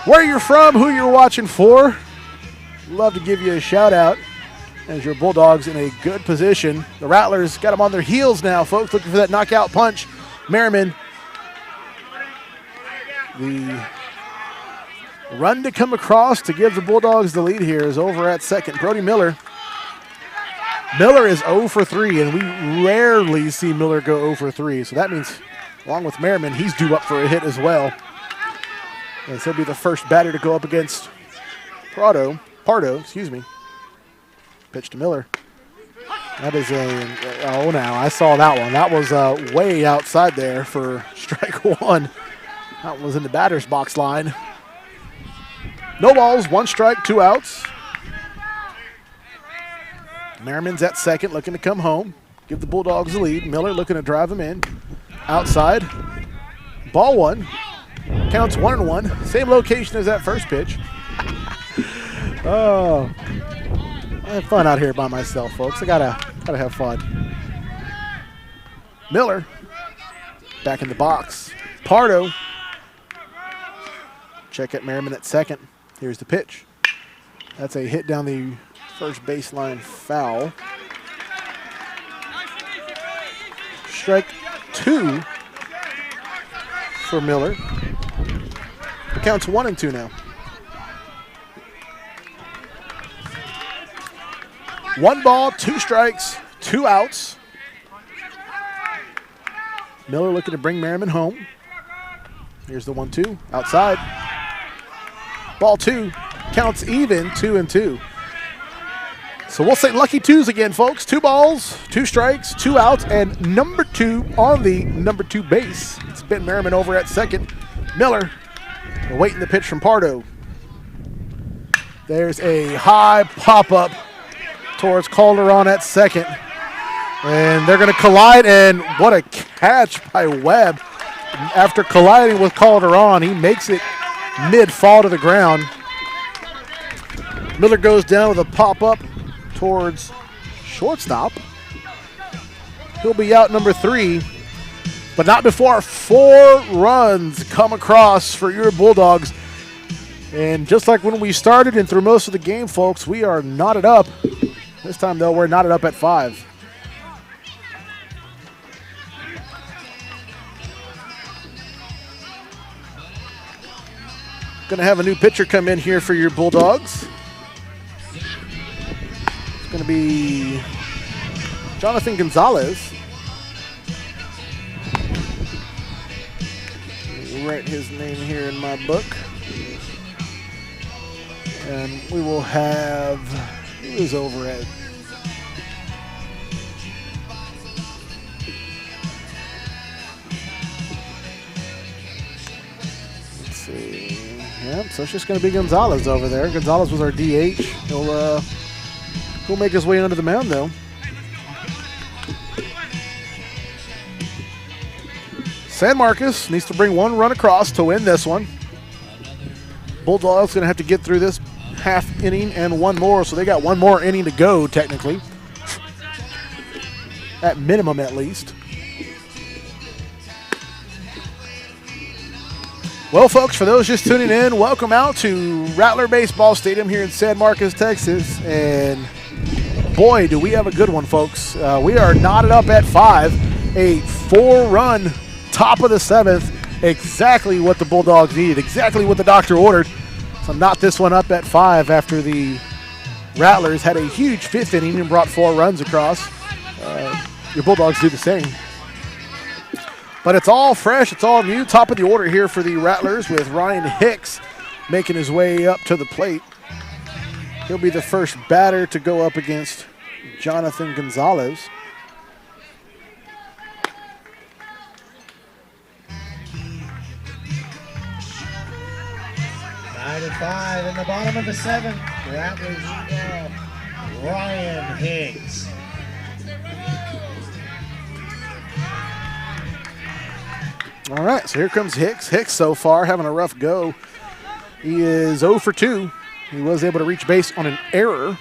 where you're from, who you're watching for. Love to give you a shout out as your Bulldogs in a good position. The Rattlers got them on their heels now, folks, looking for that knockout punch. Merriman, the run to come across to give the Bulldogs the lead here is over at second. Brody Miller. Miller is 0 for 3, and we rarely see Miller go 0 for 3. So that means, along with Merriman, he's due up for a hit as well. And so he'll be the first batter to go up against Pardo, excuse me. Pitch to Miller. That is now I saw that one. That was way outside there for strike 1. That was in the batter's box line. No balls, 1 strike, 2 outs. Merriman's at second, looking to come home. Give the Bulldogs the lead. Miller looking to drive him in. Outside. Ball 1. Counts 1-1. Same location as that first pitch. Oh, I have fun out here by myself, folks. I gotta have fun. Miller back in the box. Pardo. Check at Merriman at second. Here's the pitch. That's a hit down the first baseline foul. Strike 2 for Miller. It counts 1-2 now. 1 ball, 2 strikes, 2 outs. Miller looking to bring Merriman home. Here's the 1-2 outside. Ball 2 counts even, 2-2. So we'll say lucky 2s again, folks. 2 balls, 2 strikes, 2 outs, and number 2 on the number 2 base. It's Ben Merriman over at second. Miller awaiting the pitch from Pardo. There's a high pop-up towards Calderon at second. And they're going to collide, and what a catch by Webb. After colliding with Calderon, he makes it mid-fall to the ground. Miller goes down with a pop-up towards shortstop. He'll be out number 3, but not before 4 runs come across for your Bulldogs. And just like when we started and through most of the game, folks, we are knotted up. This time, though, we're knotted up at 5. Going to have a new pitcher come in here for your Bulldogs. It's going to be Jonathan Gonzalez. Write his name here in my book. And we will have, who is over at? Let's see. Yep, so it's just going to be Gonzalez over there. Gonzalez was our DH. He'll make his way onto the mound, though. San Marcos needs to bring 1 run across to win this one. Bulldogs going to have to get through this half inning and 1 more, so they got 1 more inning to go, technically. At minimum, at least. Well, folks, for those just tuning in, welcome out to Rattler Baseball Stadium here in San Marcos, Texas. And boy, do we have a good one, folks. We are knotted up at 5, a 4-run top of the 7th, exactly what the Bulldogs needed, exactly what the doctor ordered. So knot this one up at 5 after the Rattlers had a huge 5th inning and brought 4 runs across. Your Bulldogs do the same. But it's all fresh, it's all new. Top of the order here for the Rattlers with Ryan Hicks making his way up to the plate. He'll be the first batter to go up against Jonathan Gonzalez. Nine and 5 in the bottom of the 7th. Rattlers Ryan Hicks. All right, so here comes Hicks. Hicks so far having a rough go. He is 0 for 2. He was able to reach base on an error,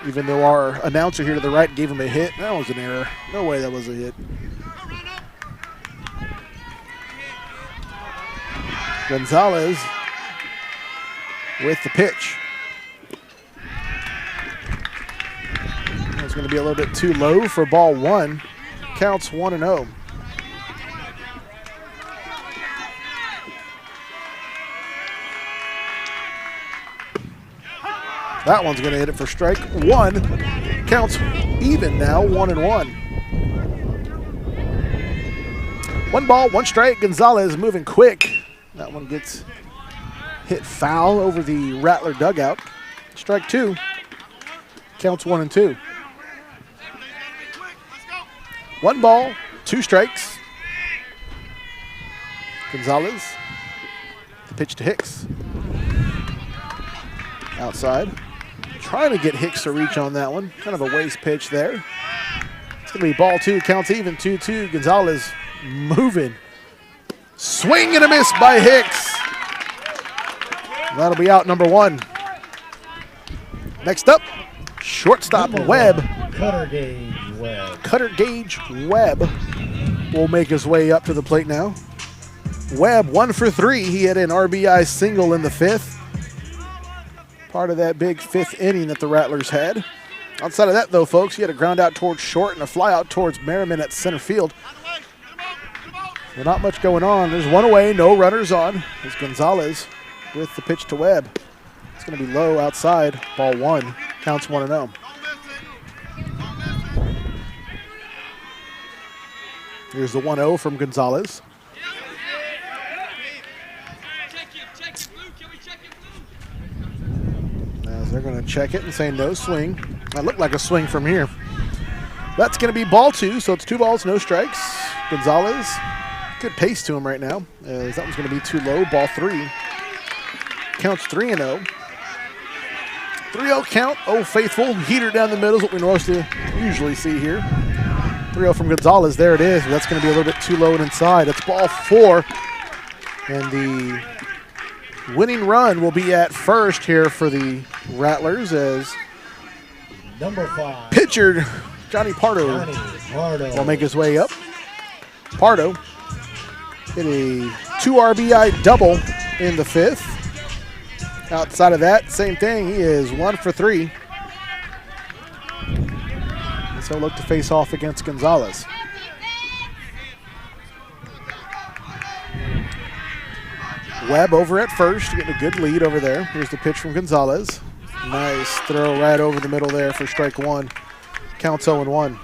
even though our announcer here to the right gave him a hit. That was an error. No way that was a hit. Gonzalez with the pitch. It's going to be a little bit too low for ball 1. Counts 1-0. That one's going to hit it for strike 1. Counts even now, 1-1. 1 ball, 1 strike. Gonzalez moving quick. That one gets hit foul over the Rattler dugout. Strike 2. Counts 1-2. 1 ball, 2 strikes. Gonzalez. The pitch to Hicks. Outside. Trying to get Hicks to reach on that one. Kind of a waste pitch there. It's going to be ball 2. Counts even, 2-2. Gonzalez moving. Swing and a miss by Hicks. That'll be out number 1. Next up, shortstop Webb. Cutter Gauge Webb. Cutter Gauge Webb will make his way up to the plate now. Webb 1 for 3. He had an RBI single in the 5th. Part of that big 5th inning that the Rattlers had. Outside of that, though, folks, he had a ground out towards short and a fly out towards Merriman at center field. So not much going on. There's 1 away, no runners on. There's Gonzalez with the pitch to Webb. It's going to be low outside, ball 1. Counts 1-0. Here's the 1-0 from Gonzalez. As they're going to check it and say no swing. That looked like a swing from here. That's going to be ball 2, so it's 2 balls, no strikes. Gonzalez, good pace to him right now. As that one's going to be too low, ball 3. Counts 3-0. 3-0 count, oh faithful. Heater down the middle is what we usually see here. 3-0 from Gonzalez, there it is. That's going to be a little bit too low and inside. It's ball 4. And the winning run will be at first here for the Rattlers as number 5. pitcher Johnny Pardo will make his way up. Pardo hit a 2 RBI double in the 5th. Outside of that, same thing. He is 1 for 3. And so look to face off against Gonzalez. Webb over at first, getting a good lead over there. Here's the pitch from Gonzalez. Nice throw right over the middle there for strike 1. Counts 0-1.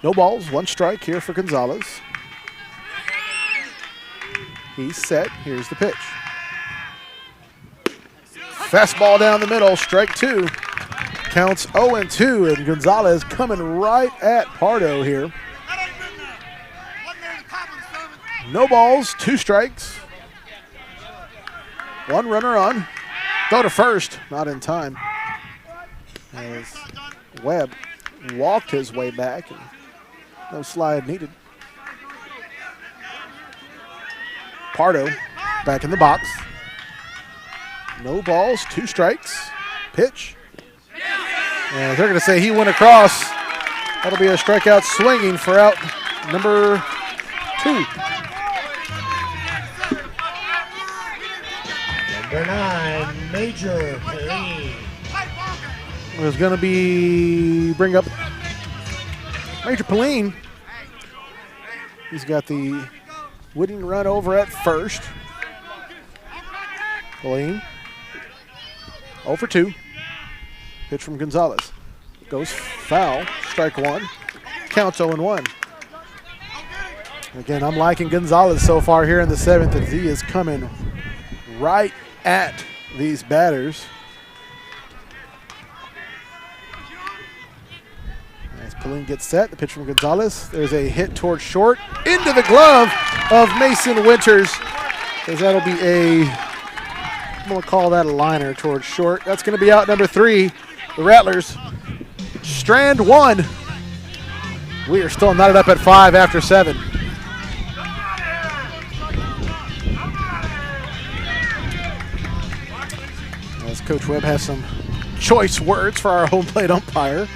No balls, 1 strike here for Gonzalez. He's set. Here's the pitch. Fastball down the middle, strike 2. Counts 0-2, and Gonzalez coming right at Pardo here. No balls, 2 strikes. 1 runner on. Throw to first, not in time. As Webb walked his way back, and no slide needed. Pardo back in the box. No balls, 2 strikes. Pitch. And they're going to say he went across. That'll be a strikeout swinging for out number 2. Number 9, Major Pauline. Is going to bring up Major Pauline. He's got the winning run over at first. Pauline, 0 for 2. Pitch from Gonzalez. Goes foul. Strike 1. Counts 0-1. Again, I'm liking Gonzalez so far here in the 7th as he is coming right at these batters. As Pauline gets set, the pitch from Gonzalez. There's a hit towards short into the glove of Mason Winters. As that'll be I'm going to call that a liner towards short. That's going to be out number 3. The Rattlers strand 1. We are still knotted up at 5 after 7. As Coach Webb has some choice words for our home plate umpire.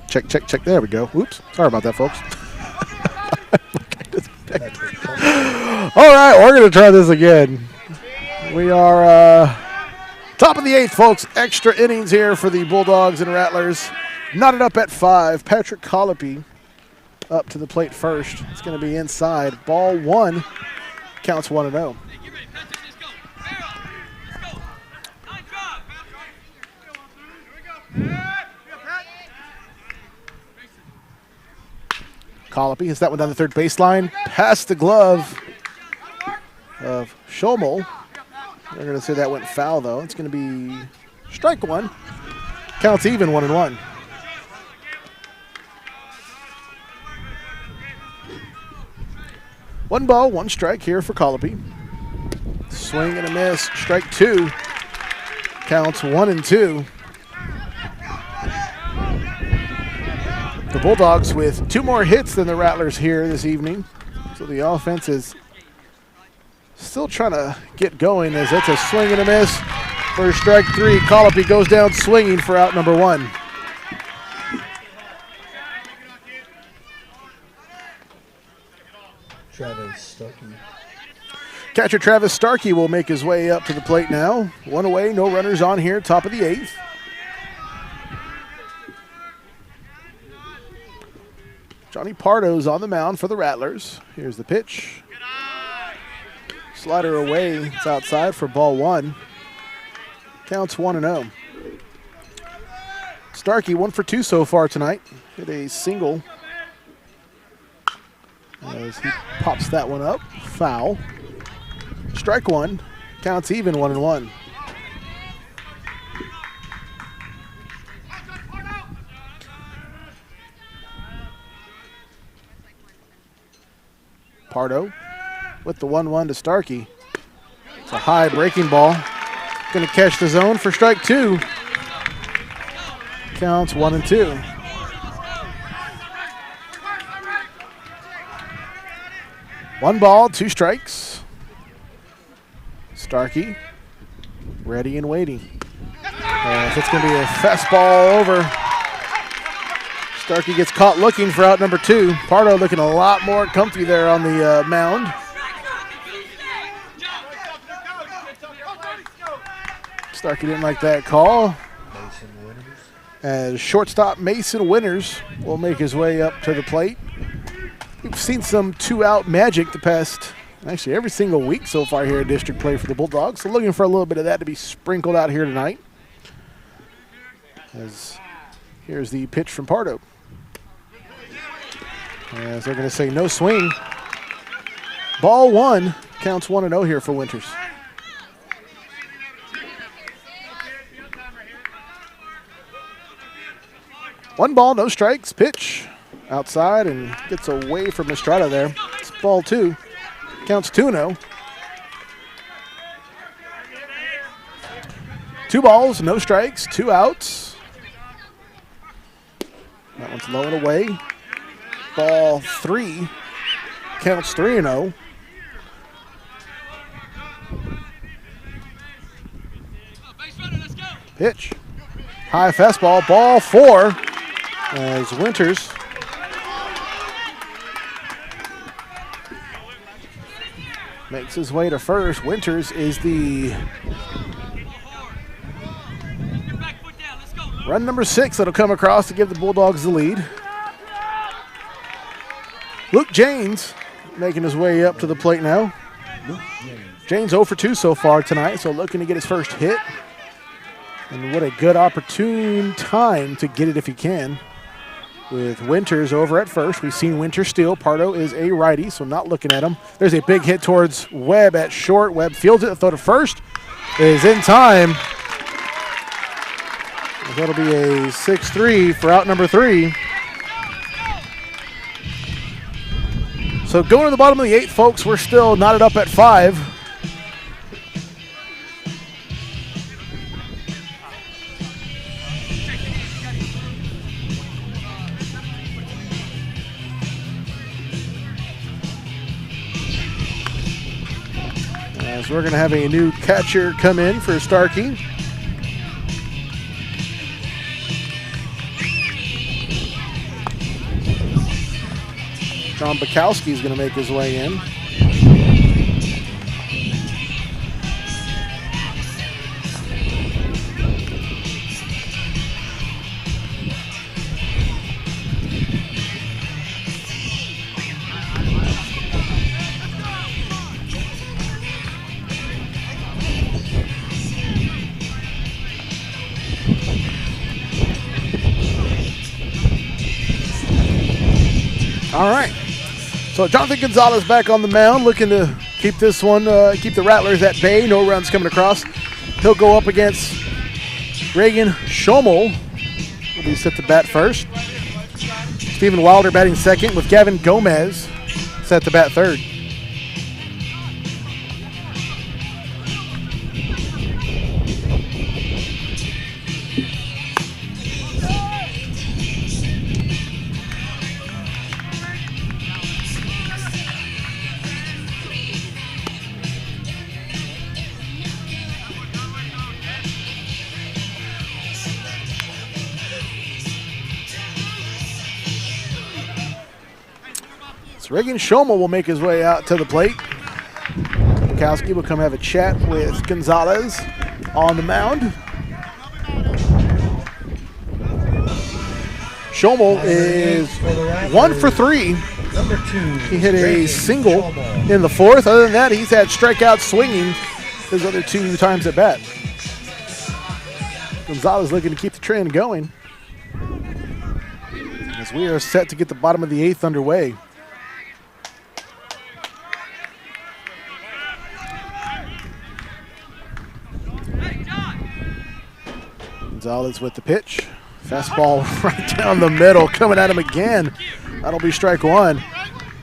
Check, check, check. There we go. Oops. Sorry about that, folks. All right, we're going to try this again. We are top of the 8th, folks. Extra innings here for the Bulldogs and Rattlers. Knotted up at 5. Patrick Colopy up to the plate first. It's going to be inside. Ball 1. Counts 1-0. Colopy hits that one down the third baseline. Past the glove of Schomel. They're going to say that went foul, though. It's going to be strike 1. Counts even 1-1. One ball, 1 strike here for Colopy. Swing and a miss. Strike 2. Counts 1-2. The Bulldogs with 2 more hits than the Rattlers here this evening. So the offense is still trying to get going as it's a swing and a miss for strike 3. Colopy goes down swinging for out number 1. Travis Starkey. Catcher Travis Starkey will make his way up to the plate now. 1 away, no runners on here, top of the 8th. Johnny Pardo's on the mound for the Rattlers. Here's the pitch. Slider away. It's outside for ball 1. Counts 1-0. Starkey 1 for 2 so far tonight. Hit a single as he pops that one up. Foul. Strike 1. Counts even 1-1. Pardo with the 1-1 to Starkey. It's a high breaking ball. Going to catch the zone for strike 2. Counts 1-2. One ball, 2 strikes. Starkey ready and waiting. It's going to be a fastball over. Starkey gets caught looking for out number 2. Pardo looking a lot more comfy there on the mound. Starkey didn't like that call. As shortstop Mason Winters will make his way up to the plate. We've seen some two-out magic the past, actually every single week so far here in district play for the Bulldogs. So looking for a little bit of that to be sprinkled out here tonight. As here's the pitch from Pardo. As they're going to say no swing. Ball one, counts 1-0 here for Winters. One ball, no strikes, pitch outside and gets away from Estrada there. It's ball two, counts 2-0. 2 balls, no strikes, 2 outs. That one's low and away. Ball 3, counts 3-0. Pitch, high fastball, ball 4. As Winters makes his way to first. Winters is the run number 6 that'll come across to give the Bulldogs the lead. Luke Janes making his way up to the plate now. Janes 0 for 2 so far tonight, so looking to get his first hit. And what a good opportune time to get it if he can. With Winters over at first. We've seen Winters steal. Pardo is a righty, so not looking at him. There's a big hit towards Webb at short. Webb fields it. Throw to first is in time. That'll be a 6-3 for out number 3. So going to the bottom of the 8th, folks, we're still knotted up at 5. As we're going to have a new catcher come in for Starkey. John Bukowski is going to make his way in. All right. So Jonathan Gonzalez back on the mound, looking to keep this one, keep the Rattlers at bay. No runs coming across. He'll go up against Reagan Schommel. Will be set to bat first. Stephen Wilder batting second with Gavin Gomez set to bat third. Reagan Schommel will make his way out to the plate. Bukowski will come have a chat with Gonzalez on the mound. Schommel is 1 for 3. Number 2. He hit a single in the 4th. Other than that, he's had strikeouts swinging his other 2 times at bat. Gonzalez looking to keep the trend going as we are set to get the bottom of the 8th underway. Gonzalez with the pitch. Fastball right down the middle, coming at him again. That'll be strike 1.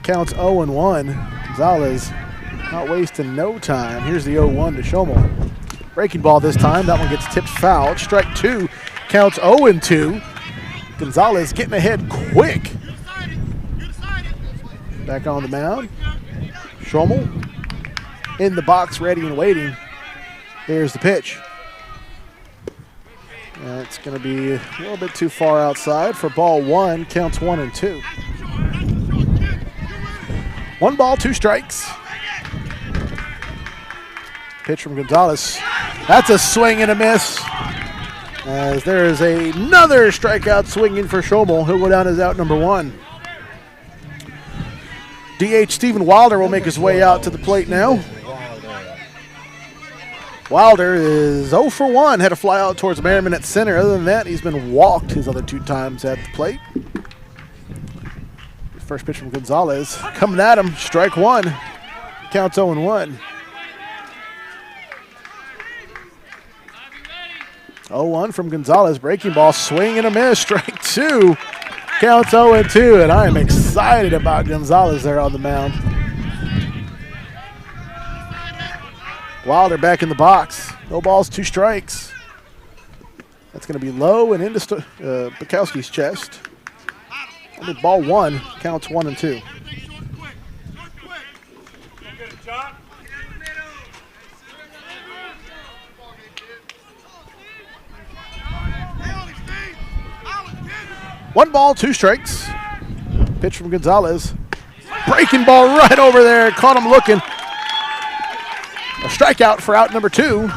Counts 0-1. Gonzalez not wasting no time. Here's the 0-1 to Schommel. Breaking ball this time. That one gets tipped foul. Strike 2. Counts 0-2. Gonzalez getting ahead quick. Back on the mound. Schommel in the box, ready and waiting. There's the pitch. It's going to be a little bit too far outside for ball 1. Counts 1-2. 1 ball, 2 strikes. Pitch from Gonzalez. That's a swing and a miss. As there is another strikeout swinging for Schomel. He'll go down as out number 1. DH Stephen Wilder will make his way out to the plate now. Wilder is 0 for 1. Had a fly out towards Merriman at center. Other than that, he's been walked his other 2 times at the plate. First pitch from Gonzalez. Coming at him. Strike 1. Counts 0-1. 0-1 from Gonzalez. Breaking ball. Swing and a miss. Strike 2. Counts 0-2. And I am excited about Gonzalez there on the mound. Wilder back in the box. No balls, 2 strikes. That's going to be low and into Bukowski's chest. Only ball 1. Counts 1-2. One ball, 2 strikes. Pitch from Gonzalez. Breaking ball right over there. Caught him looking. A strikeout for out number 2,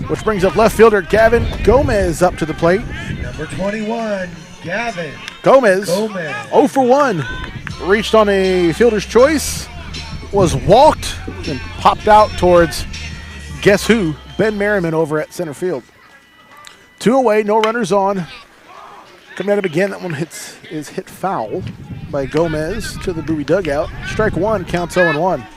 which brings up left fielder Gavin Gomez up to the plate. Number 21, Gavin Gomez. 0 for 1. Reached on a fielder's choice. Was walked and popped out towards guess who? Ben Merriman over at center field. 2 away, no runners on. Coming at him again. That one is hit foul by Gomez to the Bowie dugout. Strike 1, counts 0-1.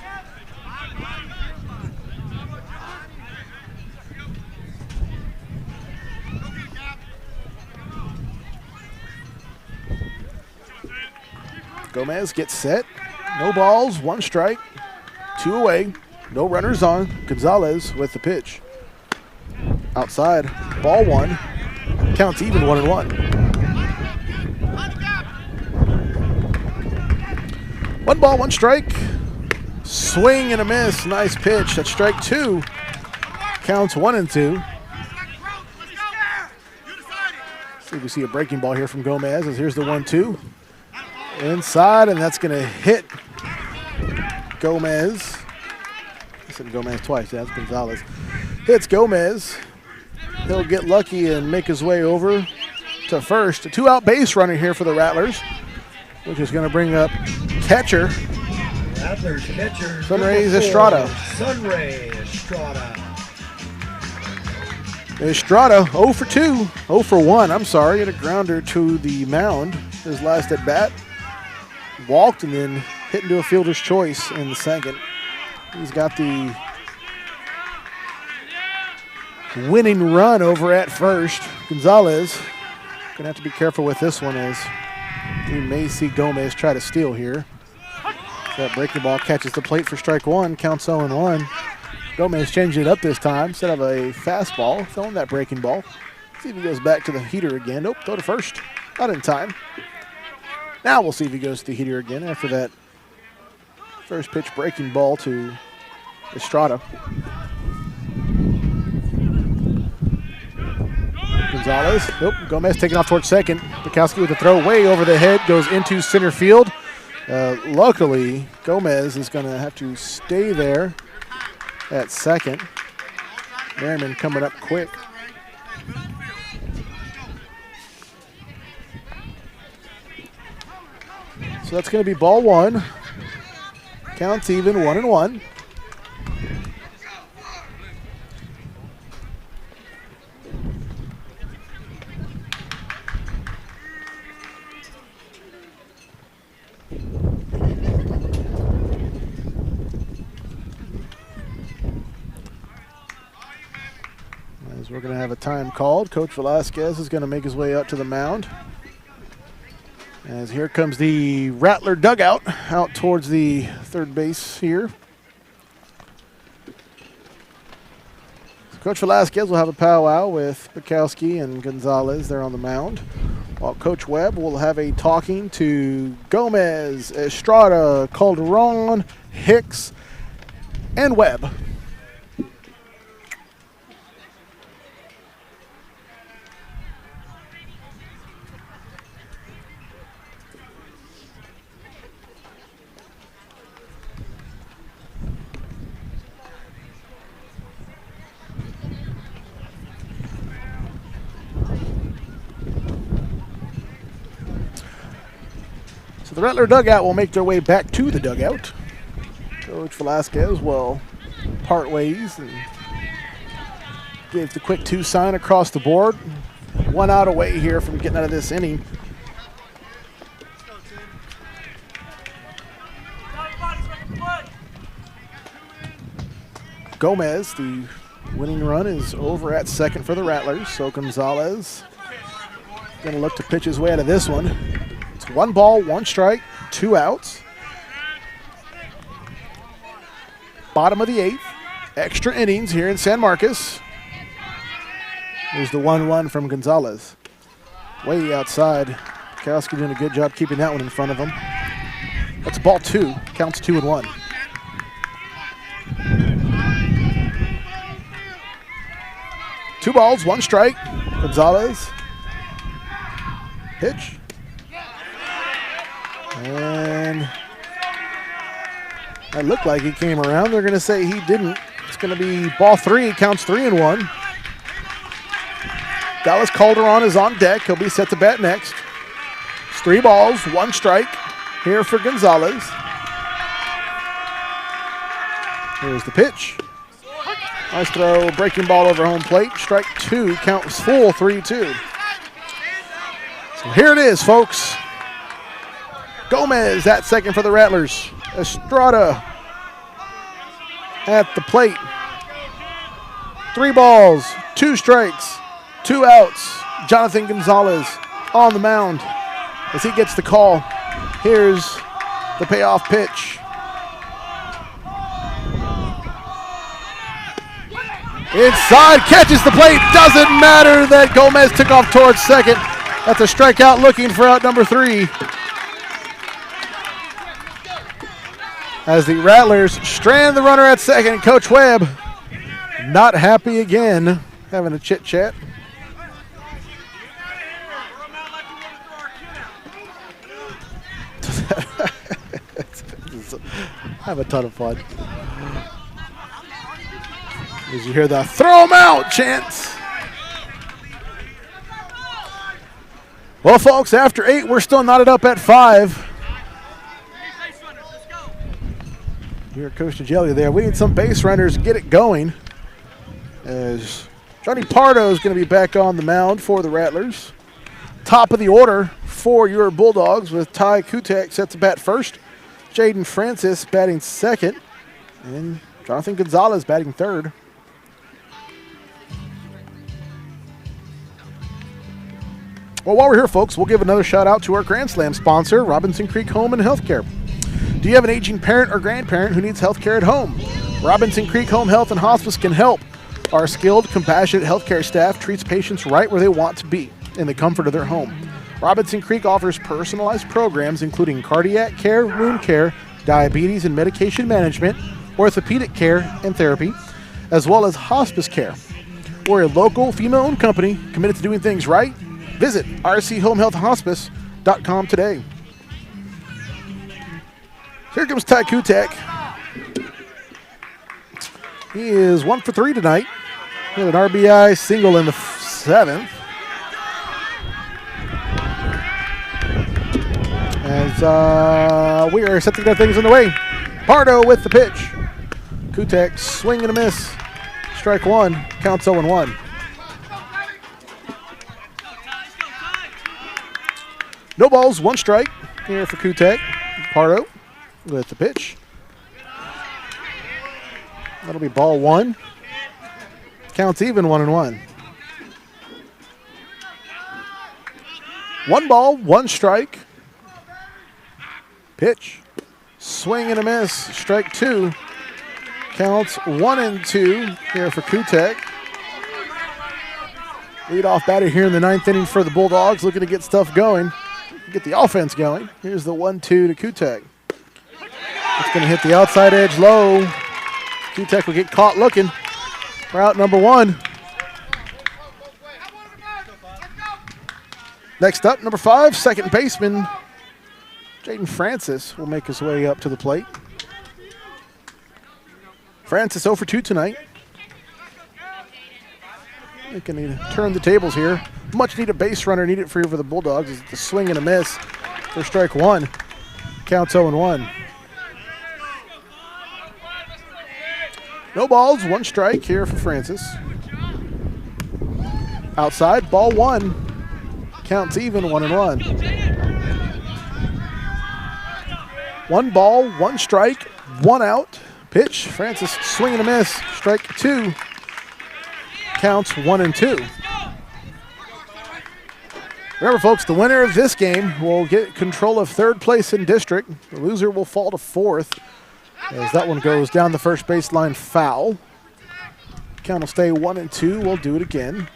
Gomez gets set. No balls, 1 strike. 2 away. No runners on. Gonzalez with the pitch. Outside. Ball 1. Counts even 1-1. 1 ball, 1 strike. Swing and a miss. Nice pitch. That's strike 2. Counts 1-2. See if we see a breaking ball here from Gomez. As here's the 1-2. Inside, and that's going to hit Gomez. I said Gomez twice. That's Gonzalez. Hits Gomez. He'll get lucky and make his way over to first. A 2-out base runner here for the Rattlers, which is going to bring up catcher. Rattlers catcher. Sunray Estrada. Sunray Estrada. Estrada 0 for 2. 0 for 1. I'm sorry. Hit a grounder to the mound. His last at bat. Walked and then hit into a fielder's choice in the second. He's got the winning run over at first. Gonzalez going to have to be careful with this one as we may see Gomez try to steal here. That breaking ball catches the plate for strike 1, counts 0-1. Gomez changed it up this time. Instead of a fastball, throwing that breaking ball. See if he goes back to the heater again. Nope, throw to first. Not in time. Now we'll see if he goes to the heater again after that first pitch breaking ball to Estrada. Gonzalez. Nope. Gomez taking off towards second. Bukowski with a throw way over the head. Goes into center field. Luckily, Gomez is going to have to stay there at second. Merriman coming up quick. So that's going to be ball 1. Counts even, 1-1. As we're going to have a time called, Coach Velasquez is going to make his way out to the mound. As here comes the Rattler dugout out towards the third base here. Coach Velasquez will have a powwow with Bukowski and Gonzalez there on the mound, while Coach Webb will have a talking to Gomez, Estrada, Calderon, Hicks, and Webb. The Rattler dugout will make their way back to the dugout. Coach Velasquez will part ways and give the quick 2 sign across the board. 1 out away here from getting out of this inning. Gomez, the winning run, is over at second for the Rattlers. So Gonzalez going to look to pitch his way out of this one. It's 1 ball, 1 strike, 2 outs. Bottom of the 8th. Extra innings here in San Marcos. There's the 1-1 from Gonzalez. Way outside. Kowski doing a good job keeping that one in front of him. That's ball 2. Counts 2-1. Two balls, 1 strike. Gonzalez. Pitch. And that looked like he came around. They're going to say he didn't. It's going to be ball 3. Counts 3-1. Dallas Calderon is on deck. He'll be set to bat next. It's 3 balls, 1 strike here for Gonzalez. Here's the pitch. Nice throw, breaking ball over home plate. Strike 2, counts full, 3-2. So here it is, folks. Gomez at second for the Rattlers. Estrada at the plate. 3 balls, 2 strikes, 2 outs. Jonathan Gonzalez on the mound as he gets the call. Here's the payoff pitch. Inside, catches the plate. Doesn't matter that Gomez took off towards second. That's a strikeout looking for out number 3. As the Rattlers strand the runner at second, Coach Webb not happy again, having a chit-chat. I have a ton of fun. As you hear the throw him out chants. Well, folks, after 8, we're still knotted up at 5. Here, Coach DeGelli there. We need some base runners to get it going. As Johnny Pardo is going to be back on the mound for the Rattlers. Top of the order for your Bulldogs with Ty Kutek set to bat first. Jaden Francis batting second. And Jonathan Gonzalez batting third. Well, while we're here, folks, we'll give another shout out to our Grand Slam sponsor, Robinson Creek Home and Healthcare. Do you have an aging parent or grandparent who needs health care at home? Robinson Creek Home Health and Hospice can help. Our skilled, compassionate healthcare staff treats patients right where they want to be, in the comfort of their home. Robinson Creek offers personalized programs including cardiac care, wound care, diabetes and medication management, orthopedic care and therapy, as well as hospice care. We're a local, female-owned company committed to doing things right. Visit rchomehealthhospice.com today. Here comes Ty Kutek. He is 1 for 3 tonight. He had an RBI single in the 7th. As we are set to get things underway. Pardo with the pitch. Kutek swing and a miss. Strike 1, counts 0-1. No balls, 1 strike here for Kutek. Pardo with the pitch. That'll be ball 1. Counts even, 1-1. 1 ball, 1 strike. Pitch. Swing and a miss. Strike 2. Counts 1-2 here for Kutek. Leadoff batter here in the 9th inning for the Bulldogs, looking to get stuff going. Get the offense going. Here's the 1-2 to Kutek. It's going to hit the outside edge low. Kutek will get caught looking for out number 1. Next up, number 5, second baseman Jaden Francis will make his way up to the plate. Francis 0 for 2 tonight. They can need to turn the tables here. Much needed base runner needed for the Bulldogs. It's the swing and a miss for strike 1. Counts 0-1. No balls, 1 strike here for Francis. Outside, ball 1. Counts even, 1-1. 1 ball, 1 strike, 1 out. Pitch, Francis swing and a miss. Strike 2. Counts 1-2. Remember, folks, the winner of this game will get control of 3rd place in district. The loser will fall to 4th as that one goes down the first baseline foul. Count will stay 1-2. We'll do it again.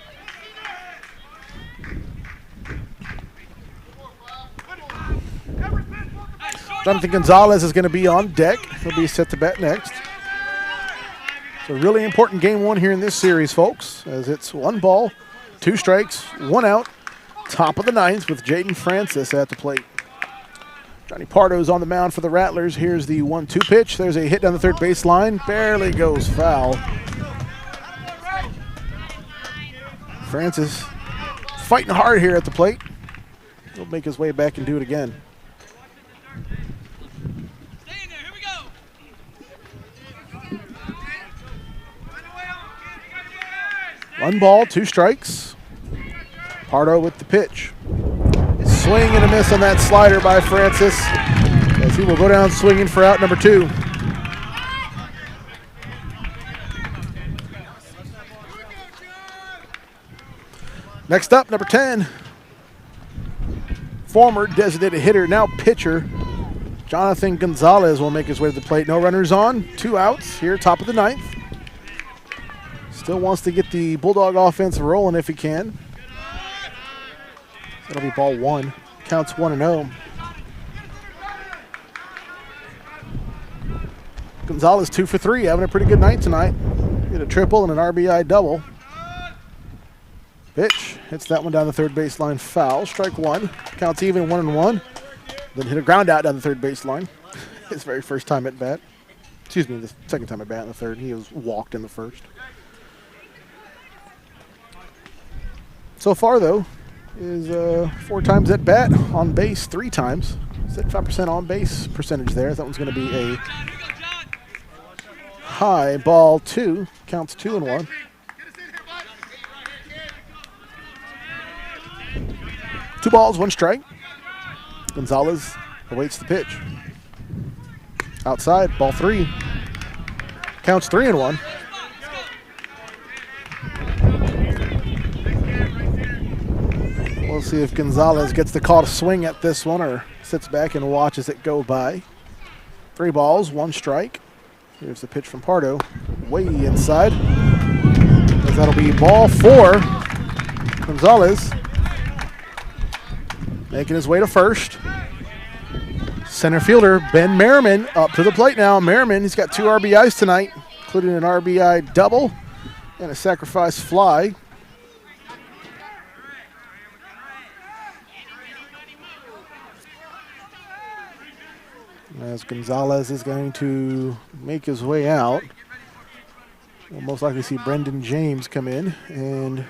Jonathan Gonzalez is going to be on deck. He'll be set to bat next. It's a really important game 1 here in this series, folks, as it's 1 ball, 2 strikes, 1 out. Top of the 9th with Jaden Francis at the plate. Johnny Pardo's on the mound for the Rattlers. Here's the 1-2 pitch. There's a hit down the 3rd baseline. Barely goes foul. Francis fighting hard here at the plate. He'll make his way back and do it again. Stay in there. Here we go. 1 ball, 2 strikes. Pardo with the pitch. Swing and a miss on that slider by Francis as he will go down swinging for out number 2. Next up, number 10. Former designated hitter, now pitcher, Jonathan Gonzalez will make his way to the plate. No runners on, 2 outs here, top of the 9th. Still wants to get the Bulldog offense rolling if he can. That'll be ball 1. Counts 1-0. Gonzalez 2 for 3, having a pretty good night tonight. Hit a triple and an RBI double. Pitch hits that one down the 3rd baseline foul. Strike 1. Counts even, 1-1. Then hit a ground out down the 3rd baseline. His very first time at bat. Excuse me, the 2nd time at bat in the 3rd. He was walked in the 1st. So far, though, is 4 times at bat, on base 3 times. 75% on base percentage there. That one's going to be a high. Ball 2. Counts 2-1. Two balls, 1 strike. Gonzalez awaits the pitch. Outside, ball 3. Counts 3-1. We'll see if Gonzalez gets the call to swing at this one or sits back and watches it go by. 3 balls, 1 strike. Here's the pitch from Pardo. Way inside. As that'll be ball 4. Gonzalez making his way to first. Center fielder Ben Merriman up to the plate now. Merriman, he's got 2 RBIs tonight, including an RBI double and a sacrifice fly. As Gonzalez is going to make his way out, we'll most likely see Brendan James come in, and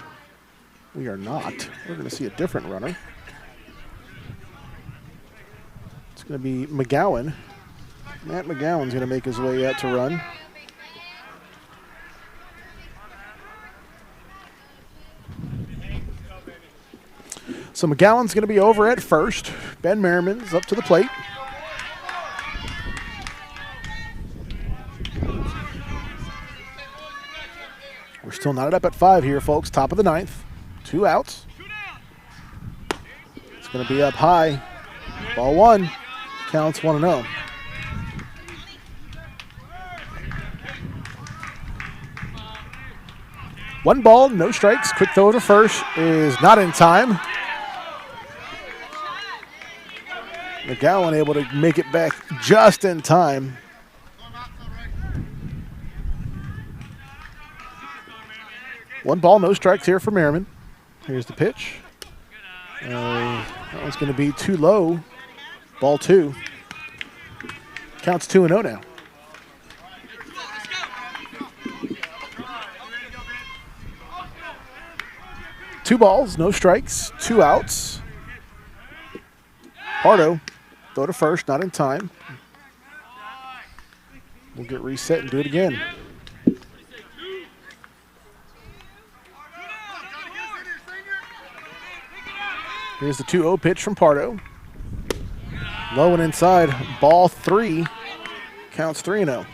we are not. We're going to see a different runner. It's going to be McGowan. Matt McGowan's going to make his way out to run. So McGowan's going to be over at first. Ben Merriman's up to the plate. We're still knotted up at 5 here, folks. Top of the 9th. 2 outs. It's going to be up high. Ball 1. Counts 1-0. One ball, no strikes. Quick throw to first is not in time. McGowan able to make it back just in time. One ball, no strikes here for Merriman. Here's the pitch. That one's going to be too low. Ball 2. Counts 2-0 now. Two balls, no strikes, 2 outs. Pardo Throw to first, not in time. We'll get reset and do it again. Here's the 2-0 pitch from Pardo. Low and inside, ball 3. Counts 3-0.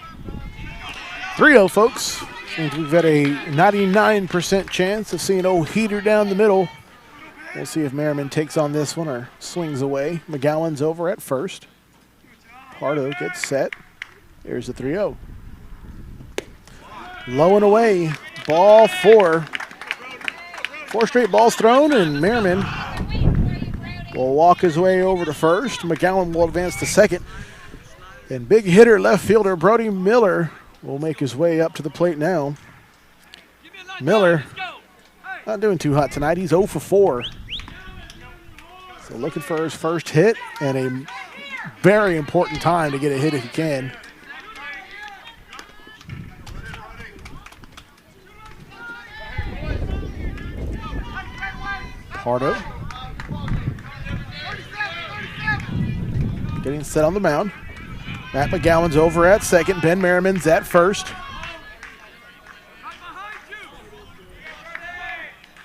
3-0, folks. Means we've got a 99% chance of seeing old Heater down the middle. We'll see if Merriman takes on this one or swings away. McGowan's over at first. Pardo gets set. Here's the 3-0. Low and away, ball 4. 4 straight balls thrown, and Merriman will walk his way over to first. McGowan will advance to second. And big hitter left fielder Brody Miller will make his way up to the plate now. Miller not doing too hot tonight. He's 0 for 4. So looking for his first hit and a very important time to get a hit if he can. Pardo getting set on the mound. Matt McGowan's over at second. Ben Merriman's at first.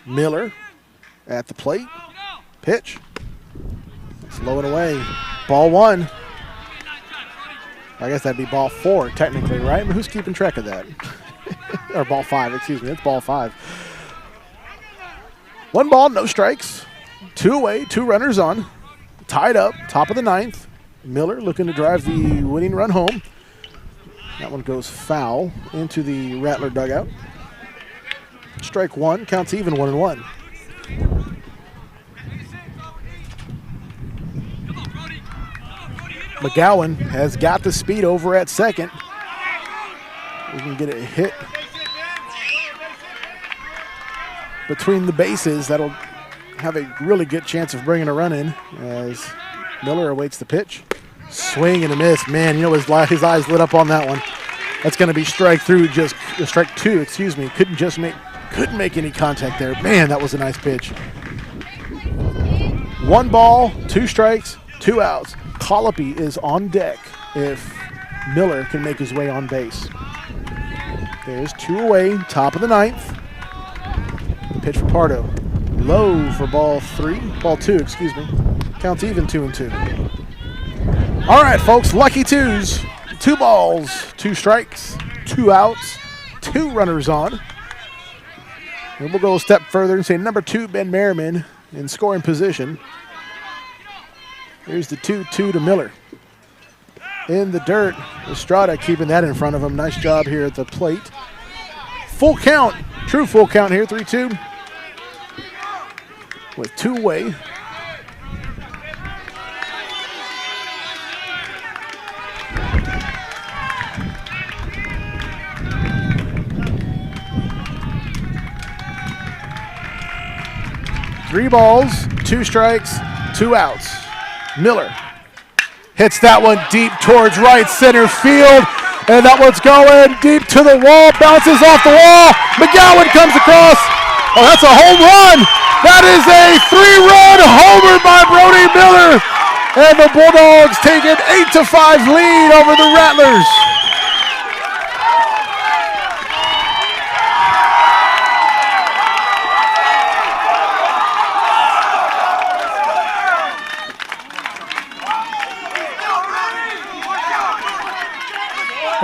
Miller at the plate. Pitch. It's low and away. Ball 1. I guess that'd be ball 4 technically, right? I mean, who's keeping track of that? Or ball 5, excuse me. It's ball 5. 1 ball, no strikes. 2 away, 2 runners on. Tied up, top of the 9th. Miller looking to drive the winning run home. That one goes foul into the Rattler dugout. Strike 1, counts even 1-1. McGowan has got the speed over at second. We can get a hit between the bases. That'll have a really good chance of bringing a run in as Miller awaits the pitch. Swing and a miss. Man, you know his eyes lit up on that one. That's going to be strike 2, excuse me. Couldn't make any contact there. Man, that was a nice pitch. 1 ball, 2 strikes, 2 outs. Colopy is on deck if Miller can make his way on base. There's 2 away, top of the 9th. The pitch for Pardo. Low for ball 2, excuse me. Counts even 2-2. All right, folks, lucky 2s. 2 balls, 2 strikes, 2 outs, 2 runners on. And we'll go a step further and say number 2, Ben Merriman, in scoring position. Here's the 2-2 to Miller. In the dirt, Estrada keeping that in front of him. Nice job here at the plate. Full count, true full count here, 3-2. With 2 away. Three balls, 2 strikes, 2 outs. Miller hits that one deep towards right center field, and that one's going deep to the wall, bounces off the wall. McGowan comes across. Oh, that's a home run. That is a 3-run homer by Brody Miller, and the Bulldogs take an 8-5 lead over the Rattlers.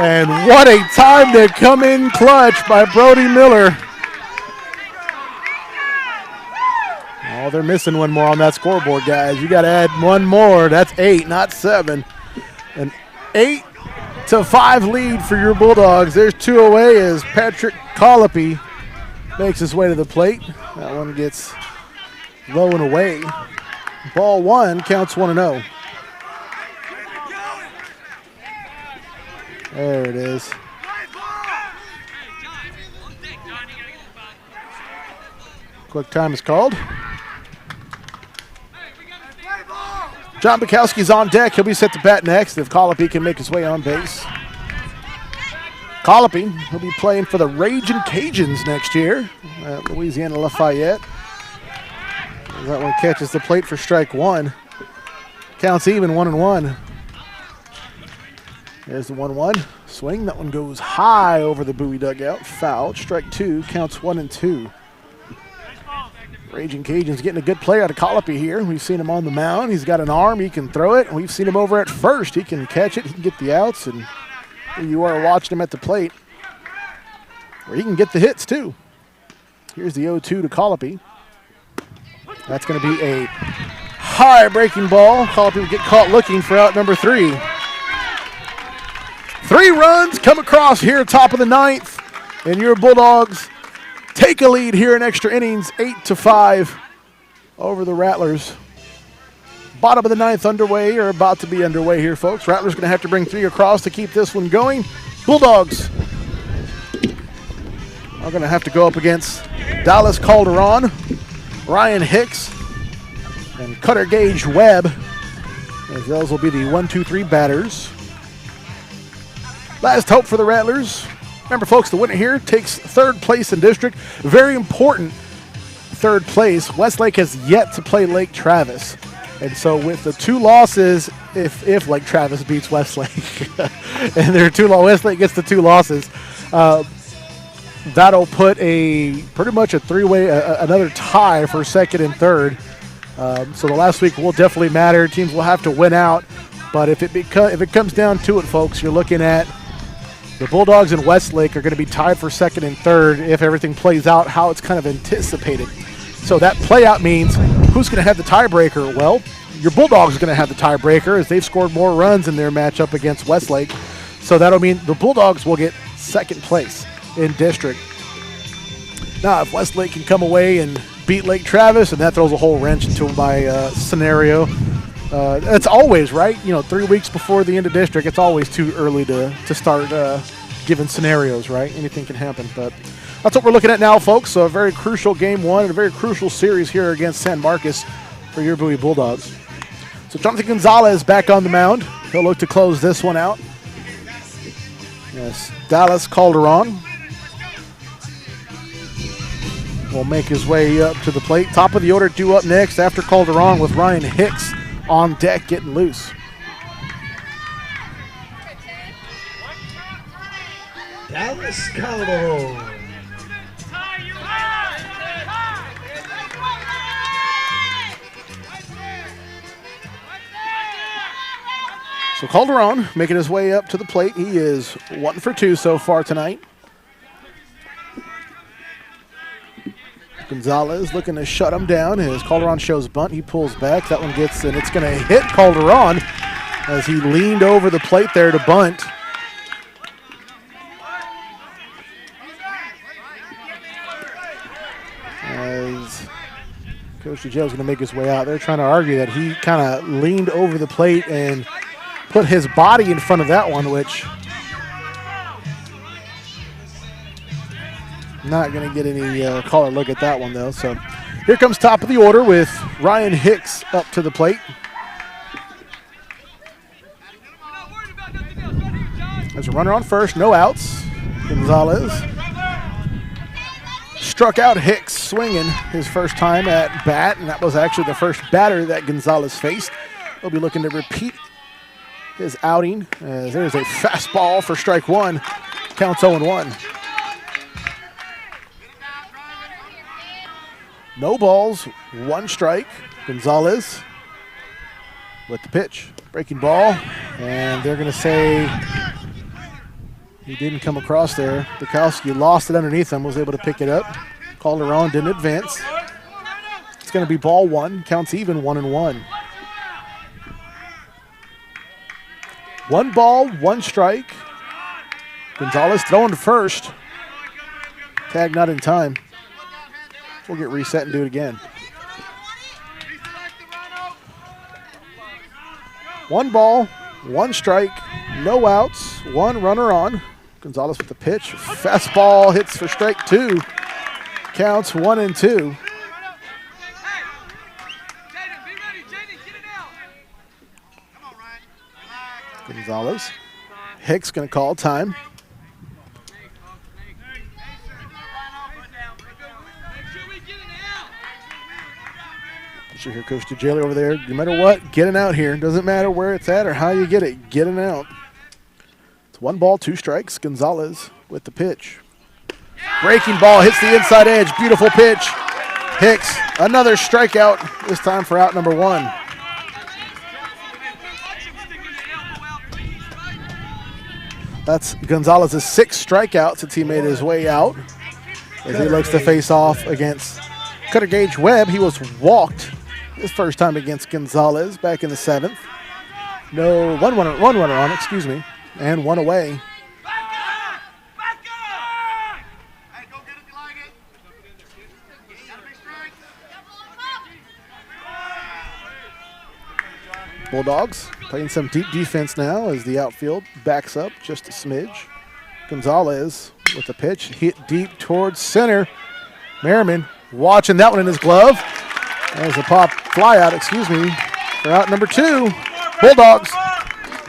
And what a time to come in clutch by Brody Miller. Oh, they're missing 1 more on that scoreboard, guys. You got to add 1 more. That's 8, not 7. An 8-5 lead for your Bulldogs. There's 2 away as Patrick Colopy makes his way to the plate. That one gets low and away. Ball 1 counts 1-0. There it is. Quick time is called. John Bukowski's on deck. He'll be set to bat next if Colopy can make his way on base. Colopy, he'll be playing for the Ragin' Cajuns next year at Louisiana Lafayette. That one catches the plate for strike 1. Counts even, 1-1. There's the 1-1 swing. That one goes high over the Bowie dugout. Foul. Strike 2. Counts 1-2. Raging Cajuns getting a good play out of Colopy here. We've seen him on the mound. He's got an arm. He can throw it. We've seen him over at first. He can catch it. He can get the outs. And here you are watching him at the plate, where he can get the hits too. Here's the 0-2 to Colopy. That's going to be a high breaking ball. Colopy will get caught looking for out number 3. 3 runs come across here, top of the 9th, and your Bulldogs take a lead here in extra innings, 8-5 over the Rattlers. Bottom of the 9th underway, or about to be underway here, folks. Rattlers going to have to bring 3 across to keep this one going. Bulldogs are going to have to go up against Dallas Calderon, Ryan Hicks, and Cutter Gage Webb, as those will be the 1-2-3 batters. Last hope for the Rattlers. Remember, folks, the winner here takes 3rd place in district. Very important 3rd place. Westlake has yet to play Lake Travis. And so with the 2 losses, if Lake Travis beats Westlake, and there are 2 Westlake gets the 2 losses, that'll put pretty much a 3-way, another tie for 2nd and 3rd. So the last week will definitely matter. Teams will have to win out. But if it comes down to it, folks, you're looking at the Bulldogs and Westlake are going to be tied for 2nd and 3rd if everything plays out how it's kind of anticipated. So that play out means who's going to have the tiebreaker? Well, your Bulldogs are going to have the tiebreaker as they've scored more runs in their matchup against Westlake. So that'll mean the Bulldogs will get 2nd place in district. Now, if Westlake can come away and beat Lake Travis, and that throws a whole wrench into my scenario. It's always, right? 3 weeks before the end of district, it's always too early to start giving scenarios, right? Anything can happen, but that's what we're looking at now, folks. So a very crucial game 1 and a very crucial series here against San Marcos for your Bowie Bulldogs. So Jonathan Gonzalez back on the mound. He'll look to close this one out. Yes, Dallas Calderon will make his way up to the plate. Top of the order due up next after Calderon with Ryan Hicks on deck getting loose. Dallas Calderon. So Calderon making his way up to the plate. He is 1 for 2 so far tonight. Gonzalez looking to shut him down as Calderon shows bunt. He pulls back. That one gets, and it's going to hit Calderon as he leaned over the plate there to bunt. As Coach DeJoe's going to make his way out. They're trying to argue that he kind of leaned over the plate and put his body in front of that one, which not going to get any caller look at that one, though. So here comes top of the order with Ryan Hicks up to the plate. There's a runner on first, no outs. Gonzalez struck out Hicks swinging his first time at bat, and that was actually the first batter that Gonzalez faced. He'll be looking to repeat his outing. There's a fastball for strike 1. Counts 0-1. No balls, 1 strike. Gonzalez with the pitch. Breaking ball, and they're going to say he didn't come across there. Bukowski lost it underneath him, was able to pick it up. Calderon didn't advance. It's going to be ball 1. Counts even, 1-1. 1 ball, 1 strike. Gonzalez throwing to first. Tag not in time. We'll get reset and do it again. 1 ball, 1 strike, no outs, 1 runner on. Gonzalez with the pitch. Fastball hits for strike 2. Counts 1-2. Gonzalez. Hicks going to call time. You hear Coach DeJaylor over there. No matter what, getting out here. Doesn't matter where it's at or how you get it. Getting out. It's 1 ball, 2 strikes. Gonzalez with the pitch. Breaking ball hits the inside edge. Beautiful pitch. Hicks, another strikeout. This time for out number 1. That's Gonzalez's 6th strikeout since he made his way out. As he looks to face off against Cutter Gage Webb. He was walked his first time against Gonzalez back in the 7th. No, one runner on, excuse me, and 1 away. Bulldogs playing some deep defense now as the outfield backs up just a smidge. Gonzalez with the pitch, hit deep towards center. Merriman watching that one in his glove. There's a pop fly out, excuse me, for out number 2. Bulldogs,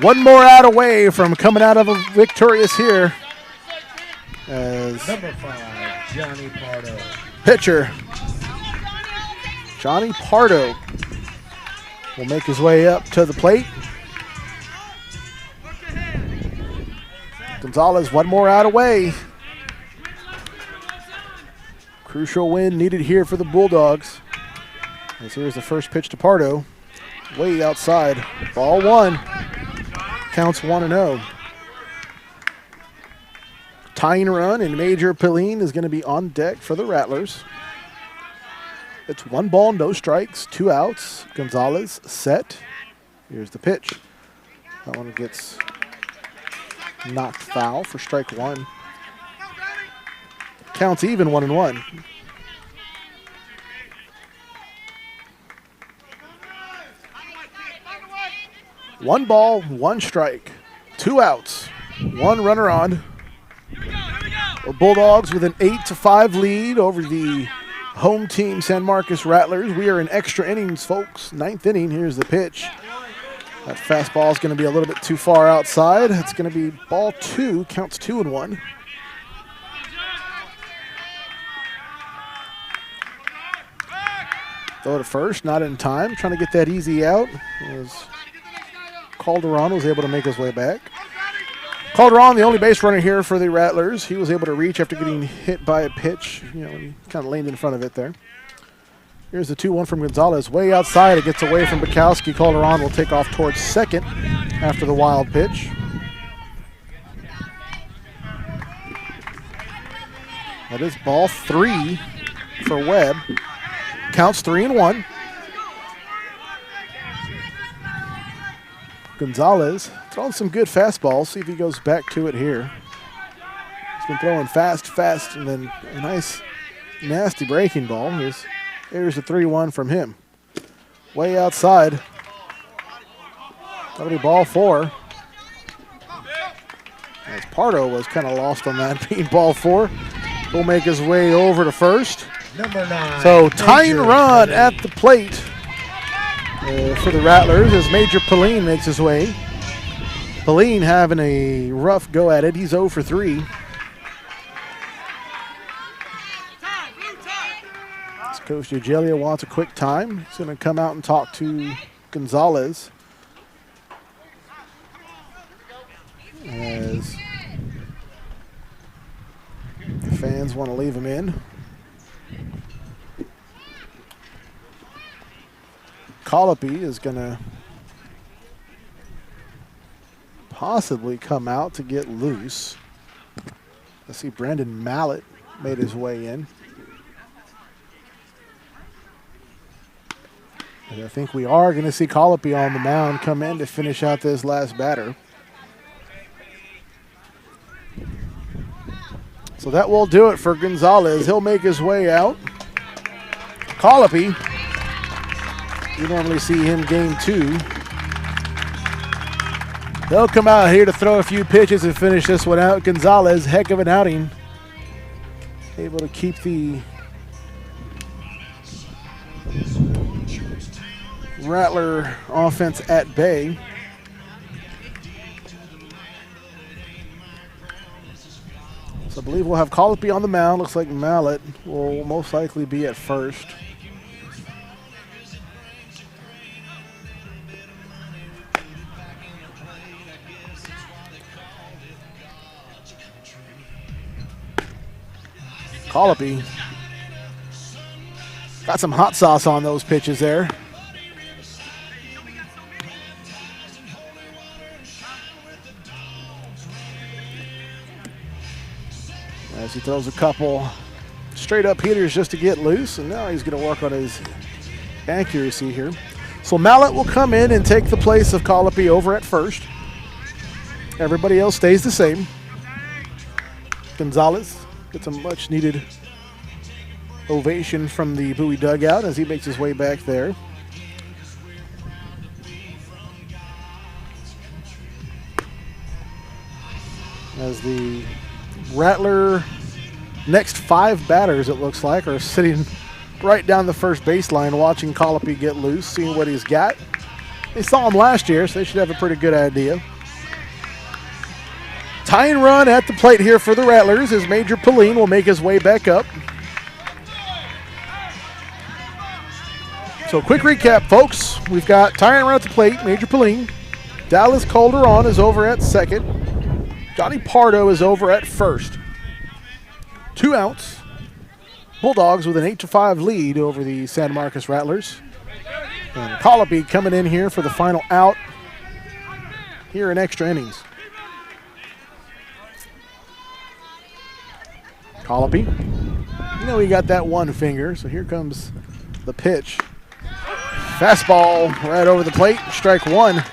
1 more out away from coming out of a victorious here. As number 5, Johnny Pardo. Pitcher Johnny Pardo will make his way up to the plate. Gonzalez 1 more out away. Crucial win needed here for the Bulldogs. As here's the first pitch to Pardo. Way outside. Ball 1. Counts 1-0. Tying run and Major Pilleen is going to be on deck for the Rattlers. It's 1 ball, no strikes, 2 outs. Gonzalez set. Here's the pitch. That one gets knocked foul for strike 1. Counts even 1-1. One ball, 1 strike, 2 outs, 1 runner on. The Bulldogs with an 8-5 lead over the home team San Marcos Rattlers. We are in extra innings, folks. 9th inning. Here's the pitch. That fastball is going to be a little bit too far outside. It's going to be ball 2. Counts 2-1. Throw to first, not in time. Trying to get that easy out. As Calderon was able to make his way back. Calderon, the only base runner here for the Rattlers. He was able to reach after getting hit by a pitch. You know, he kind of leaned in front of it there. Here's the 2-1 from Gonzalez. Way outside, it gets away from Bukowski. Calderon will take off towards second after the wild pitch. That is ball 3 for Webb. Counts 3-1. Gonzalez throwing some good fastballs. See if he goes back to it here. He's been throwing fast, and then a nice, nasty breaking ball. Here's the 3-1 from him. Way outside. That'll be ball 4. As Pardo was kind of lost on that being ball 4. He'll make his way over to first. Number 9. So tying run at the plate for the Rattlers as Major Pilleen makes his way. Pilleen having a rough go at it. He's 0 for 3. As Coach DeJaylor wants a quick time. He's going to come out and talk to Gonzalez. As the fans want to leave him in. Colopy is going to possibly come out to get loose. I see Brandon Mallett made his way in. And I think we are going to see Colopy on the mound come in to finish out this last batter. So that will do it for Gonzalez. He'll make his way out. Colopy, you normally see him game 2. They'll come out here to throw a few pitches and finish this one out. Gonzalez, heck of an outing. Able to keep the Rattler offense at bay. So I believe we'll have Colopy on the mound. Looks like Mallett will most likely be at first. Colopy got some hot sauce on those pitches there. As he throws a couple straight up heaters just to get loose, and now he's going to work on his accuracy here. So Mallet will come in and take the place of Colopy over at first. Everybody else stays the same. Gonzalez gets a much needed ovation from the Bowie dugout as he makes his way back there. As the Rattler next 5 batters, it looks like, are sitting right down the first baseline watching Colopy get loose, seeing what he's got. They saw him last year, so they should have a pretty good idea. Tying run at the plate here for the Rattlers as Major Pauline will make his way back up. So quick recap, folks. We've got tying run at the plate, Major Pauline. Dallas Calderon is over at second. Johnny Pardo is over at first. 2 outs. Bulldogs with an 8-5 lead over the San Marcos Rattlers. And Colopy coming in here for the final out here in extra innings. Colopy, you know he got that one finger, so here comes the pitch. Fastball right over the plate, strike 1.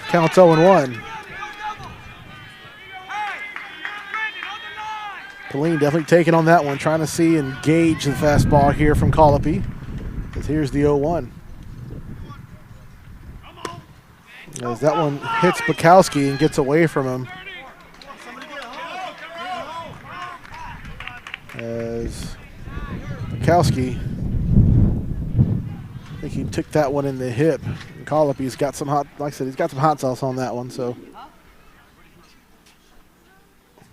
Counts 0-1. Pauline definitely taking on that one, trying to see and gauge the fastball here from Colopy. Because here's the 0-1. As that one hits Bukowski and gets away from him. As Bukowski, I think he took that one in the hip. And Colopy's got some hot, like I said, he's got some hot sauce on that one, so.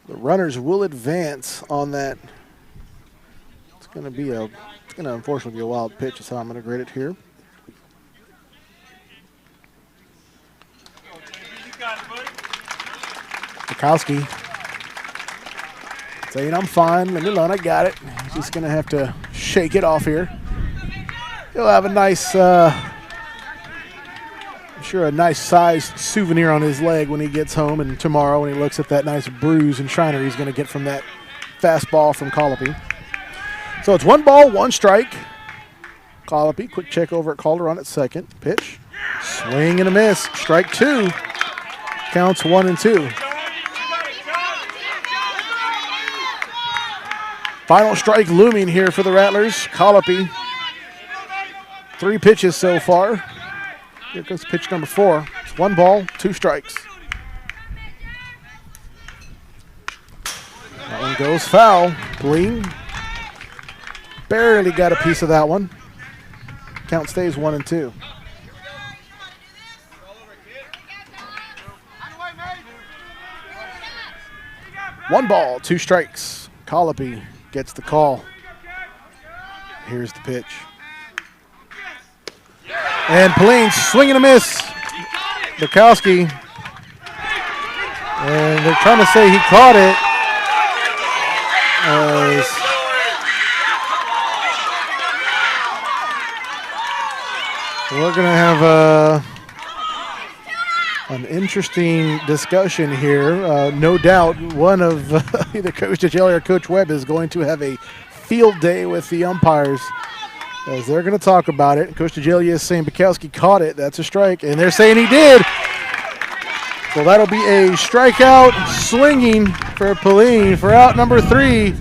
The runners will advance on that. It's going to unfortunately be a wild pitch is how I'm going to grade it here. Bukowski saying, I'm fine, leave me alone, I got it. He's just going to have to shake it off here. He'll have a nice, I'm sure a nice sized souvenir on his leg when he gets home, and tomorrow when he looks at that nice bruise and shiner he's going to get from that fastball from Colopy. So it's 1 ball, 1 strike. Colopy, quick check over at Calderon at second. Pitch, swing and a miss. Strike 2. Counts 1-2. Final strike looming here for the Rattlers. Colopy, 3 pitches so far. Here comes pitch number 4. It's 1 ball, 2 strikes. That one goes foul. Pauline barely got a piece of that one. Count stays 1-2. One ball, 2 strikes. Colopy gets the call. Here's the pitch. And Pauline swinging a miss. Bukowski. And they're trying to say he caught it. We're going to have an interesting discussion here. No doubt one of either Coach DeJelly or Coach Webb is going to have a field day with the umpires, as they're going to talk about it. Coach DeJelly is saying Bukowski caught it. That's a strike. And they're saying he did. So that'll be a strikeout swinging for Pauline for out number 3.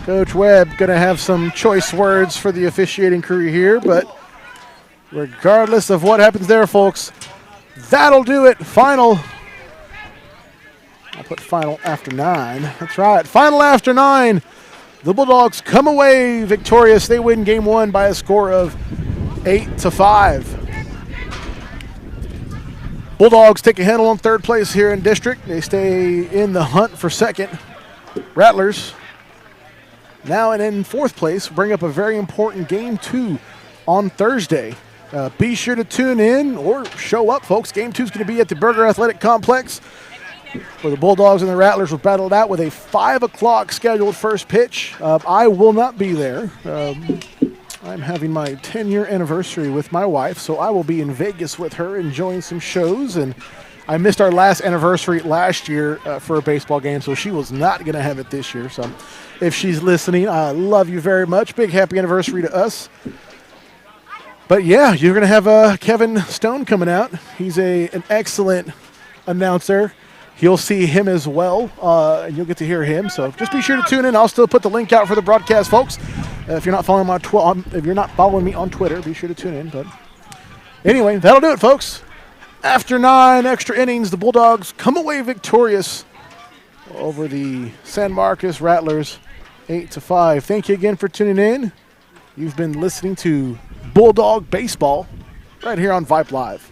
Coach Webb going to have some choice words for the officiating crew here, but regardless of what happens there, folks, that'll do it. Final. I'll put final after 9. That's right. Final after 9. The Bulldogs come away victorious. They win game 1 by a score of 8-5. Bulldogs take a handle on 3rd place here in district. They stay in the hunt for 2nd. Rattlers now and in 4th place bring up a very important game 2 on Thursday. Be sure to tune in or show up, folks. Game 2 is going to be at the Burger Athletic Complex. where the Bulldogs and the Rattlers will battle it out with a 5 o'clock scheduled first pitch. I will not be there. I'm having my 10-year anniversary with my wife, so I will be in Vegas with her enjoying some shows. And I missed our last anniversary last year for a baseball game, so she was not going to have it this year. So if she's listening, I love you very much. Big happy anniversary to us. But yeah, you're going to have Kevin Stone coming out. He's an excellent announcer. You'll see him as well, and you'll get to hear him. So just be sure to tune in. I'll still put the link out for the broadcast, folks. If you're not following if you're not following me on Twitter, be sure to tune in. But anyway, that'll do it, folks. After 9 extra innings, the Bulldogs come away victorious over the San Marcos Rattlers, 8-5. Thank you again for tuning in. You've been listening to Bulldog Baseball right here on Vype Live.